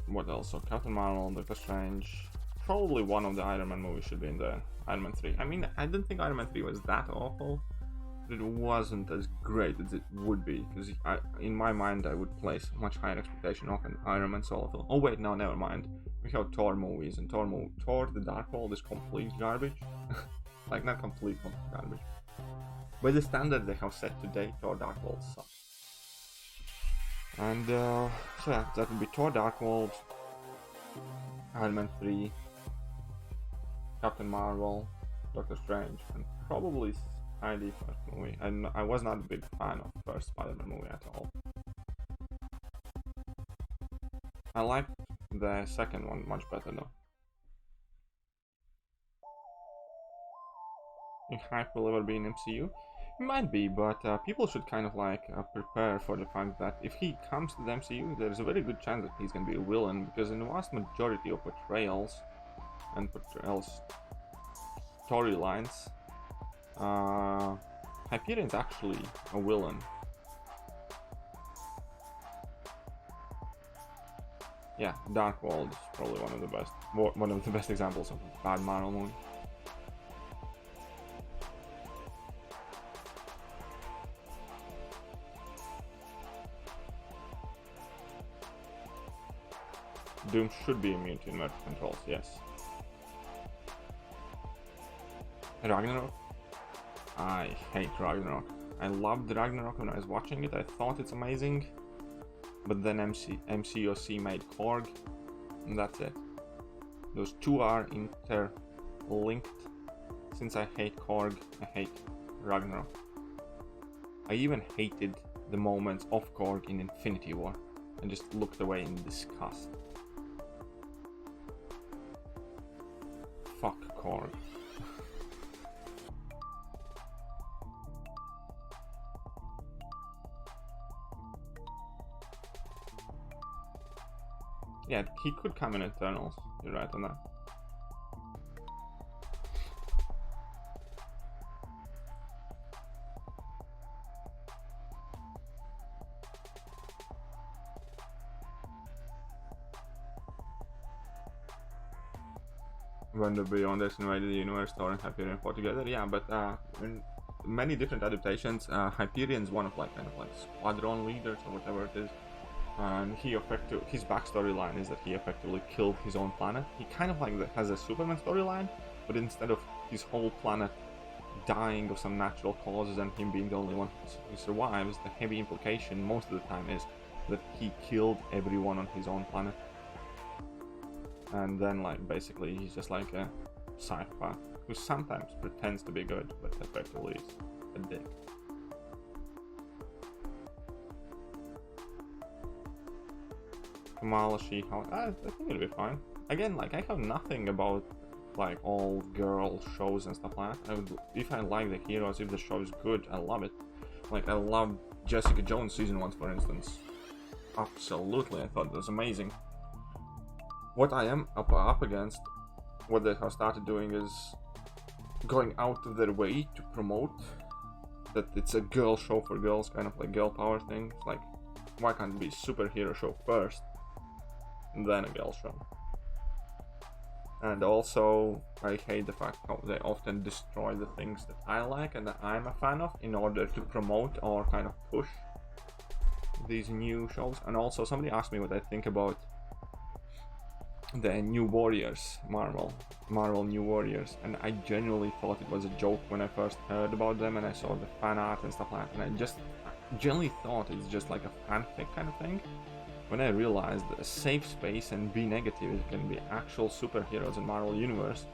What else? So Captain Marvel, Doctor Strange. Probably one of the Iron Man movies should be in there. Iron Man 3. I mean, I didn't think Iron Man 3 was that awful. But it wasn't as great as it would be. Because in my mind, I would place much higher expectation of an Iron Man solo film. Oh wait, no, never mind. We have Thor movies, and Thor the Dark World is complete garbage. Like, not complete garbage. By the standard they have set today, Thor Dark World sucks. And so yeah, that would be Thor Dark World, Iron Man 3, Captain Marvel, Doctor Strange, and probably Spidey first movie. I was not a big fan of the first Spider-Man movie at all. I liked the second one much better though. Think Hype will ever be in MCU? It might be, but people should kind of like prepare for the fact that if he comes to the MCU, there's a very good chance that he's gonna be a villain, because in the vast majority of portrayals storylines, Hyperion's actually a villain. Yeah, Dark World is probably one of the best examples of a bad Marvel movie. Doom should be immune to inverted controls, yes. Ragnarok? I hate Ragnarok. I loved Ragnarok when I was watching it, I thought it's amazing. But then MCOC made Korg, and that's it. Those two are interlinked. Since I hate Korg, I hate Ragnarok. I even hated the moments of Korg in Infinity War, and just looked away in disgust. Fuck Korg. Yeah, he could come in Eternals. You're right on that. When the Beyonders invaded the universe, Thor and Hyperion fought together. Yeah, but in many different adaptations, Hyperion's one of like kind of like squadron leaders or whatever it is. And his backstory line is that he effectively killed his own planet. He kind of like has a Superman storyline, but instead of his whole planet dying of some natural causes and him being the only one who survives, the heavy implication most of the time is that he killed everyone on his own planet. And then like basically he's just like a psychopath who sometimes pretends to be good, but effectively is a dick. Kamala She-Hulk, I think it'll be fine. Again, like I have nothing about like all girl shows and stuff like that. If I like the heroes, if the show is good, I love it. Like, I loved Jessica Jones season 1, for instance. Absolutely, I thought it was amazing. What I am up against, what they have started doing is going out of their way to promote that it's a girl show for girls, kind of like girl power thing. It's like, why can't it be a superhero show first, and then a girl show? And also, I hate the fact how they often destroy the things that I like and that I'm a fan of in order to promote or kind of push these new shows. And also, somebody asked me what I think about the New Warriors, Marvel New Warriors, and I genuinely thought it was a joke when I first heard about them and I saw the fan art and stuff like that, and I just genuinely thought it's just like a fanfic kind of thing. When I realized that a safe space and be negative can be actual superheroes in Marvel Universe,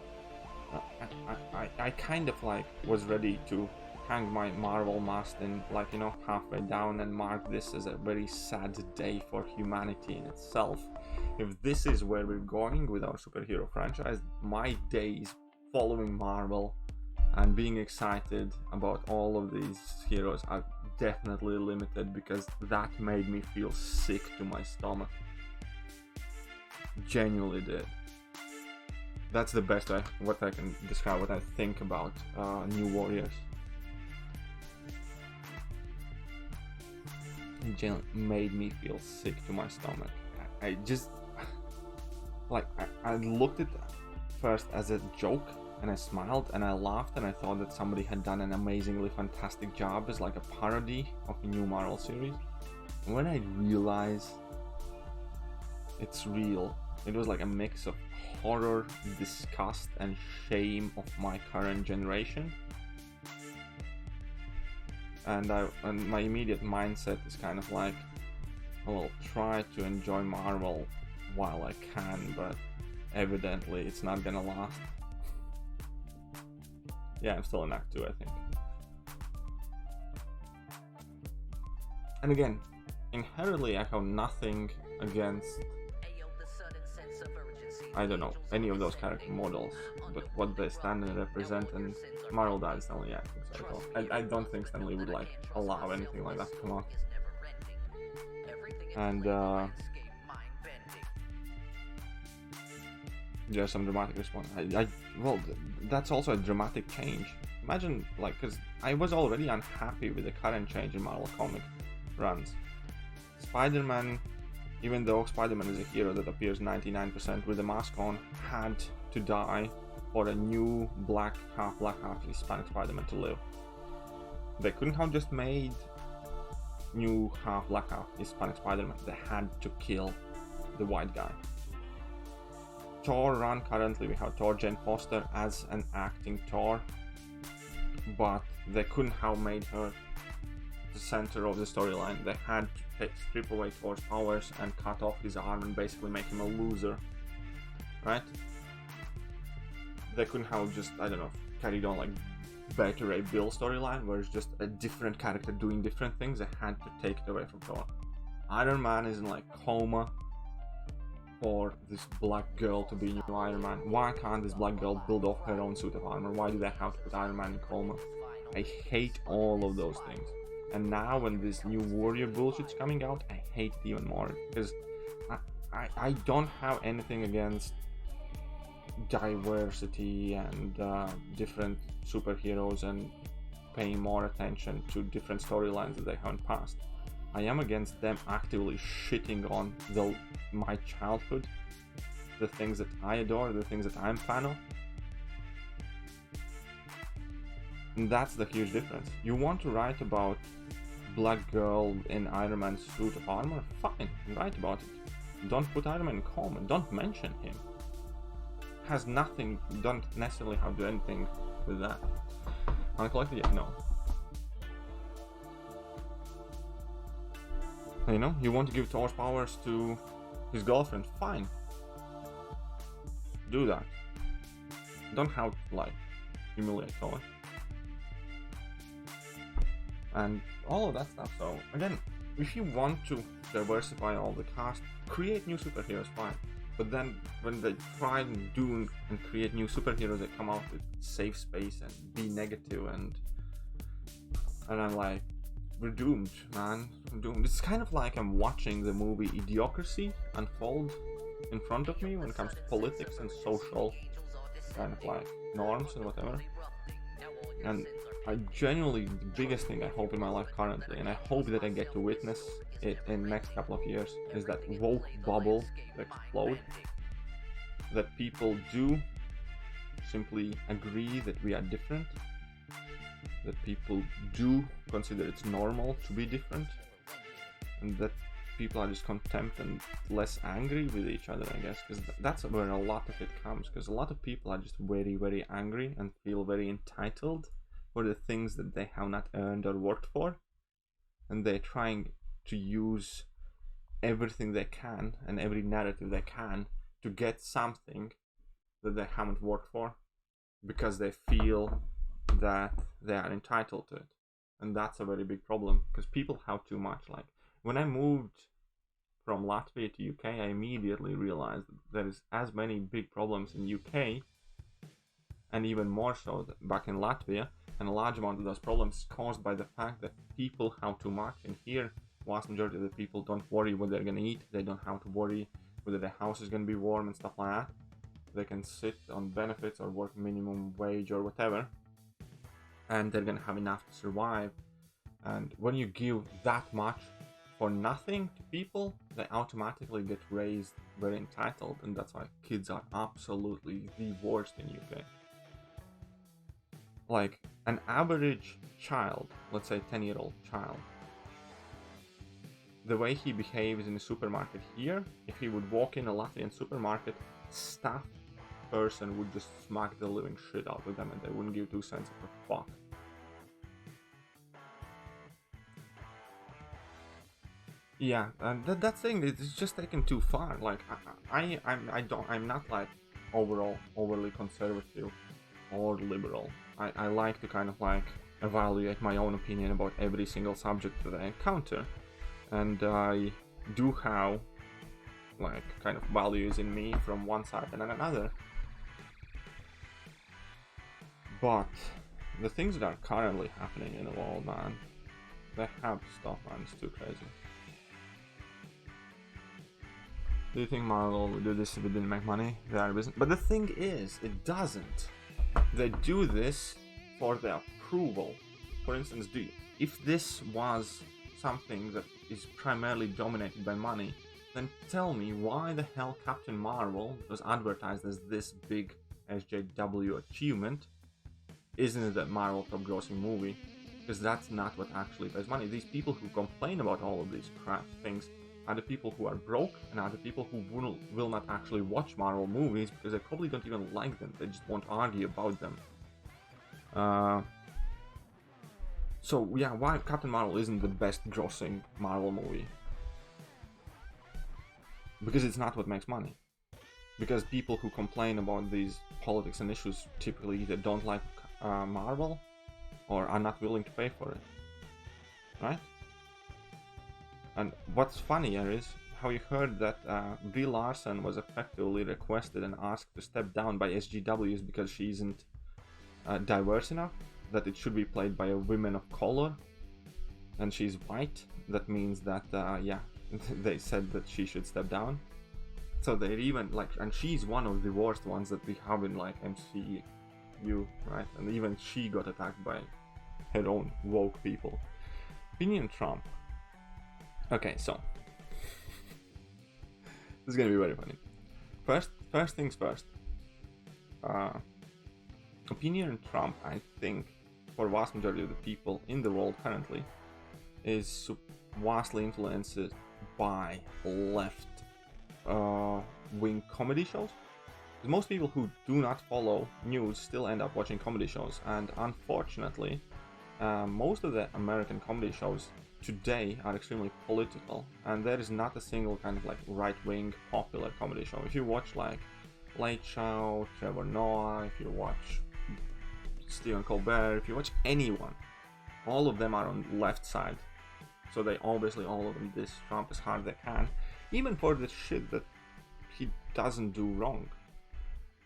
I kind of like was ready to hang my Marvel mask in, like, you know, halfway down and mark this as a very sad day for humanity in itself. If this is where we're going with our superhero franchise, my days following Marvel and being excited about all of these heroes are definitely limited, because that made me feel sick to my stomach. Genuinely did. That's the best what I can describe what I think about New Warriors. It genuinely made me feel sick to my stomach. I just like I looked at it first as a joke, and I smiled and I laughed, and I thought that somebody had done an amazingly fantastic job as like a parody of a new Marvel series. And when I realized it's real, it was like a mix of horror, disgust, and shame of my current generation. And my immediate mindset is kind of like, I will try to enjoy Marvel while I can, but evidently it's not gonna last. Yeah, I'm still in Act 2, I think. And again, inherently I have nothing against, I don't know, any of those character models, but what they stand and represent, and Marvel died Stan Lee, I don't think Stan Lee would like allow anything like that to come out. And there's some dramatic response. Well, that's also a dramatic change. Imagine, like, because I was already unhappy with the current change in Marvel comic runs. Spider-Man, even though Spider-Man is a hero that appears 99% with a mask on, had to die for a new half Hispanic Spider-Man to live. They couldn't have just made new half Hispanic Spider-Man. They had to kill the white guy. Thor run, currently we have Thor Jane Foster as an acting Thor, but they couldn't have made her the center of the storyline. They had to strip away Thor's powers and cut off his arm and basically make him a loser, right? They couldn't have just, I don't know, carried on like Beta Ray Bill storyline, where it's just a different character doing different things. They had to take it away from Thor. Iron Man is in like coma for this black girl to be new Iron Man. Why can't this black girl build off her own suit of armor? Why do they have to put Iron Man in coma? I hate all of those things. And now when this new Warrior bullshit's coming out, I hate it even more, because I don't have anything against diversity and different superheroes and paying more attention to different storylines that they haven't passed. I am against them actively shitting on my childhood, the things that I adore, the things that I'm a fan of. And that's the huge difference. You want to write about black girl in Iron Man's suit of armor? Fine, write about it. Don't put Iron Man in coma, don't mention him. Has nothing, don't necessarily have to do anything with that. Uncollected, yeah, no. You know, you want to give Thor's powers to his girlfriend, fine. Do that. Don't have to, like, humiliate Thor. And all of that stuff. So, again, if you want to diversify all the cast, create new superheroes, fine. But then, when they try and do and create new superheroes that come out with safe space and be negative, and I'm like, we're doomed, man. We're doomed. It's kind of like I'm watching the movie Ideocracy unfold in front of me when it comes to politics and social kind of like norms and whatever. And I genuinely, the biggest thing I hope in my life currently, and I hope that I get to witness it in the next couple of years, is that woke bubble explode. That people do simply agree that we are different. That people do consider it's normal to be different. And that people are just contempt and less angry with each other, I guess. Because that's where a lot of it comes. Because a lot of people are just very, very angry and feel very entitled for the things that they have not earned or worked for. And they're trying to use everything they can and every narrative they can to get something that they haven't worked for, because they feel that they are entitled to it. And that's a very big problem, because people have too much. Like, when I moved from Latvia to UK, I immediately realized that there is as many big problems in UK, and even more so back in Latvia, and a large amount of those problems is caused by the fact that people have too much. And here, vast majority of the people don't worry what they're gonna eat. They don't have to worry whether their house is gonna be warm and stuff like that. They can sit on benefits or work minimum wage or whatever, and they're gonna have enough to survive. And when you give that much for nothing to people, they automatically get raised very entitled, and that's why kids are absolutely the worst in UK. Like, an average child, let's say 10-year-old child, the way he behaves in the supermarket here, if he would walk in a Latvian supermarket, staff person would just smack the living shit out of them and they wouldn't give 2 cents of a fuck. Yeah, and that thing is just taken too far. Like, I'm not like overly conservative or liberal. I like to kind of like evaluate my own opinion about every single subject that I encounter. And I do have like kind of values in me from one side and another. But the things that are currently happening in the world, man, they have to stop, man. It's too crazy. Do you think Marvel would do this if it didn't make money? They are business. But the thing is, it doesn't. They do this for the approval. For instance, if this was something that is primarily dominated by money, then tell me why the hell Captain Marvel was advertised as this big SJW achievement isn't it a Marvel top grossing movie? Because that's not what actually pays money. These people who complain about all of these crap things are the people who are broke and are the people who will not actually watch Marvel movies because they probably don't even like them. They just won't argue about them. So yeah, why Captain Marvel isn't the best grossing Marvel movie? Because it's not what makes money. Because people who complain about these politics and issues typically either don't like Marvel or are not willing to pay for it, right? And what's funnier is how you heard that Brie Larson was effectively requested and asked to step down by SJWs because she isn't diverse enough, that it should be played by a woman of color, and she's white. That means that yeah, they said that she should step down. So they're even like, and she's one of the worst ones that we have in like MCU, right? And even she got attacked by her own woke people. Opinion Trump. Okay, so this is gonna be very funny. First things first. Opinion Trump, I think, for vast majority of the people in the world currently, is vastly influenced by left wing comedy shows. Because most people who do not follow news still end up watching comedy shows, and unfortunately, most of the American comedy shows today are extremely political, and there is not a single kind of like right-wing popular comedy show. If you watch like Late Show, Trevor Noah, if you watch Stephen Colbert, if you watch anyone, all of them are on the left side. So they obviously, all of them, diss Trump as hard as they can, even for the shit that he doesn't do wrong.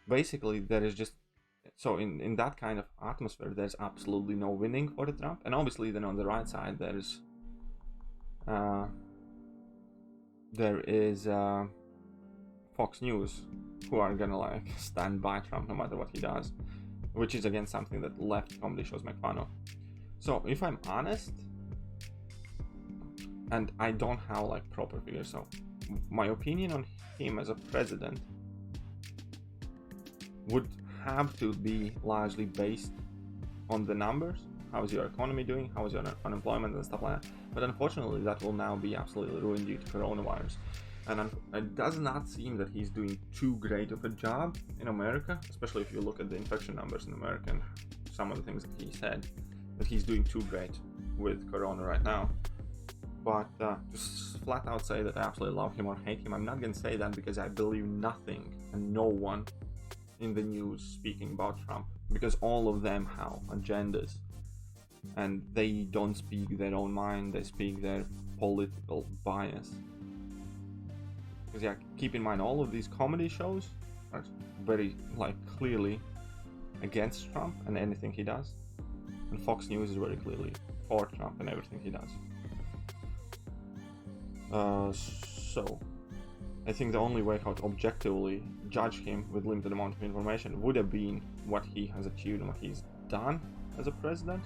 Basically, there is just So in that kind of atmosphere, there's absolutely no winning for the Trump. And obviously then on the right side, there is Fox News, who are gonna like stand by Trump no matter what he does, which is again something that left comedy shows make fun of. So if I'm honest, and I don't have like proper figures, so my opinion on him as a president would have to be largely based on the numbers. How's your economy doing? How's your unemployment and stuff like that? But unfortunately, that will now be absolutely ruined due to coronavirus. And it does not seem that he's doing too great of a job in America, especially if you look at the infection numbers in America and some of the things that he said, that he's doing too great with corona right now. But just flat out say that I absolutely love him or hate him. I'm not going to say that because I believe nothing and no one in the news speaking about Trump, because all of them have agendas and they don't speak their own mind, they speak their political bias. Because yeah, keep in mind, all of these comedy shows are very like clearly against Trump and anything he does, and Fox News is very clearly for Trump and everything he does. So I think the only way how to objectively judge him with limited amount of information would have been what he has achieved and what he's done as a president.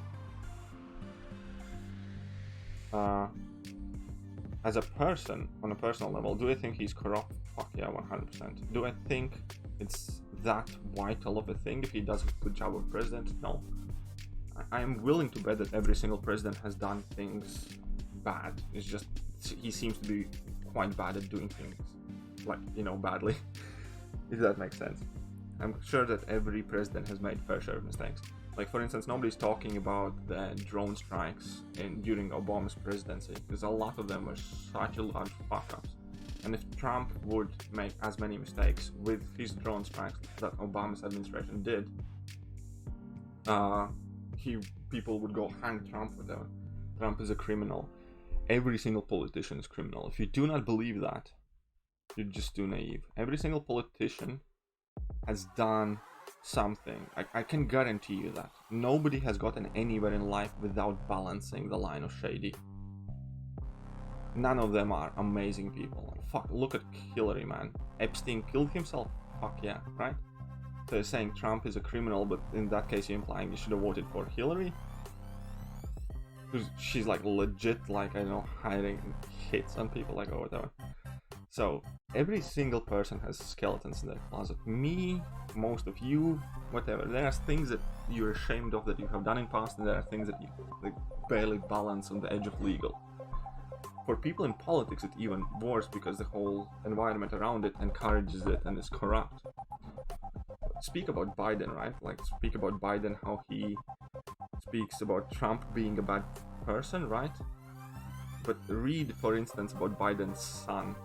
As a person, on a personal level, do I think he's corrupt? Fuck yeah, 100%. Do I think it's that vital of a thing if he does a good job of president? No. I am willing to bet that every single president has done things bad. It's just he seems to be quite bad at doing things, like, you know, badly, if that makes sense. I'm sure that every president has made fair share of mistakes. Like, for instance, nobody's talking about the drone strikes during Obama's presidency, because a lot of them were such a large fuck-ups. And if Trump would make as many mistakes with his drone strikes that Obama's administration did, people would go hang Trump with them. Trump is a criminal. Every single politician is criminal. If you do not believe that, you're just too naive. Every single politician has done something. I can guarantee you that. Nobody has gotten anywhere in life without balancing the line of shady. None of them are amazing people. Like, fuck, look at Hillary, man. Epstein killed himself? Fuck yeah, right? So you're saying Trump is a criminal, but in that case you're implying you should have voted for Hillary? Because she's like legit, like, I don't know, hiding hits on people, like, or whatever. So every single person has skeletons in their closet. Me, most of you, whatever. There are things that you're ashamed of that you have done in past, and there are things that you like, barely balance on the edge of legal. For people in politics, it's even worse because the whole environment around it encourages it and is corrupt. Speak about Biden, right? Like, speak about Biden, how he speaks about Trump being a bad person, right? But read, for instance, about Biden's son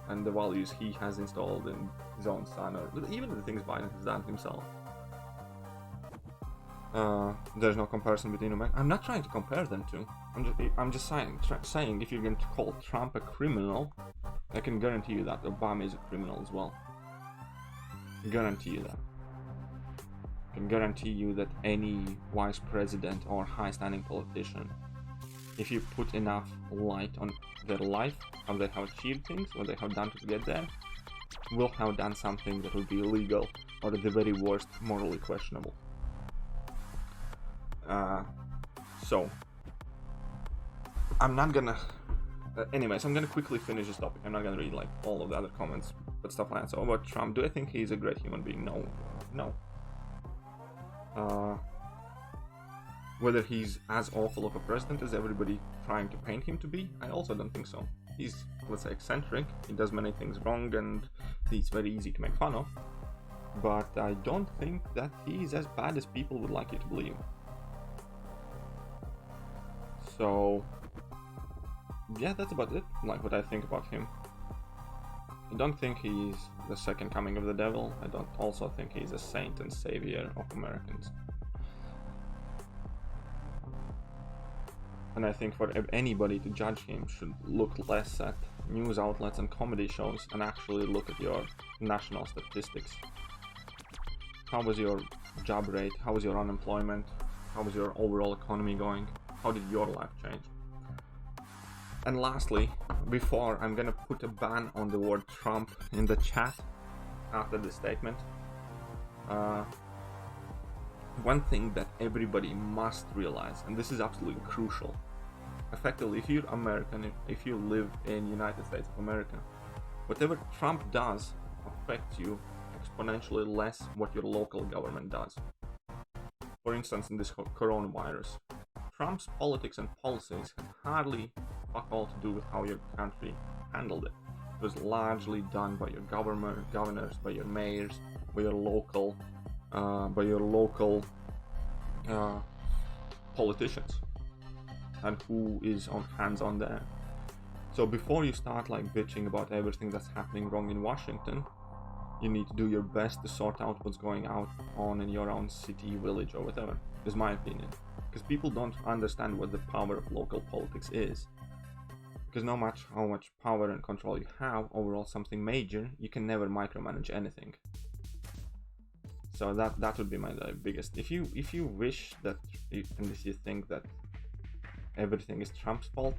and the values he has installed in his own son, or even the things Biden has done himself. There's no comparison between them. I'm not trying to compare them two. I'm just saying if you're going to call Trump a criminal, I can guarantee you that Obama is a criminal as well. Guarantee you that. I can guarantee you that any vice president or high-standing politician, if you put enough light on their life, how they have achieved things, what they have done to get there, will have done something that will be illegal, or at the very worst, morally questionable. So, I'm not gonna... anyways, I'm gonna quickly finish this topic. I'm not gonna read, like, all of the other comments, but stuff like that. So, about Trump, do I think he's a great human being? No. No. Whether he's as awful of a president as everybody trying to paint him to be, I also don't think so. He's, let's say, eccentric, he does many things wrong, and he's very easy to make fun of. But I don't think that he's as bad as people would like you to believe. So, yeah, that's about it, like what I think about him. I don't think he's the second coming of the devil. I don't also think he's a saint and savior of Americans. And I think for anybody to judge him should look less at news outlets and comedy shows and actually look at your national statistics. How was your job rate? How is your unemployment? How is your overall economy going? How did your life change? And lastly, before I'm gonna put a ban on the word Trump in the chat after this statement, one thing that everybody must realize, and this is absolutely crucial, effectively, if you're American, if you live in United States of America, whatever Trump does affects you exponentially less what your local government does. For instance, in this coronavirus, Trump's politics and policies had hardly fuck all to do with how your country handled it. It was largely done by your governors, by your mayors, by your local politicians, and who is on hands-on there. So before you start like bitching about everything that's happening wrong in Washington, you need to do your best to sort out what's going on in your own city, village, or whatever, is my opinion. Because people don't understand what the power of local politics is. Because no matter how much power and control you have over something major, you can never micromanage anything. So that would be my biggest. If you wish that, and if you think that everything is Trump's fault,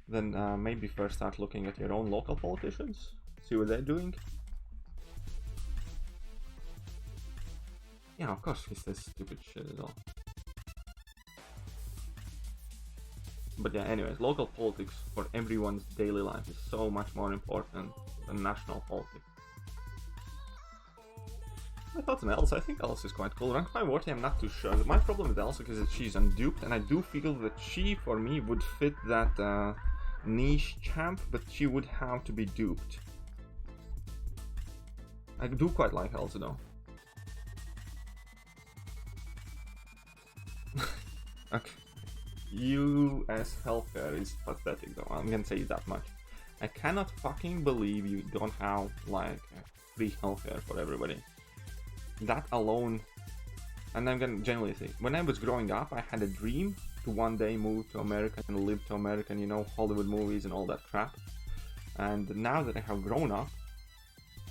then maybe first start looking at your own local politicians, see what they're doing. Yeah, of course he says stupid shit as well. But yeah, anyways, local politics for everyone's daily life is so much more important than national politics. I thought on Elsa, I think Elsa is quite cool. Rank 5 Worthy, I'm not too sure. My problem with Elsa is that she's unduped, and I do feel that she, for me, would fit that niche champ, but she would have to be duped. I do quite like Elsa though. Okay. US healthcare is pathetic though, I'm gonna say that much. I cannot fucking believe you don't have like free healthcare for everybody. That alone, and I'm gonna generally say, when I was growing up, I had a dream to one day move to America and live to American, you know, Hollywood movies and all that crap. And now that I have grown up,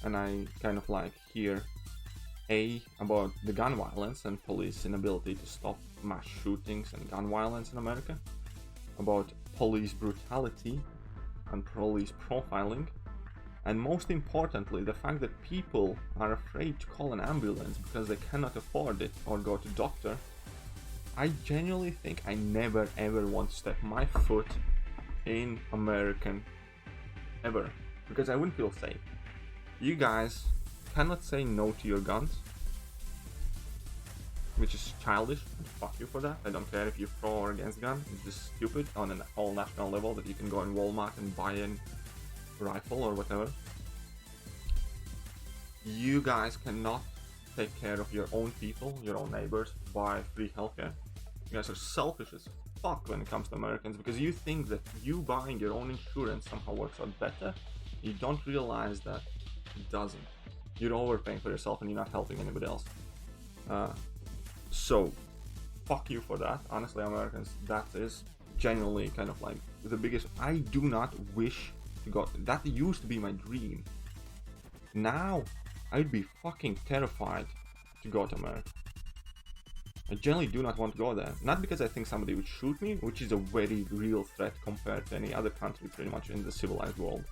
and I kind of like hear about the gun violence and police inability to stop mass shootings and gun violence in America, about police brutality and police profiling, and most importantly, the fact that people are afraid to call an ambulance because they cannot afford it or go to doctor. I genuinely think I never ever want to step my foot in American ever, because I wouldn't feel safe. You guys cannot say no to your guns, which is childish, and fuck you for that. I don't care if you're pro or against gun, it's just stupid on an all national level that you can go in Walmart and buy a rifle or whatever. You guys cannot take care of your own people, your own neighbors, buy free healthcare. You guys are selfish as fuck when it comes to Americans, because you think that you buying your own insurance somehow works out better. You don't realize that it doesn't. You're overpaying for yourself and you're not helping anybody else. So, fuck you for that. Honestly, Americans, that is genuinely kind of like the biggest. I do not wish to go. That used to be my dream. Now, I'd be fucking terrified to go to America. I generally do not want to go there. Not because I think somebody would shoot me, which is a very real threat compared to any other country pretty much in the civilized world,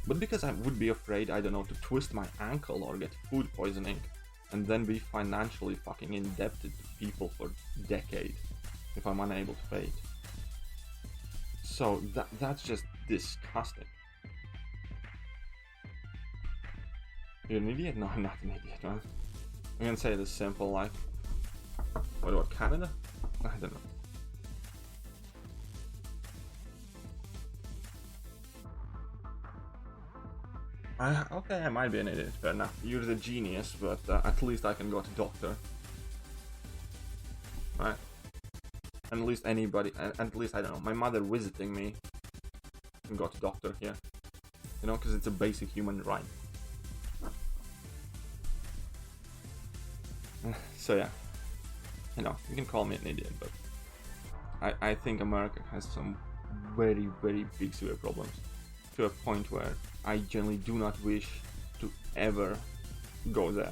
but because I would be afraid, I don't know, to twist my ankle or get food poisoning and then be financially fucking indebted to people for decades if I'm unable to pay it. So that's just disgusting. You're an idiot? No, I'm not an idiot, man. I'm gonna say this simple, like, what about Canada? I don't know. Okay, I might be an idiot, fair enough. You're the genius, but at least I can go to doctor. Right? And at least anybody, at least, I don't know, my mother visiting me can go to doctor here. You know, because it's a basic human right. So yeah, you know, you can call me an idiot, but I think America has some very, very big severe problems, to a point where I generally do not wish to ever go there.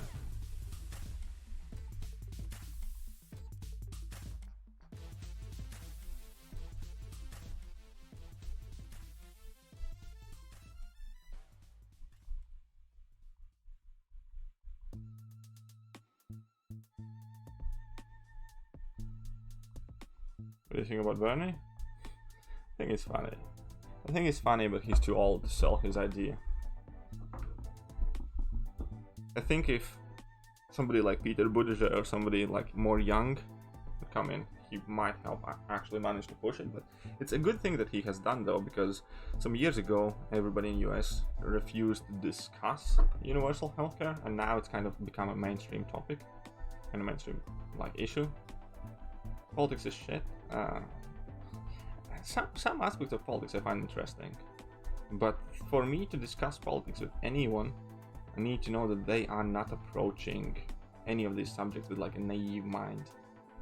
What do you think about Bernie? I think he's funny. I think he's funny, but he's too old to sell his idea. I think if somebody like Peter Buttigieg or somebody like more young would come in, he might help actually manage to push it. But it's a good thing that he has done, though, because some years ago everybody in US refused to discuss universal healthcare, and now it's kind of become a mainstream topic and a mainstream like issue. Politics is shit. Some aspects of politics I find interesting, but for me to discuss politics with anyone, I need to know that they are not approaching any of these subjects with like a naive mind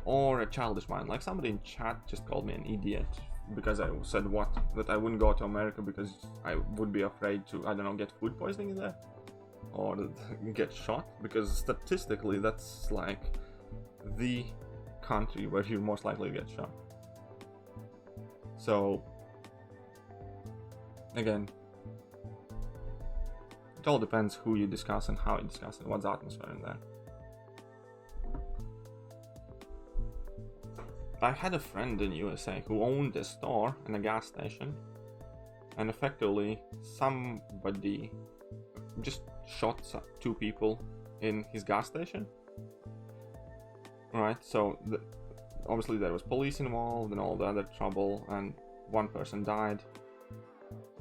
or a childish mind. Like somebody in chat just called me an idiot because I said that I wouldn't go to America because I would be afraid to, I don't know, get food poisoning there or get shot, because statistically that's like the country where you're most likely to get shot. So again, it all depends who you discuss and how you discuss it, what's the atmosphere in there. I had a friend in USA who owned a store and a gas station, and effectively somebody just shot 2 people in his gas station. Right, so obviously there was police involved and all the other trouble, and 1 person died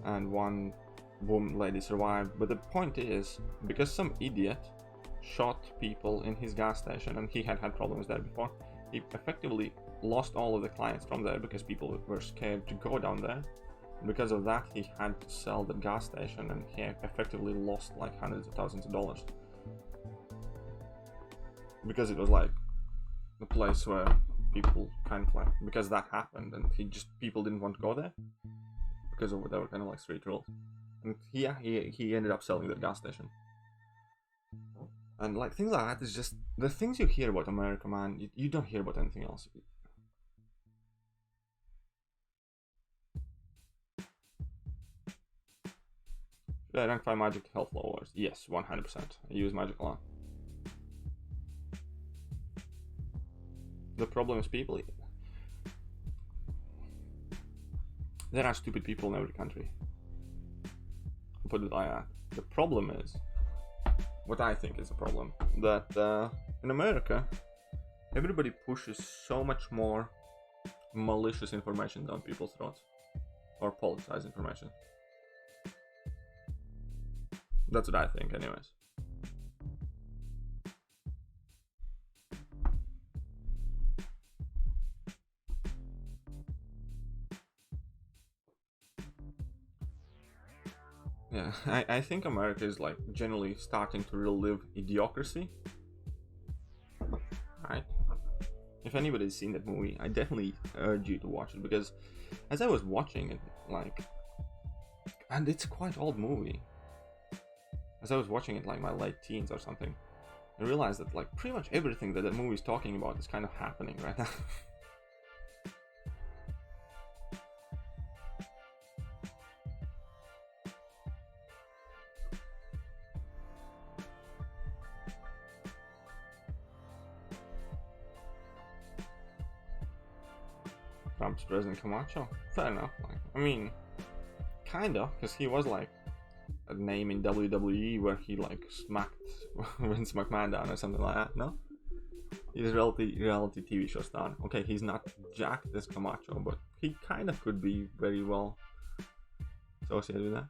and 1 lady survived. But the point is, because some idiot shot people in his gas station and he had problems there before, he effectively lost all of the clients from there because people were scared to go down there. Because of that, he had to sell the gas station, and he effectively lost like hundreds of thousands of dollars, because it was like the place where people kind of like, because that happened, and people didn't want to go there because of whatever kind of like street rules. And he ended up selling that gas station. And like things like that is just the things you hear about America, man. You don't hear about anything else. Should I rank 5 magic health lowers? Yes, 100%. I use magic a lot. The problem is people. There are stupid people in every country. I'll put it like that. The problem is, what I think is a problem, that in America, everybody pushes so much more malicious information down people's throats, or politicized information. That's what I think, anyways. Yeah, I think America is like generally starting to relive Ideocracy. Right? If anybody's seen that movie, I definitely urge you to watch it, because as I was watching it, like, and it's quite old movie. As I was watching it like my late teens or something, I realized that like pretty much everything that movie is talking about is kind of happening right now. Trump's President Camacho? Fair enough. Like, I mean, kinda, because he was like a name in WWE where he like smacked Vince McMahon down or something like that, no? He's a reality TV show star. Okay, he's not jacked as Camacho, but he kind of could be very well associated with that.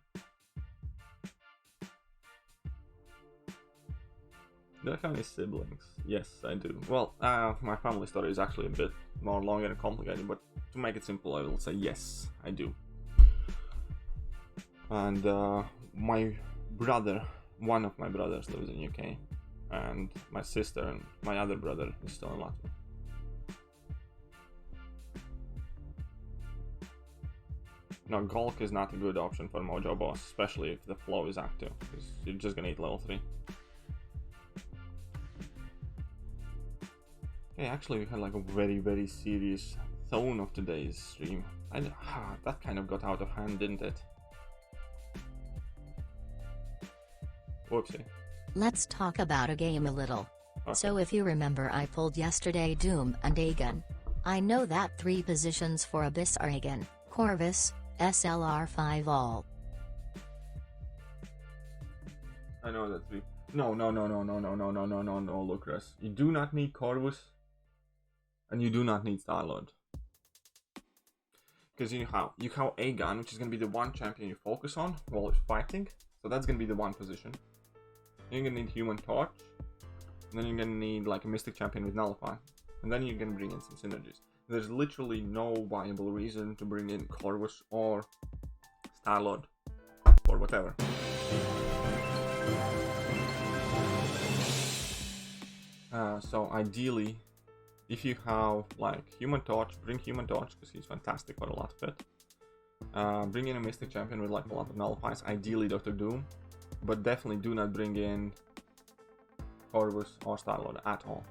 Do I have any siblings? Yes, I do. Well, my family story is actually a bit more longer and complicated, but to make it simple, I will say yes, I do. And my brother, one of my brothers lives in UK, and my sister and my other brother is still in Latvia. Now, Golk is not a good option for Mojo Boss, especially if the flow is active, because you're just gonna eat level 3. Okay, actually we had like a very, very serious tone of today's stream. That kind of got out of hand, didn't it? Whoopsie. Let's talk about a game a little. Okay. So if you remember, I pulled yesterday Doom and Aegon. I know that 3 positions for Abyss are Hagen, Corvus, SLR5 all. I know that 3. No, Lucas. You do not need Corvus, and you do not need Starlord. Because you have Aegon, which is going to be the one champion you focus on while it's fighting. So that's going to be the one position. You're going to need Human Torch. And then you're going to need like a Mystic champion with Nullify. And then you're going to bring in some synergies. There's literally no viable reason to bring in Corvus or Starlord. Or whatever. So ideally, if you have like Human Torch, bring Human Torch because he's fantastic for a lot of it. Bring in a Mystic champion with like a lot of nullifies, ideally Dr. Doom, but definitely do not bring in Corvus or Starlord at all.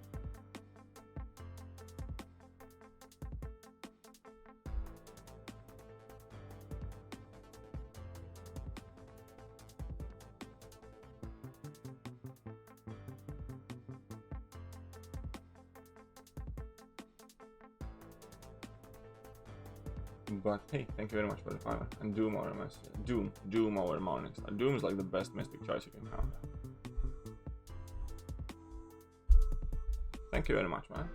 But hey, thank you very much for the 5 and Doom over Doom over Morningstar. Doom is like the best Mystic choice you can have. Thank you very much, man.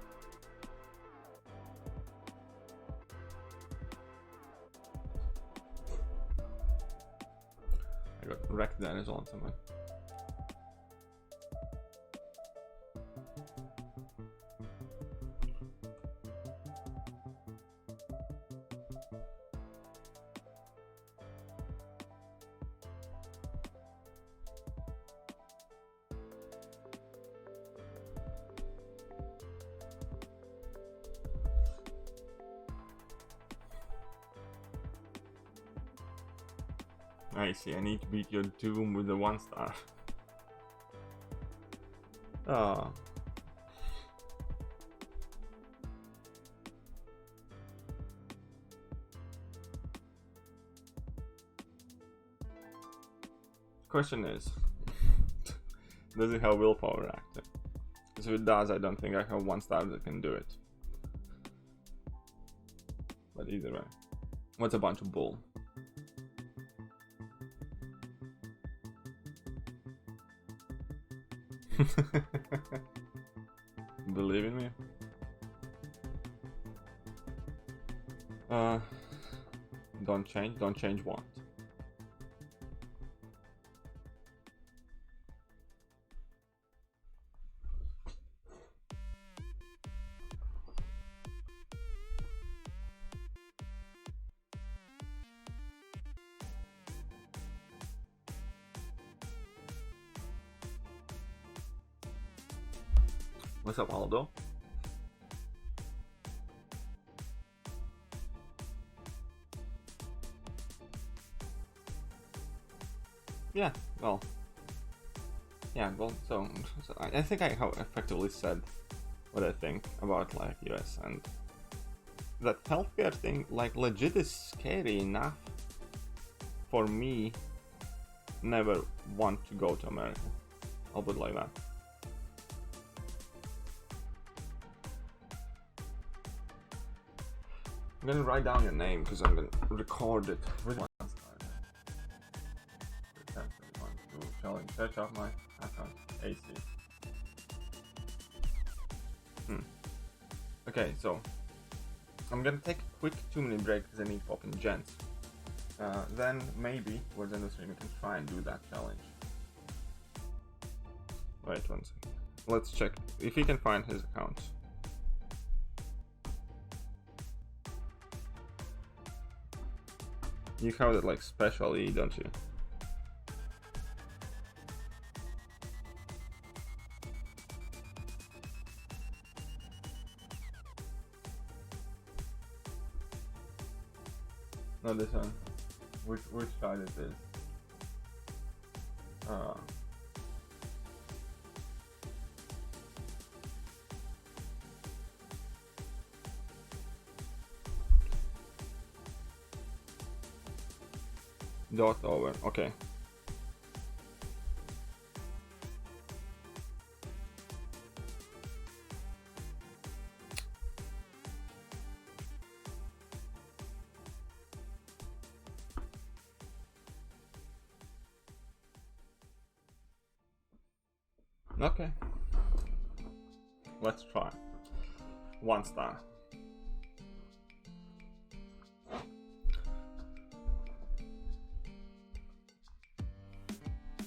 I got wrecked then as well somewhere. I see, I need to beat your Doom with the 1 star. Ah. Question is, does it have willpower active? Because if it does, I don't think I have 1 star that can do it. But either way, what's a bunch of bull? Believe in me. Don't change what? What's up, Aldo? Yeah, well, so I think I have effectively said what I think about like US, and that healthcare thing like legit is scary enough for me never want to go to America. I'll put it like that. I'm gonna write down your name because I'm gonna record it with one star. Challenge. Search out my account. AC. Okay, so I'm gonna take a quick 2-minute break because I need to pop in gents. Then maybe towards the end of the stream we can try and do that challenge. Wait 1 second. Let's check if he can find his account. You have that like specially, don't you? Not this one. Which side it is? Dot over. Okay. Okay. Let's try. 1 star.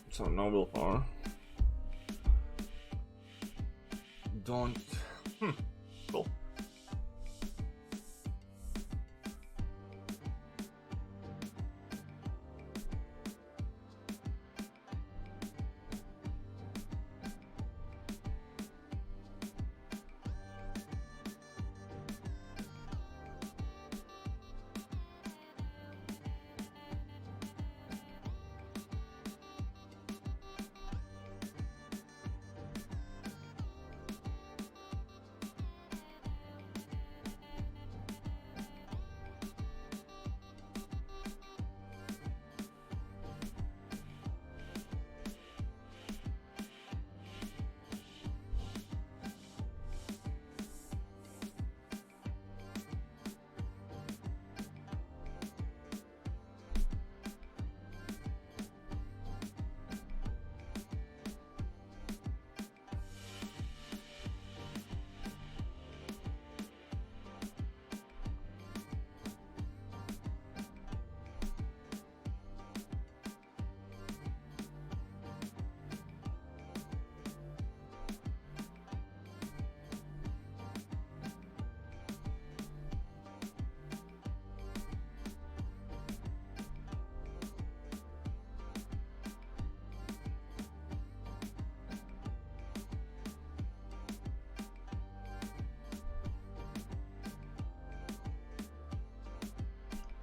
So no willpower. Don't. Cool.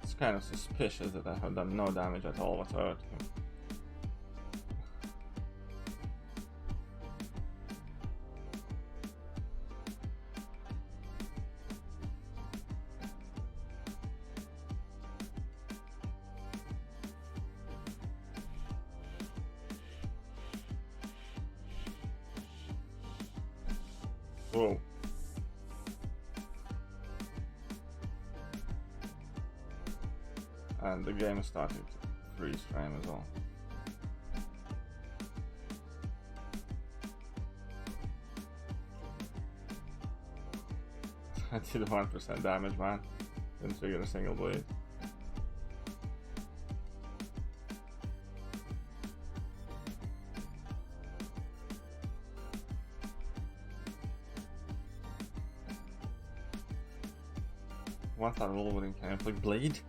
It's kind of suspicious that I have done no damage at all whatsoever to him. Whoa. And the game is starting to freeze frame as well. I did 1% damage, man. Didn't trigger a single blade. Once I roll with him, can I play blade?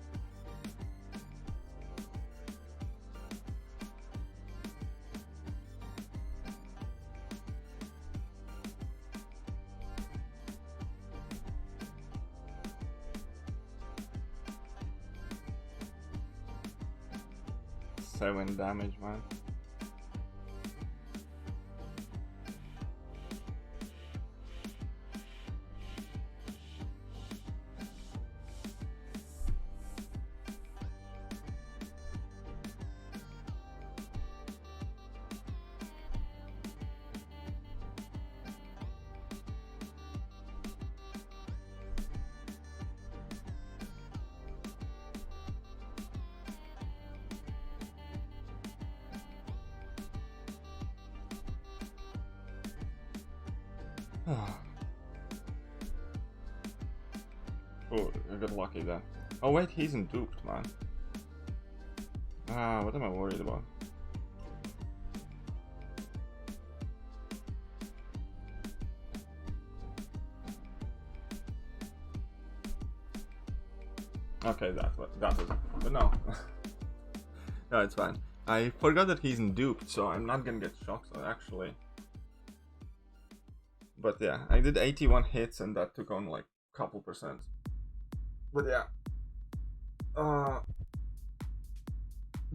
Seven damage, man. Oh, I got lucky there. Oh wait, he's in duped, man. Ah, what am I worried about? Okay, that was it. But no. No, it's fine. I forgot that he's in duped, so I'm not gonna get shocked, so actually. But yeah, I did 81 hits and that took on like a couple percent. But yeah.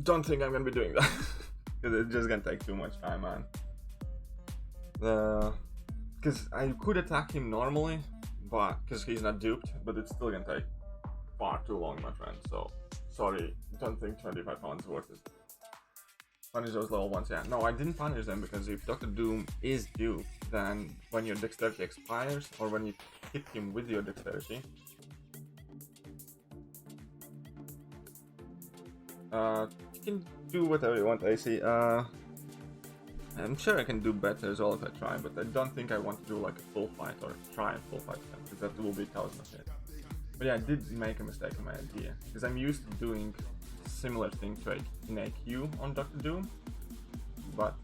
Don't think I'm gonna be doing that. Because it's just gonna take too much time, man. Because I could attack him normally, but because he's not duped, but it's still gonna take far too long, my friend. So, sorry, don't think 25 pounds is worth it. Punish those level ones, yeah. No, I didn't punish them because if Dr. Doom is duped, then when your dexterity expires, or when you hit him with your dexterity, you can do whatever you want, I see. I I'm sure I can do better as well if I try, but I don't think I want to do like a full fight or try a full fight attempt, because that will be 1,000 of hits. But yeah, I did make a mistake in my idea, because I'm used to doing similar thing to in AQ on Dr. Doom, but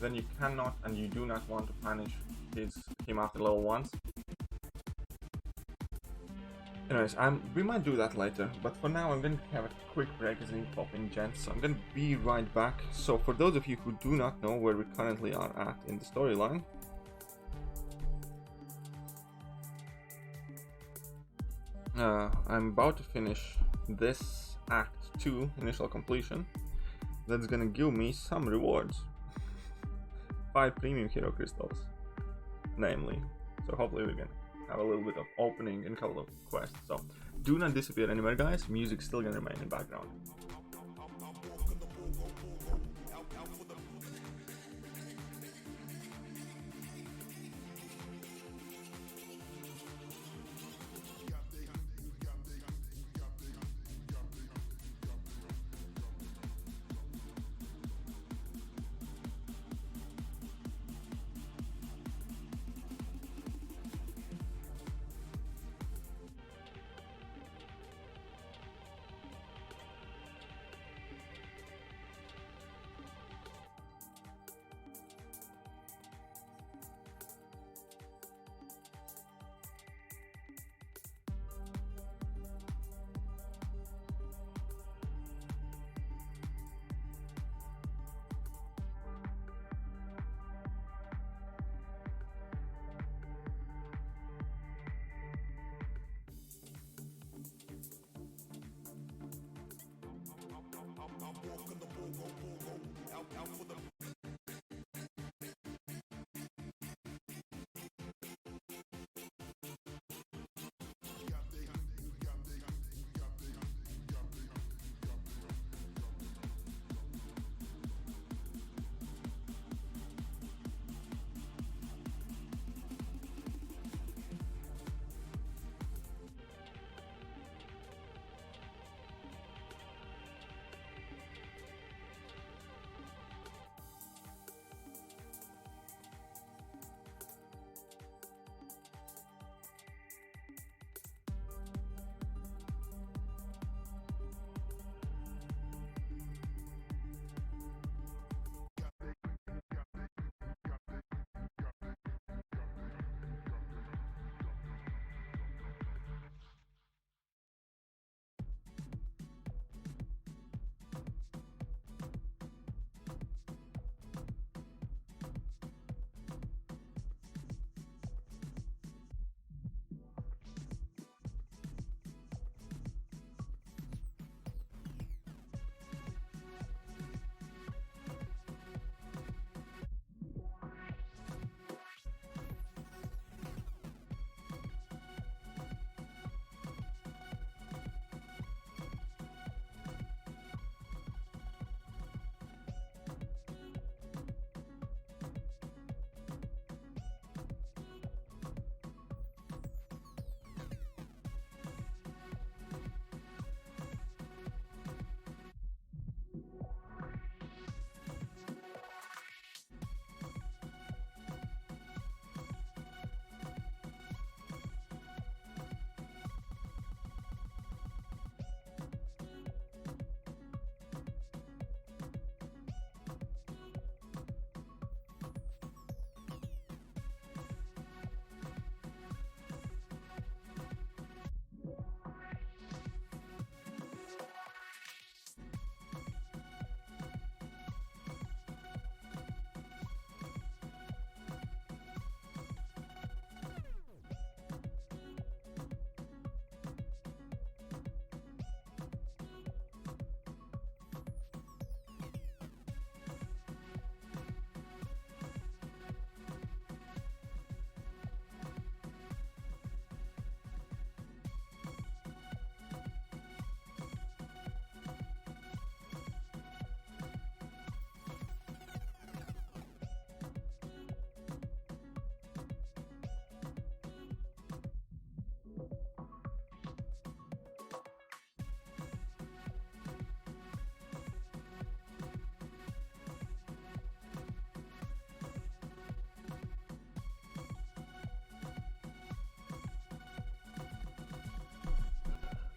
then you cannot and you do not want to punish him after level 1s. Anyways, we might do that later, but for now I'm going to have a quick break as I need to pop in gens, so I'm going to be right back. So for those of you who do not know where we currently are at in the storyline, I'm about to finish this Act 2 initial completion. That's going to give me some rewards. 5 premium hero crystals, namely. So hopefully we can have a little bit of opening and a couple of quests. So do not disappear anywhere, guys. Music's still gonna remain in the background.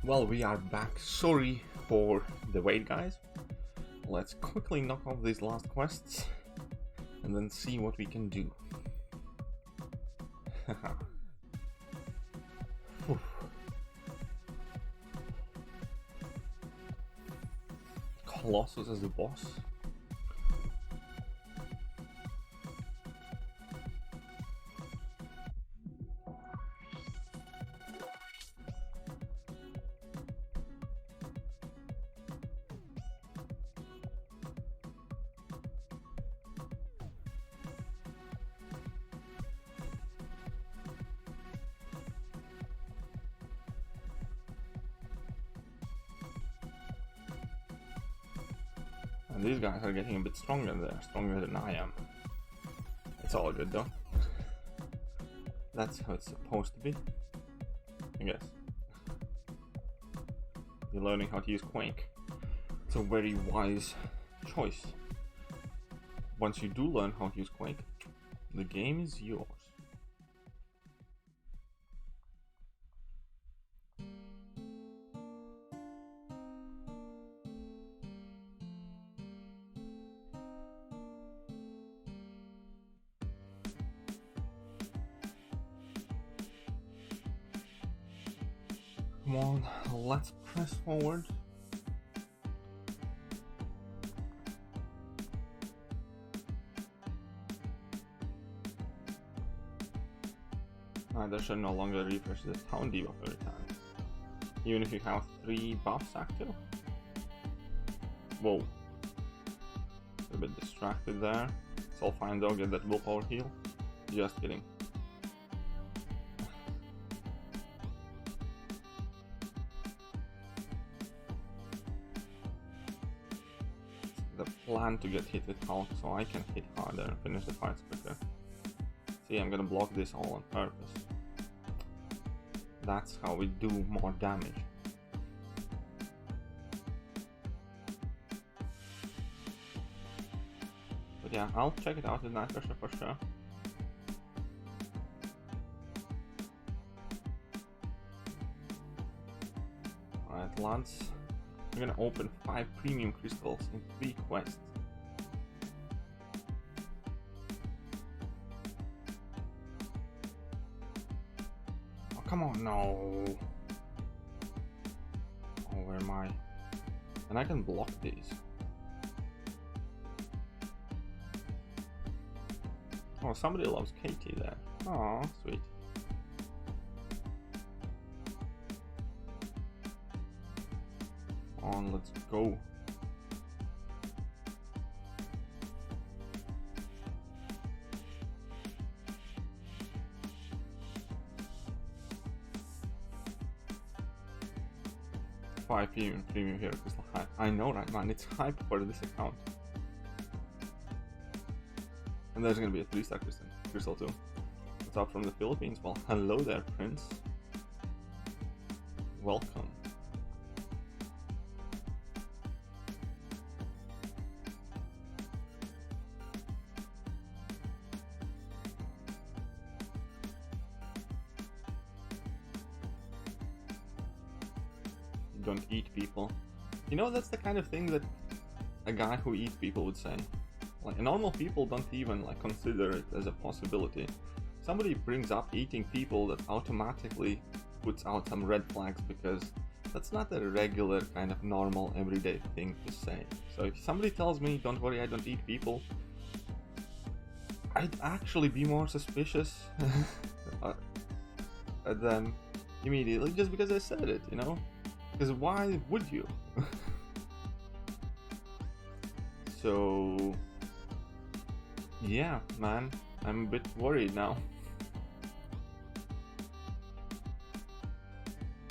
Well, we are back. Sorry for the wait, guys. Let's quickly knock off these last quests and then see what we can do. Colossus as the boss. And these guys are getting a bit stronger there, stronger than I am. It's all good though. That's how it's supposed to be, I guess. You're learning how to use Quake. It's a very wise choice. Once you do learn how to use Quake, the game is yours. Come on, let's press forward. There should no longer refresh the town debuff every time. Even if you have 3 buffs active. Whoa. A bit distracted there. It's all fine though, get that willpower heal. Just kidding. The plan to get hit with Hulk so I can hit harder and finish the fights quicker. See, I'm gonna block this all on purpose. That's how we do more damage. But yeah, I'll check it out with Night Pressure for sure. Alright lads, we're gonna open 5 premium crystals in 3 quests. Come on, no. Oh, where am I? And I can block these. Oh, somebody loves Katie there. Oh, sweet. On, let's go. Premium hero crystal hype. I know, right, man? It's hype for this account. And there's gonna be a 3-star crystal too. What's up from the Philippines? Well, hello there, Prince. Welcome. Don't eat people. You know, that's the kind of thing that a guy who eats people would say. Like, normal people don't even like consider it as a possibility. Somebody brings up eating people, that automatically puts out some red flags, because that's not a regular kind of normal everyday thing to say. So if somebody tells me, don't worry, I don't eat people, I'd actually be more suspicious at them immediately, just because I said it, you know? Because why would you? So yeah, man, I'm a bit worried now.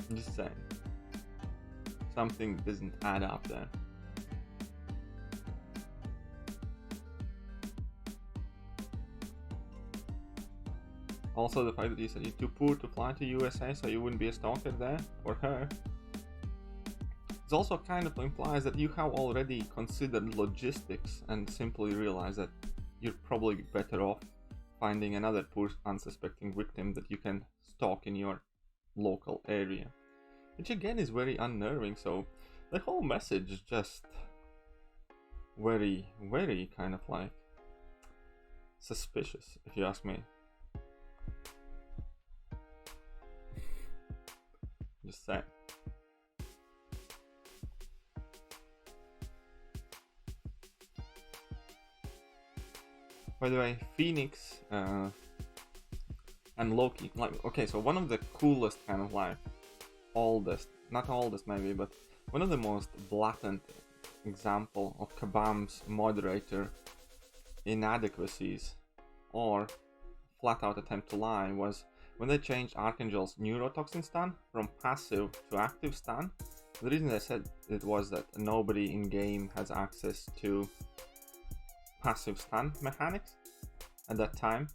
I'm just saying, something doesn't add up there. Also, the fact that you said you're too poor to fly to USA, so you wouldn't be a stalker there for her. It also kind of implies that you have already considered logistics and simply realized that you're probably better off finding another poor unsuspecting victim that you can stalk in your local area. which again is very unnerving. So the whole message is just very, very kind of like suspicious, if you ask me. Just saying. By the way, Phoenix and Loki, like, okay, so one of the coolest kind of like oldest, not oldest maybe, but one of the most blatant example of Kabam's moderator inadequacies or flat out attempt to lie was when they changed Archangel's neurotoxin stun from passive to active stun. The reason they said it was that nobody in game has access to passive stun mechanics at that time.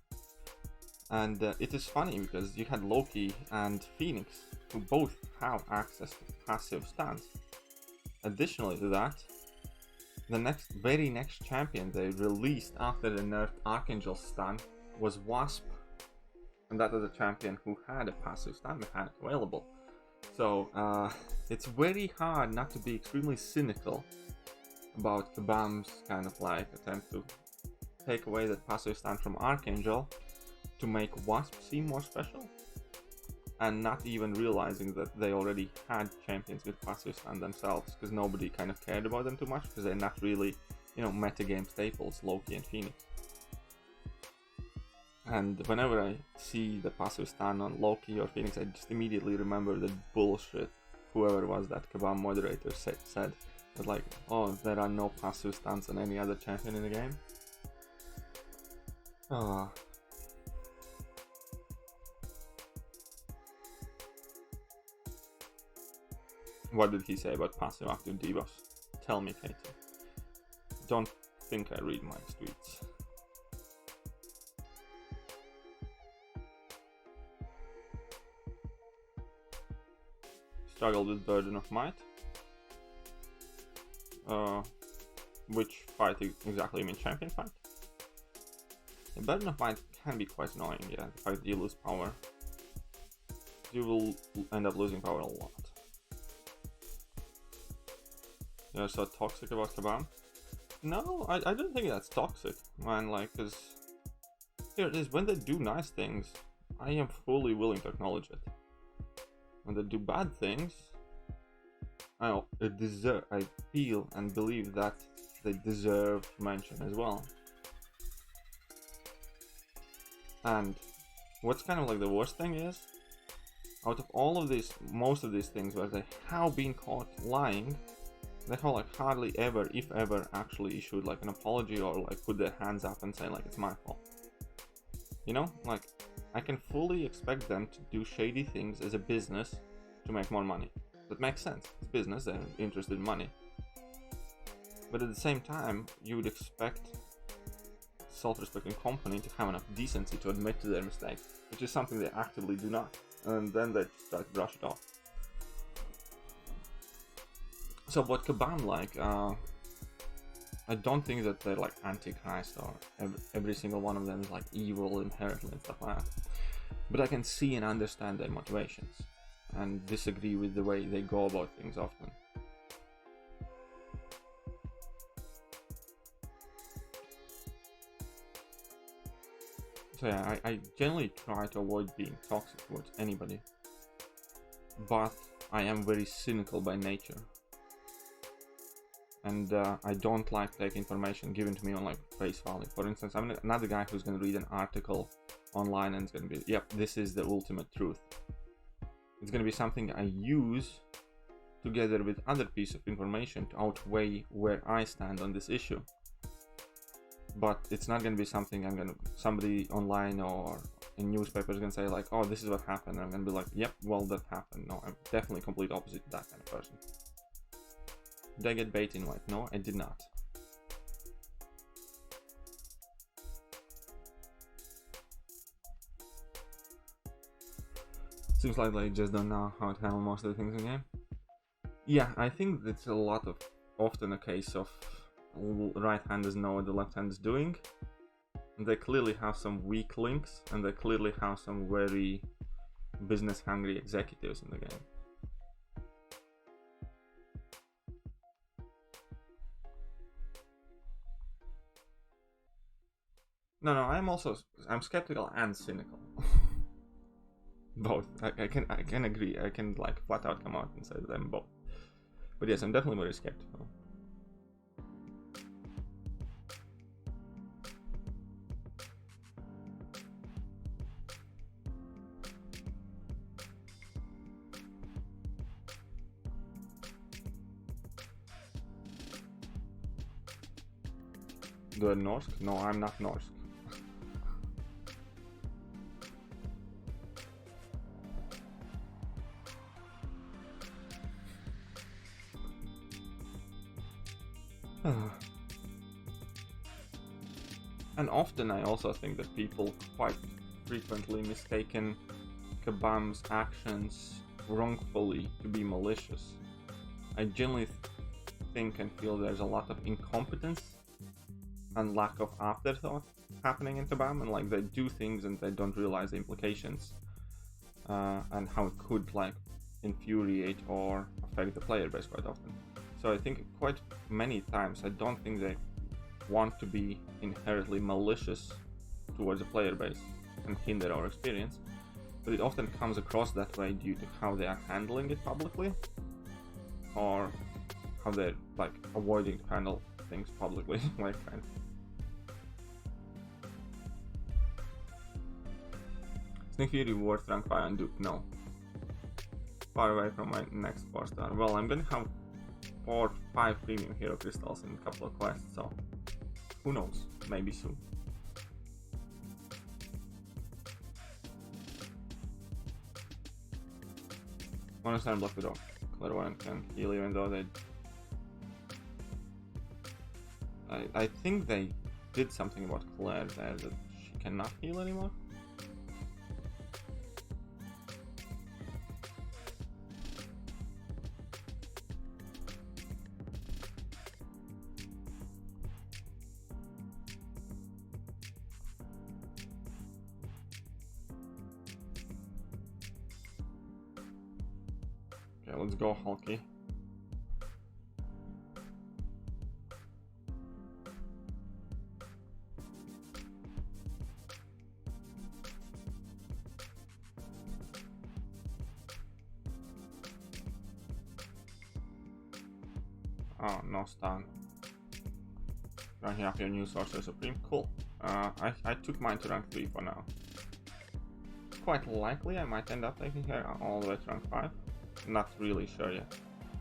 And it is funny because you had Loki and Phoenix who both have access to passive stuns. Additionally to that, the very next champion they released after the nerfed Archangel stun was Wasp, and that is a champion who had a passive stun mechanic available. So it's very hard not to be extremely cynical about Kabam's kind of like attempt to take away that passive stun from Archangel to make Wasp seem more special, and not even realizing that they already had champions with passive stun themselves, because nobody kind of cared about them too much because they're not really, you know, metagame staples, Loki and Phoenix. And whenever I see the passive stun on Loki or Phoenix, I just immediately remember the bullshit whoever was that Kabam moderator said that like, oh, there are no passive stuns on any other champion in the game. What did he say about passive active debuffs? Tell me, Katie. Don't think I read my tweets. Struggled with Burden of Might. Which fight exactly? You mean champion fight? The Burden of Might can be quite annoying, yeah. The fact that you lose power. You will end up losing power a lot. You're so toxic about Kabam? No, I don't think that's toxic, man, like, cause here it is, when they do nice things, I am fully willing to acknowledge it. When they do bad things, I feel and believe that they deserve mention as well. And what's kind of like the worst thing is, out of all of these, most of these things where they have been caught lying, they have like hardly ever, if ever, actually issued like an apology or like put their hands up and say like it's my fault. You know, like I can fully expect them to do shady things as a business to make more money. That makes sense. It's business, they're interested in money. But at the same time, you would expect self-respecting company to have enough decency to admit to their mistakes, which is something they actively do not. And then they just try to brush it off. So what Kabam like, I don't think that they're like Antichrist or every single one of them is like evil inherently and stuff like that. But I can see and understand their motivations and disagree with the way they go about things often. So yeah, I generally try to avoid being toxic towards anybody, but I am very cynical by nature. And I don't like take information given to me on like face value. For instance, I'm not the guy who's going to read an article online and it's going to be, yep, this is the ultimate truth. It's going to be something I use together with other piece of information to outweigh where I stand on this issue. But it's not going to be something somebody online or in newspapers is going to say like, oh, this is what happened. And I'm going to be like, yep, well, that happened. No, I'm definitely complete opposite to that kind of person. Did I get bait in white? No, I did not. Seems like they just don't know how to handle most of the things in the game. Yeah, I think it's often a case of right-handers know what the left-hand is doing. And they clearly have some weak links, and they clearly have some very business-hungry executives in the game. No, I'm skeptical and cynical. Both. I can agree. I can like flat out come out and say that I'm both. But yes, I'm definitely very skeptical. Do I Norsk? No, I'm not Norsk. And often I also think that people quite frequently mistaken Kabam's actions wrongfully to be malicious. I generally think and feel there's a lot of incompetence and lack of afterthought happening in Kabam, and like they do things and they don't realize the implications and how it could like infuriate or affect the player base quite often. So I think quite many times I don't think they want to be inherently malicious towards the player base and hinder our experience, but it often comes across that way due to how they are handling it publicly or how they're like avoiding to handle things publicly. Like kind of. Thekiryu worth rank 5 and Duke? No. Far away from my next 4 star. Well, I'm gonna have 4 or 5 premium hero crystals in a couple of quests, so who knows? Maybe soon. Understand Black Widow. Clairvoyant can heal even though they... I think they did something about Claire there that she cannot heal anymore. Okay, let's go Hulky. Oh, no stun. Rank up your new Sorcerer Supreme. Cool. I took mine to rank 3 for now. Quite likely I might end up taking her all the way to rank 5. Not really sure yet.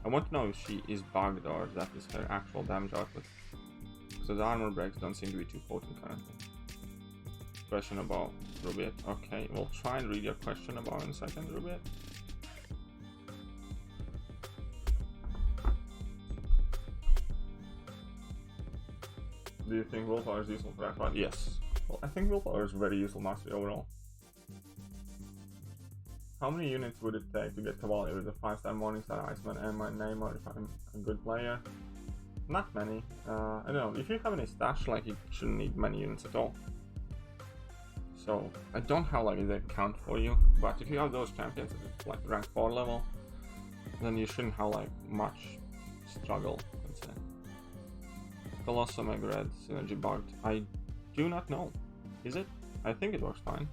I want to know if she is bugged or that is her actual damage output. So the armor breaks don't seem to be too potent currently. Question about Rubiet. Okay, we'll try and read your question about in a second, Rubiet. Do you think Willpower is useful for rank 5? Yes. Well, I think Willpower is very useful mastery overall. How many units would it take to get Cavalier with a 5-star Morningstar Iceman and my name, or if I'm a good player? Not many. I don't know. If you have any stash, like you shouldn't need many units at all. So I don't have like the count for you, but if you have those champions at like rank 4 level, then you shouldn't have like much struggle, let's say. Colossus and RNG synergy bugged. I do not know. Is it? I think it works fine.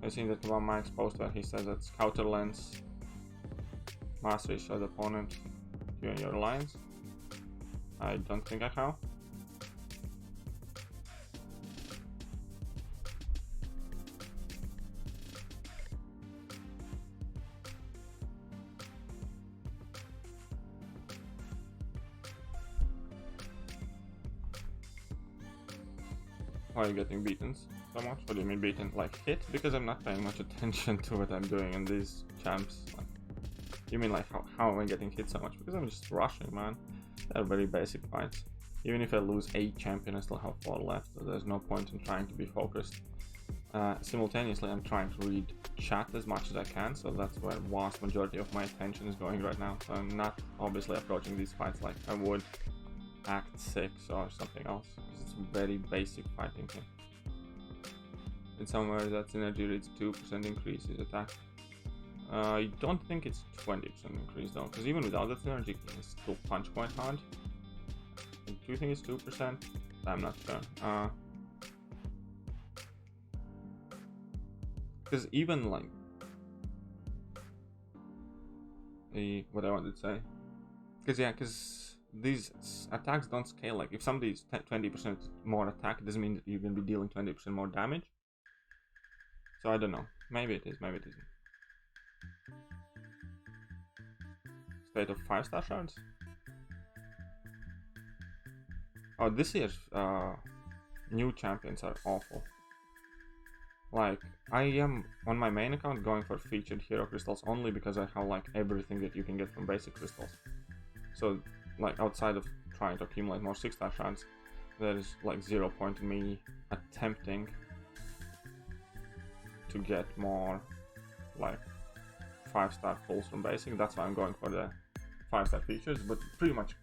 I've seen that one Mike's post where he says that Scouter Lens mastery show the opponent you and your alliance. I don't think I have. Why are you getting beaten so much? What do you mean beaten? Like hit? Because I'm not paying much attention to what I'm doing in these champs. Like, you mean like how am I getting hit so much? Because I'm just rushing, man. They're very basic fights. Even if I lose 8 champion, I still have 4 left, so there's no point in trying to be focused. Simultaneously, I'm trying to read chat as much as I can, so that's where the vast majority of my attention is going right now. So I'm not obviously approaching these fights like I would Act 6 or something else, because it's very basic fighting here. In somewhere that synergy reads 2% increase is attack. I don't think it's 20% increase though, because even without the synergy, you can still punch quite hard. Do you think it's 2%? I'm not sure. Because even like what I wanted to say, because these attacks don't scale. Like if somebody's 20% more attack, it doesn't mean that you're gonna be dealing 20% more damage. So I don't know. Maybe it is. Maybe it isn't. State of 5-star shards. Oh, this year's new champions are awful. Like, I am on my main account going for featured hero crystals only because I have like everything that you can get from basic crystals. So, like, outside of trying to accumulate more 6-star shards, there is like 0 point in me attempting to get more like 5-star pulls from basic. That's why I'm going for the 5-star features, but pretty much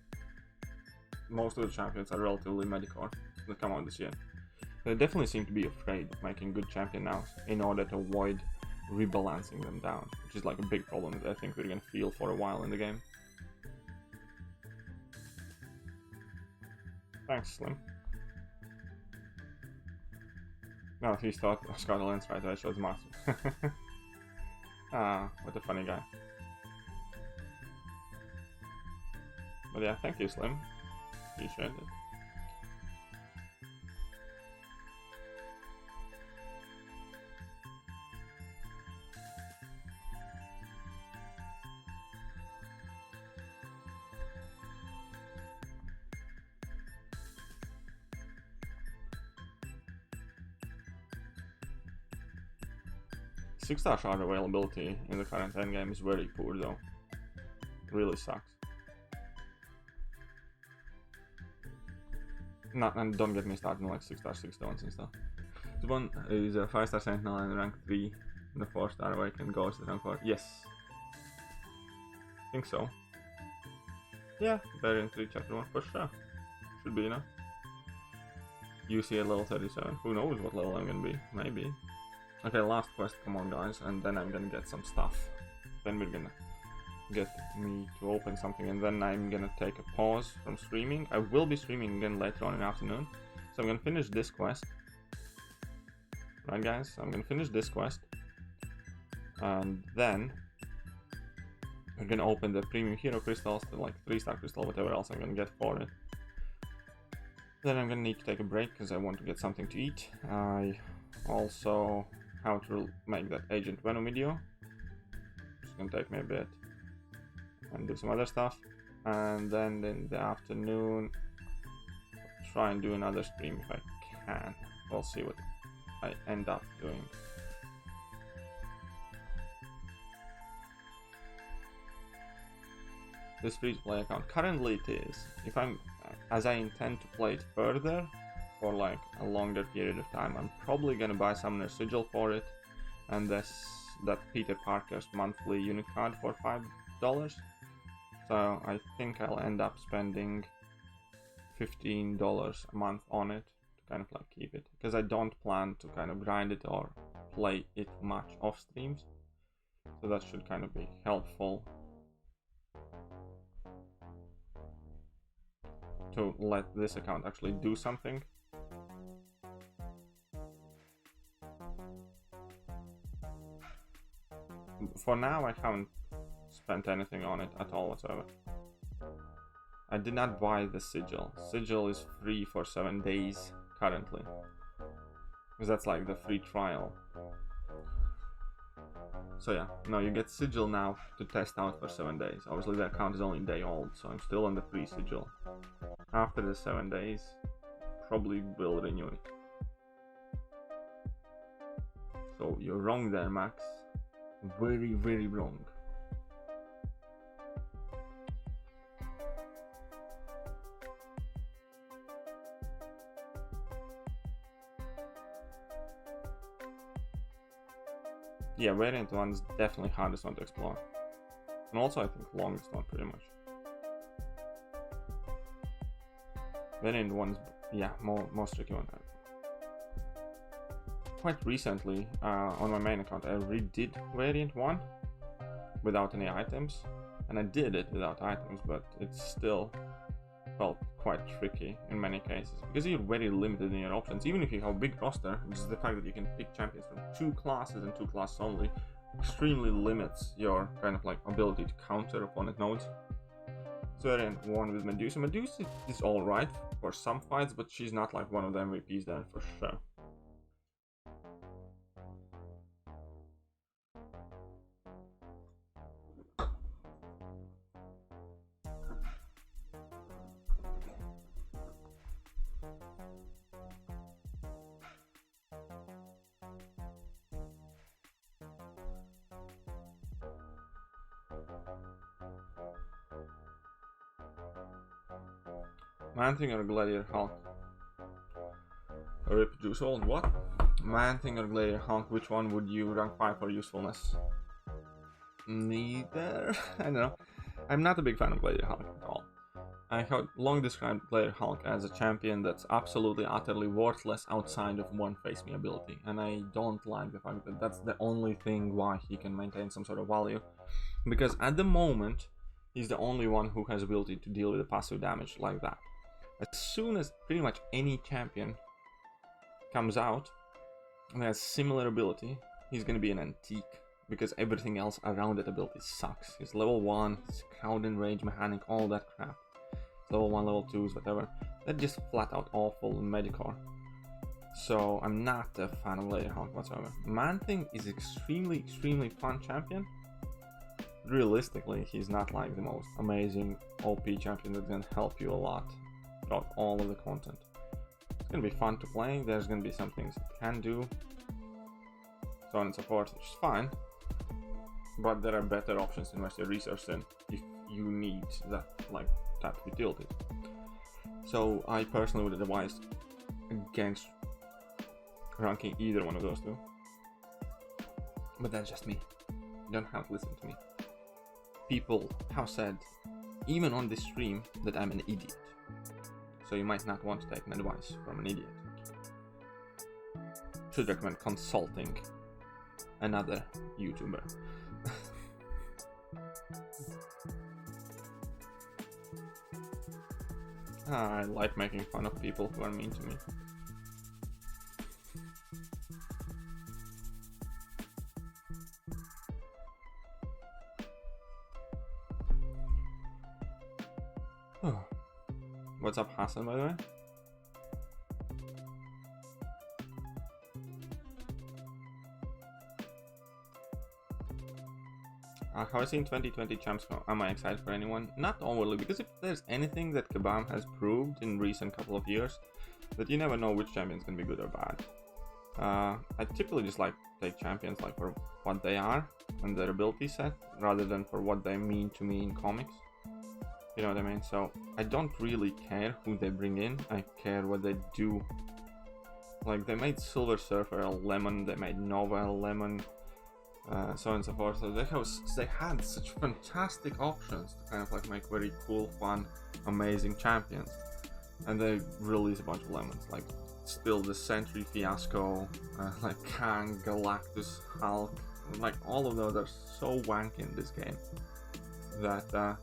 most of the champions are relatively medicore that come out this year. They definitely seem to be afraid of making good champion now in order to avoid rebalancing them down, which is like a big problem that I think we're gonna feel for a while in the game. Thanks, Slim. No, he thought Scarlet Lens right away shows massive. Ah, what a funny guy. But yeah, thank you, Slim. Appreciate it. Six-star shard availability in the current endgame is very poor though. Really sucks. And don't get me started on like 6-star 6 stones and stuff. This one is a 5-star Sentinel and rank 3 and a 4-star Awakened Ghost at rank 4. Yes. I think so. Yeah, variant 3 chapter 1 for sure. Should be enough. UC at level 37. Who knows what level I'm gonna be? Maybe. Okay, last quest, come on guys, and then I'm gonna get some stuff. Then we're gonna get me to open something, and then I'm gonna take a pause from streaming. I will be streaming again later on in the afternoon, so I'm gonna finish this quest. Right guys, so I'm gonna finish this quest, and then we're gonna open the premium hero crystals, the like 3-star crystal, whatever else I'm gonna get for it. Then I'm gonna need to take a break because I want to get something to eat. I also how to make that Agent Venom video. It's gonna take me a bit. And do some other stuff. And then in the afternoon, try and do another stream if I can. We'll see what I end up doing. This free-to-play account, currently it is. If I'm, as I intend to play it further, for like a longer period of time, I'm probably gonna buy Summoner Sigil for it, and that Peter Parker's monthly unit card for $5. So I think I'll end up spending $15 a month on it to kind of like keep it, because I don't plan to kind of grind it or play it much off streams, so that should kind of be helpful to let this account actually do something. For now, I haven't spent anything on it at all whatsoever. I did not buy the Sigil. Sigil is free for 7 days currently, because that's like the free trial. So yeah, no, you get Sigil now to test out for 7 days. Obviously the account is only a day old, so I'm still on the free Sigil. After the 7 days, probably will renew it. So you're wrong there, Max. Very, very wrong. Yeah, variant 1 is definitely hardest one to explore. And also I think longest one pretty much. Variant 1 is, yeah, most tricky one. Quite recently, on my main account, I redid variant 1. without any items, and I did it without items, but it still felt quite tricky in many cases because you're very limited in your options. Even if you have a big roster, just the fact that you can pick champions from 2 classes and 2 classes only extremely limits your kind of like ability to counter opponent nodes. So I ran one with Medusa. Medusa is alright for some fights, but she's not like one of the MVPs there for sure. Man-Thing or Gladiator Hulk? Rip Juice Old, what? Man-Thing or Gladiator Hulk, which one would you rank 5 for usefulness? Neither. I don't know. I'm not a big fan of Gladiator Hulk at all. I have long described Gladiator Hulk as a champion that's absolutely utterly worthless outside of one face me ability, and I don't like the fact that that's the only thing why he can maintain some sort of value, because at the moment he's the only one who has ability to deal with the passive damage like that. As soon as pretty much any champion comes out and has similar ability, he's gonna be an antique, because everything else around that ability sucks. He's level 1, his crowd and rage mechanic, all that crap. Level 1, level 2s, whatever. They're just flat out awful in Medicore. So I'm not a fan of Gladiator Hulk whatsoever. Man-Thing is extremely fun champion. Realistically, he's not like the most amazing OP champion that's gonna help you a lot throughout all of the content. It's gonna be fun to play. There's gonna be some things it can do, so on and so forth, which is fine. But there are better options to invest your resource in if you need that like type of utility. So I personally would advise against ranking either one of those two. But that's just me. You don't have to listen to me. People have said, even on this stream, that I'm an idiot. So you might not want to take an advice from an idiot. Should recommend consulting another YouTuber. I like making fun of people who are mean to me. What's up, Hassan, by the way? Have I seen 2020 champs? Am I excited for anyone? Not overly, because if there's anything that Kabam has proved in recent couple of years, that you never know which champion's gonna be good or bad. I typically just like to take champions like for what they are and their ability set, rather than for what they mean to me in comics. You know what I mean? So I don't really care who they bring in, I care what they do. Like, they made Silver Surfer a lemon, they made Nova a lemon, so on and so forth. So they had such fantastic options to kind of like make very cool, fun, amazing champions. And they release a bunch of lemons, like still the Sentry Fiasco, like Kang, Galactus, Hulk, like all of those are so wanky in this game that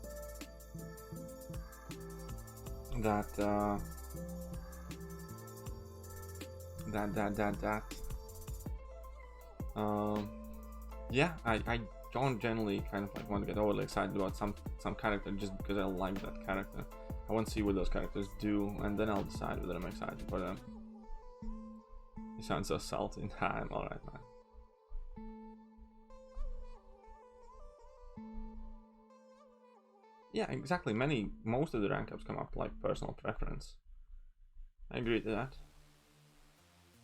yeah, I don't generally kind of like want to get overly excited about some character just because I like that character. I want to see what those characters do, and then I'll decide whether I'm excited for them. You sound so salty. I'm alright, man. Yeah, exactly. Most of the rank ups come up like personal preference. I agree to that.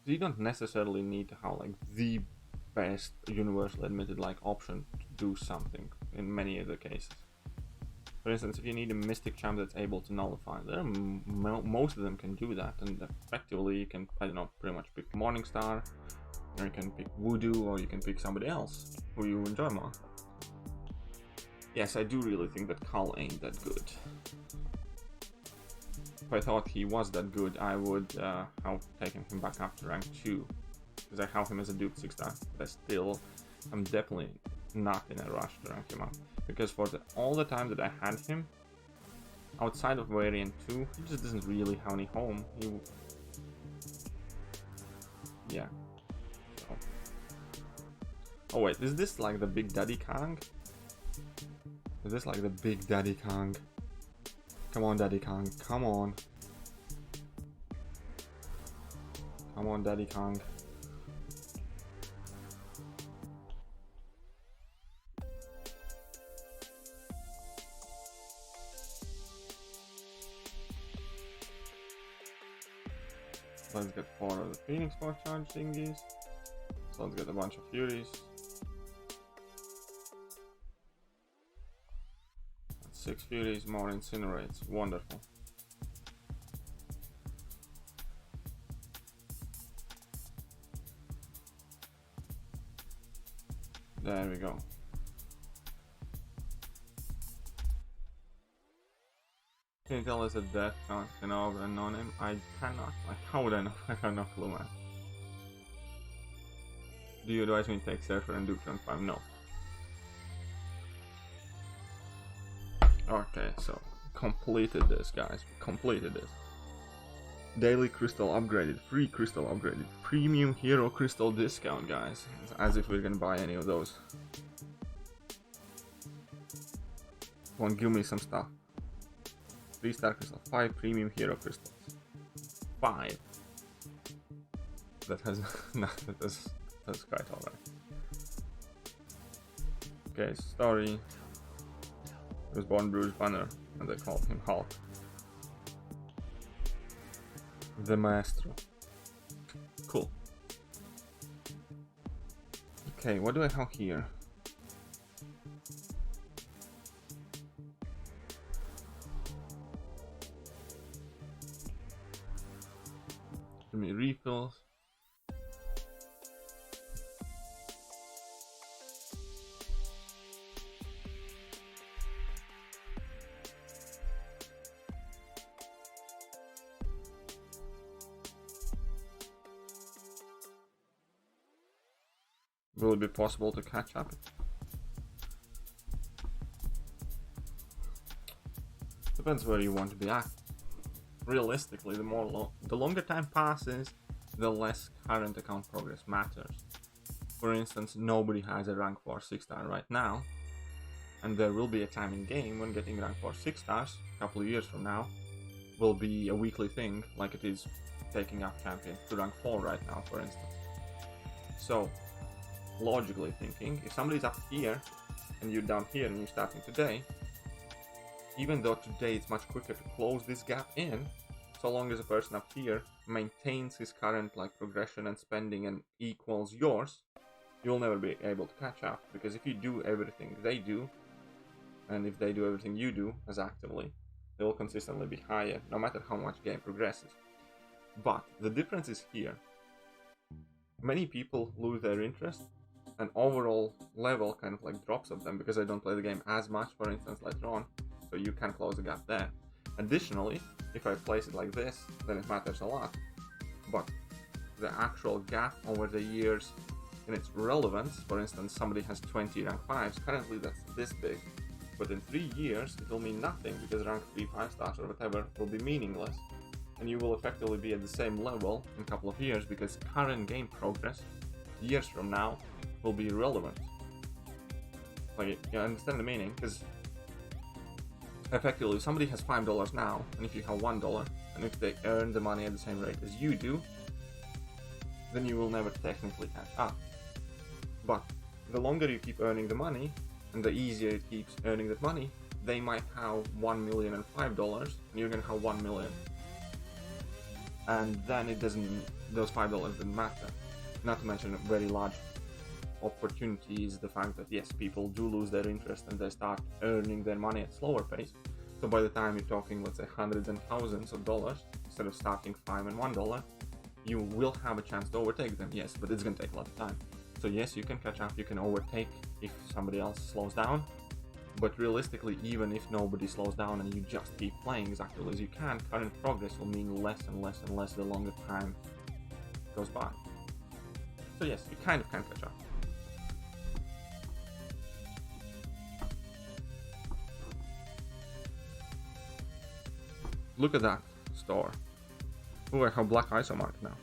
You don't necessarily need to have like the best universally admitted like option to do something in many of the cases. For instance, if you need a mystic champ that's able to nullify, most of them can do that, and effectively you can, I don't know, pretty much pick Morningstar, or you can pick Voodoo, or you can pick somebody else who you enjoy more. Yes, I do really think that Cull ain't that good. If I thought he was that good, I would have taken him back up to rank 2. Because I have him as a Duke 6-star, but I'm definitely not in a rush to rank him up. Because for all the time that I had him, outside of Variant 2, he just doesn't really have any home. Yeah. So. Oh wait, is this like the Big Daddy Kong? Is this like the Big Daddy Kong? Come on, Daddy Kong, come on. Come on, Daddy Kong. Let's get 4 of the Phoenix Force charge thingies. So let's get a bunch of Furies. 6 Furies, more Incinerates. Wonderful. There we go. Can you tell us a death count can overrun on him? I cannot. Like, how would I know? I have no clue, man. Do you advise me to take Surfer and do Trunk 5? No. Okay, so completed this, guys. Completed this. Daily crystal upgraded, free crystal upgraded, premium hero crystal discount, guys. It's as if we're gonna buy any of those. Come on, give me some stuff. 3-star crystal, 5 premium hero crystals. 5. That has that's quite alright. Okay, story. He was born Bruce Banner, and they called him Hulk. The Maestro. Cool. Okay, what do I have here? Give me refills. Will it be possible to catch up? Depends where you want to be at. Realistically, the longer time passes, the less current account progress matters. For instance, nobody has a rank 4 6-star right now, and there will be a time in game when getting rank 4 6 stars a couple of years from now will be a weekly thing, like it is taking up champion to rank 4 right now, for instance. So, logically thinking, if somebody's up here and you're down here and you're starting today, even though today it's much quicker to close this gap in, so long as a person up here maintains his current progression and spending and equals yours, you'll never be able to catch up, because if you do everything they do, and if they do everything you do as actively, they will consistently be higher, no matter how much game progresses. But the difference is here. Many people lose their interest, and overall level kind of drops of them because they don't play the game as much, for instance, later on, so you can close the gap there. Additionally, if I place it like this, then it matters a lot, but the actual gap over the years in its relevance, for instance, somebody has 20 rank 5s, currently that's this big, but in 3 years it will mean nothing because rank 3 5-stars or whatever will be meaningless, and you will effectively be at the same level in a couple of years because current game progress years from now will be irrelevant. Like, you understand the meaning? Because effectively, if somebody has $5 now, and if you have $1, and if they earn the money at the same rate as you do, then you will never technically catch up. But the longer you keep earning the money, and the easier it keeps earning that money, they might have $1 million and $5, and you're gonna have $1 million. And then those $5 doesn't matter. Not to mention a very large opportunity is the fact that yes, people do lose their interest and they start earning their money at slower pace. So by the time you're talking, let's say, hundreds and thousands of dollars, instead of starting $5 and $1, you will have a chance to overtake them, yes, but it's gonna take a lot of time. So yes, you can catch up, you can overtake if somebody else slows down, but realistically, even if nobody slows down and you just keep playing as actively as you can, current progress will mean less and less and less the longer time goes by. So yes, you kind of can catch up. Look at that store. Oh, I have black ISO mark now.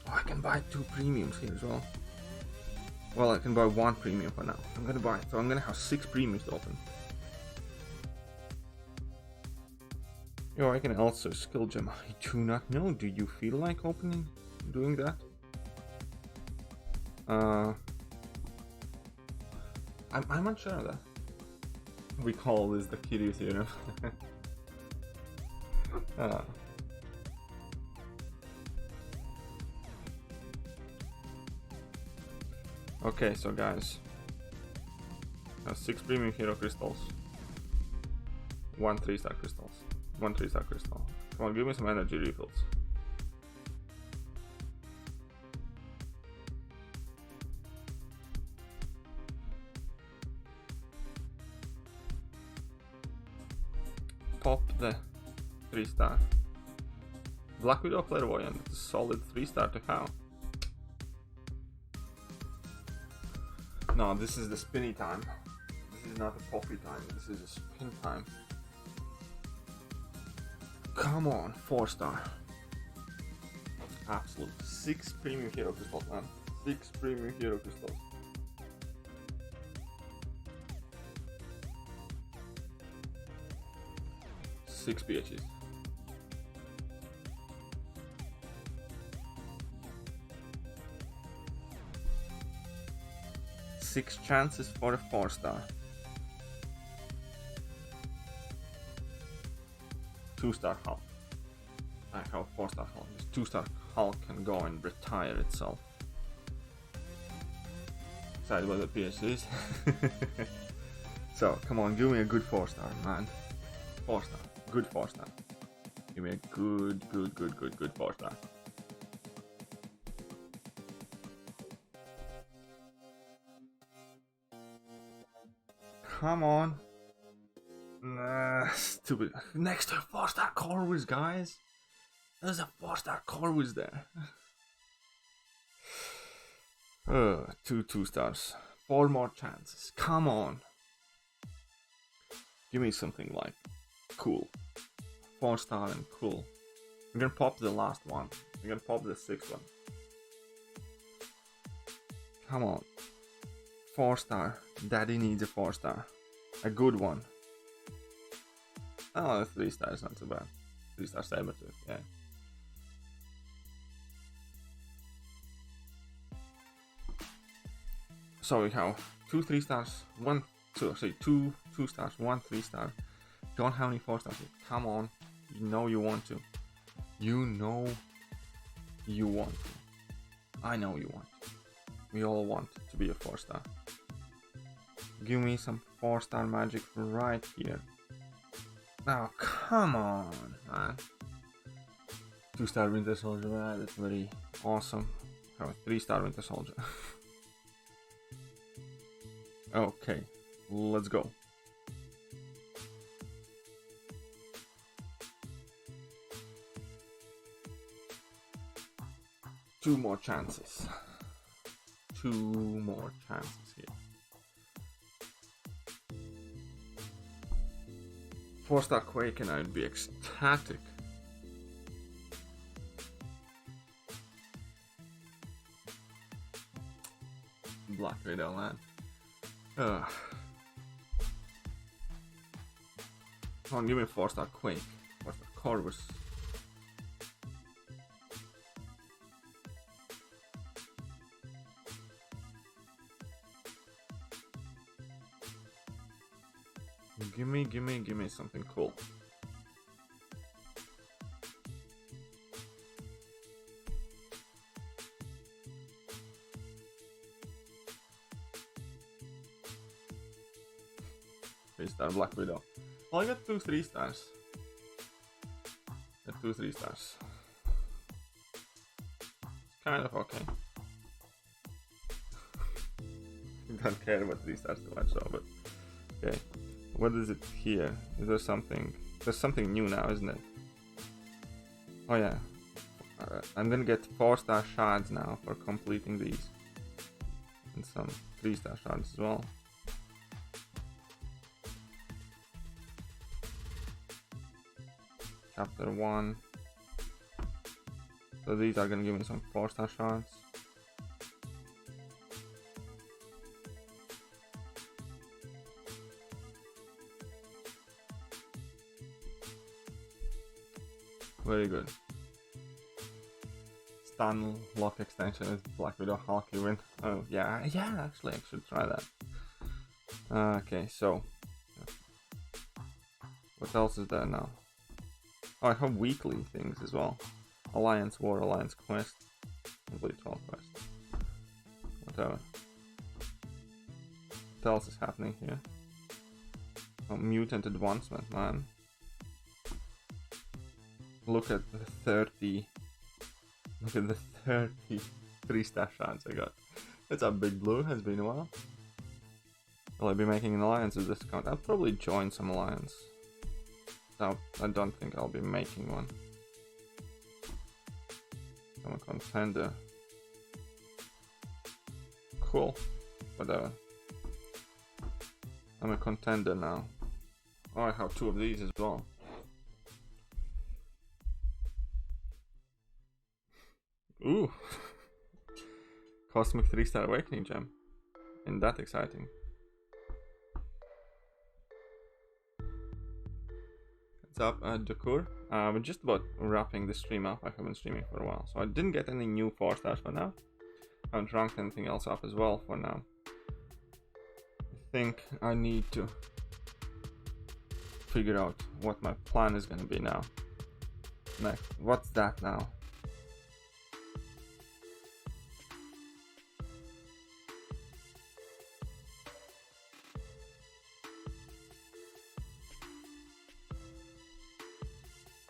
Oh, I can buy 2 premiums here as well. Well, I can buy 1 premium for now. I'm gonna buy it, so I'm gonna have 6 premiums to open. Yo, I can also skill gem. I do not know. Do you feel like doing that? I'm unsure of that. We call this the Thekiryu theorem. Okay, so guys, 6 premium hero crystals, 1 3-star crystals, 1 3-star crystal. Come on, give me some energy refills. Pop the 3-star. Black Widow Clairvoyant, it's a solid 3-star to have. No, this is the spinny time. This is not the poppy time, this is a spin time. Come on, 4-star. Absolute. 6 premium hero crystals, man. 6 premium hero crystals. Six PHs. Six chances for a 4-star. 2-star Hulk. I have 4-star Hulk. This 2-star Hulk can go and retire itself. Excited what the PH is. So, come on, give me a good 4-star, man. 4-star. Good 4-star. Give me a good 4-star. Come on. Stupid. Next to a 4-star Corvus, guys. There's a 4-star Corvus there. 2 2-stars. 4 more chances. Come on. Give me something like cool. 4-star and cool. I'm gonna pop the last one. I'm gonna pop the 6th one. Come on. 4-star. Daddy needs a 4-star. A good one. Oh, 3-star is not so bad. 3-star Sabertooth, yeah. So we have 2 3-stars, 2 2-stars, 1 3-star. Don't have any 4-stars yet. Come on. You know you want to. You know you want to. I know you want to. We all want to be a 4-star. Give me some 4-star magic right here. Oh, come on, man. 2-star Winter Soldier, man. That's very awesome. Have a 3-star Winter Soldier. Okay, let's go. Two more chances. 2 more chances here. 4-star Quake and I'd be ecstatic. Black Widow, man. Come on, give me a 4-star Quake. 4-star Corvus. Give me something cool. Star Black Widow. Well, I got 2 3-stars. Got 2 3-stars. Kind of okay. Don't care about 3-stars too much, so, but okay. What is it here? Is there something? There's something new now, isn't it? Oh yeah. I'm gonna get 4-star shards now for completing these. And some 3-star shards as well. chapter 1. So these are gonna give me some 4-star shots. Very good. Stun lock extension is Black Widow Hulk even. Oh yeah, actually I should try that. Okay, so what else is there now? Oh, I have weekly things as well. Alliance War, Alliance Quest. Complete 12 quests. Whatever. What else is happening here? Oh, Mutant Advancement, man. Look at the 30. Look at the 30 3-star shots I got. That's a big blue, has been a while. Will I be making an alliance with this account? I'll probably join some alliance. No, I don't think I'll be making one. I'm a contender. Cool. Whatever. I'm a contender now. Oh, I have 2 of these as well. Ooh! Cosmic 3-star Awakening Gem. Isn't that exciting? What's up, Dakur? We're just about wrapping the stream up. I have been streaming for a while, so I didn't get any new 4-stars for now. I haven't ranked anything else up as well for now. I think I need to figure out what my plan is gonna be now. Next, what's that now?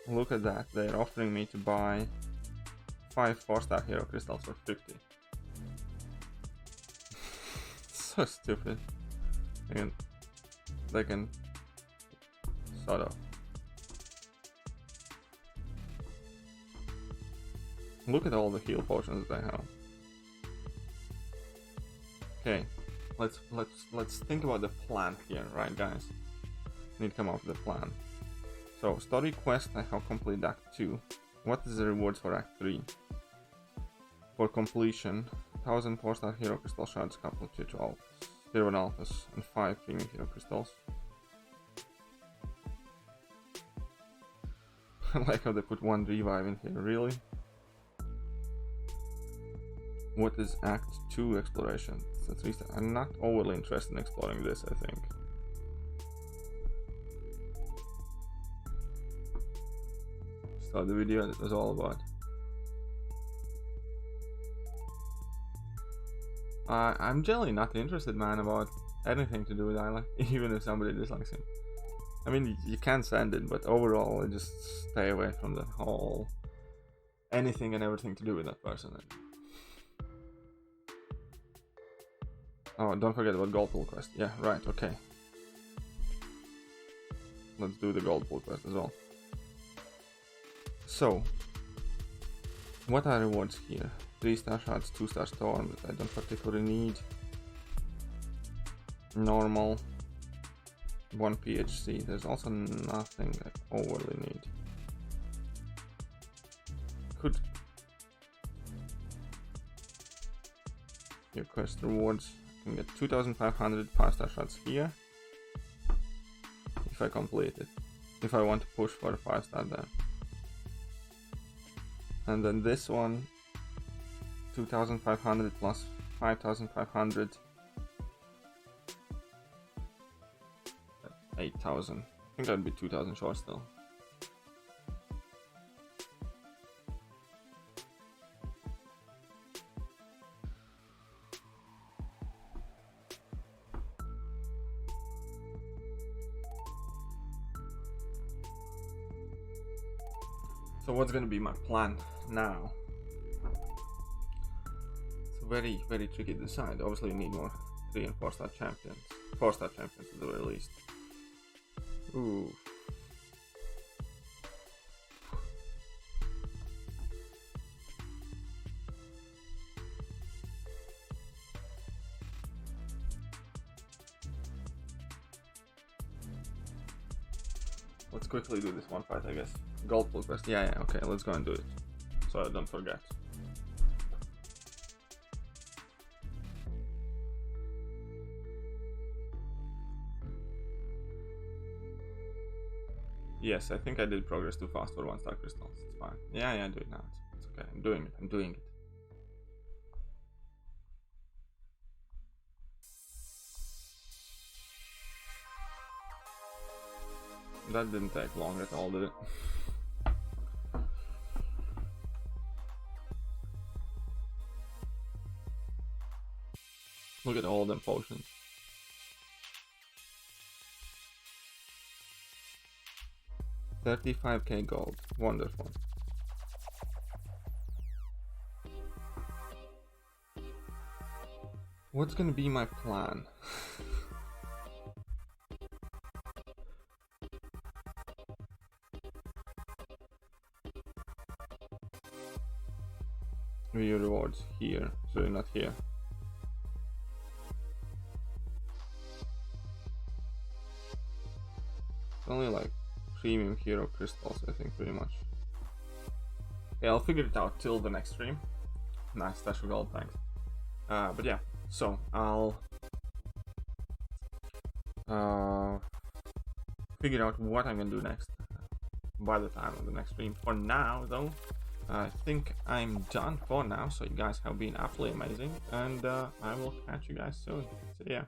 Look at that, they're offering me to buy 5 4-star hero crystals for 50. So stupid. They can sort of. Look at all the heal potions they have. Okay, let's think about the plan here, right guys? Need to come up with a plan. So, story quest, I have completed Act 2. What is the rewards for Act 3? For completion, 1000 4-star hero crystal shards coupled to 12 tier 1 alphas and 5 premium hero crystals. I like how they put 1 revive in here, really? What is Act 2 exploration? At least I'm not overly interested in exploring this, I think. Saw the video that was all about. I'm generally not interested, man, about anything to do with Isla, even if somebody dislikes him. I mean, you can send it, but overall, just stay away from the whole anything and everything to do with that person. Oh, don't forget about gold pool quest. Yeah, right, okay. Let's do the gold pool quest as well. So, what are rewards here? 3-star shots, 2-star storm that I don't particularly need. Normal. 1 PHC. There's also nothing I overly need. Could. Your quest rewards. I can get 2500 5-star shots here. If I complete it. If I want to push for a 5-star there. And then this one, 2500 plus 5500, 8000. I think that'd be 2000 short still. So what's gonna be my plan now? It's very, very tricky to decide. Obviously you need more 3 and 4-star champions. 4-star champions at the very least. Ooh. Let's quickly do this one fight, I guess. Gold pull quest. Yeah, okay, let's go and do it. So I don't forget. Yes, I think I did progress too fast for 1-star crystals. It's fine. Yeah, do it now. It's okay. I'm doing it. That didn't take long at all, did it? Look at all them potions. $35k gold. Wonderful. What's gonna be my plan? View rewards here, so you're not here. It's only like premium hero crystals, I think, pretty much. Yeah, I'll figure it out till the next stream. Nice stash of gold, thanks. But yeah, so I'll figure out what I'm gonna do next by the time of the next stream. For now, though, I think I'm done for now, so you guys have been absolutely amazing, and I will catch you guys soon. So yeah.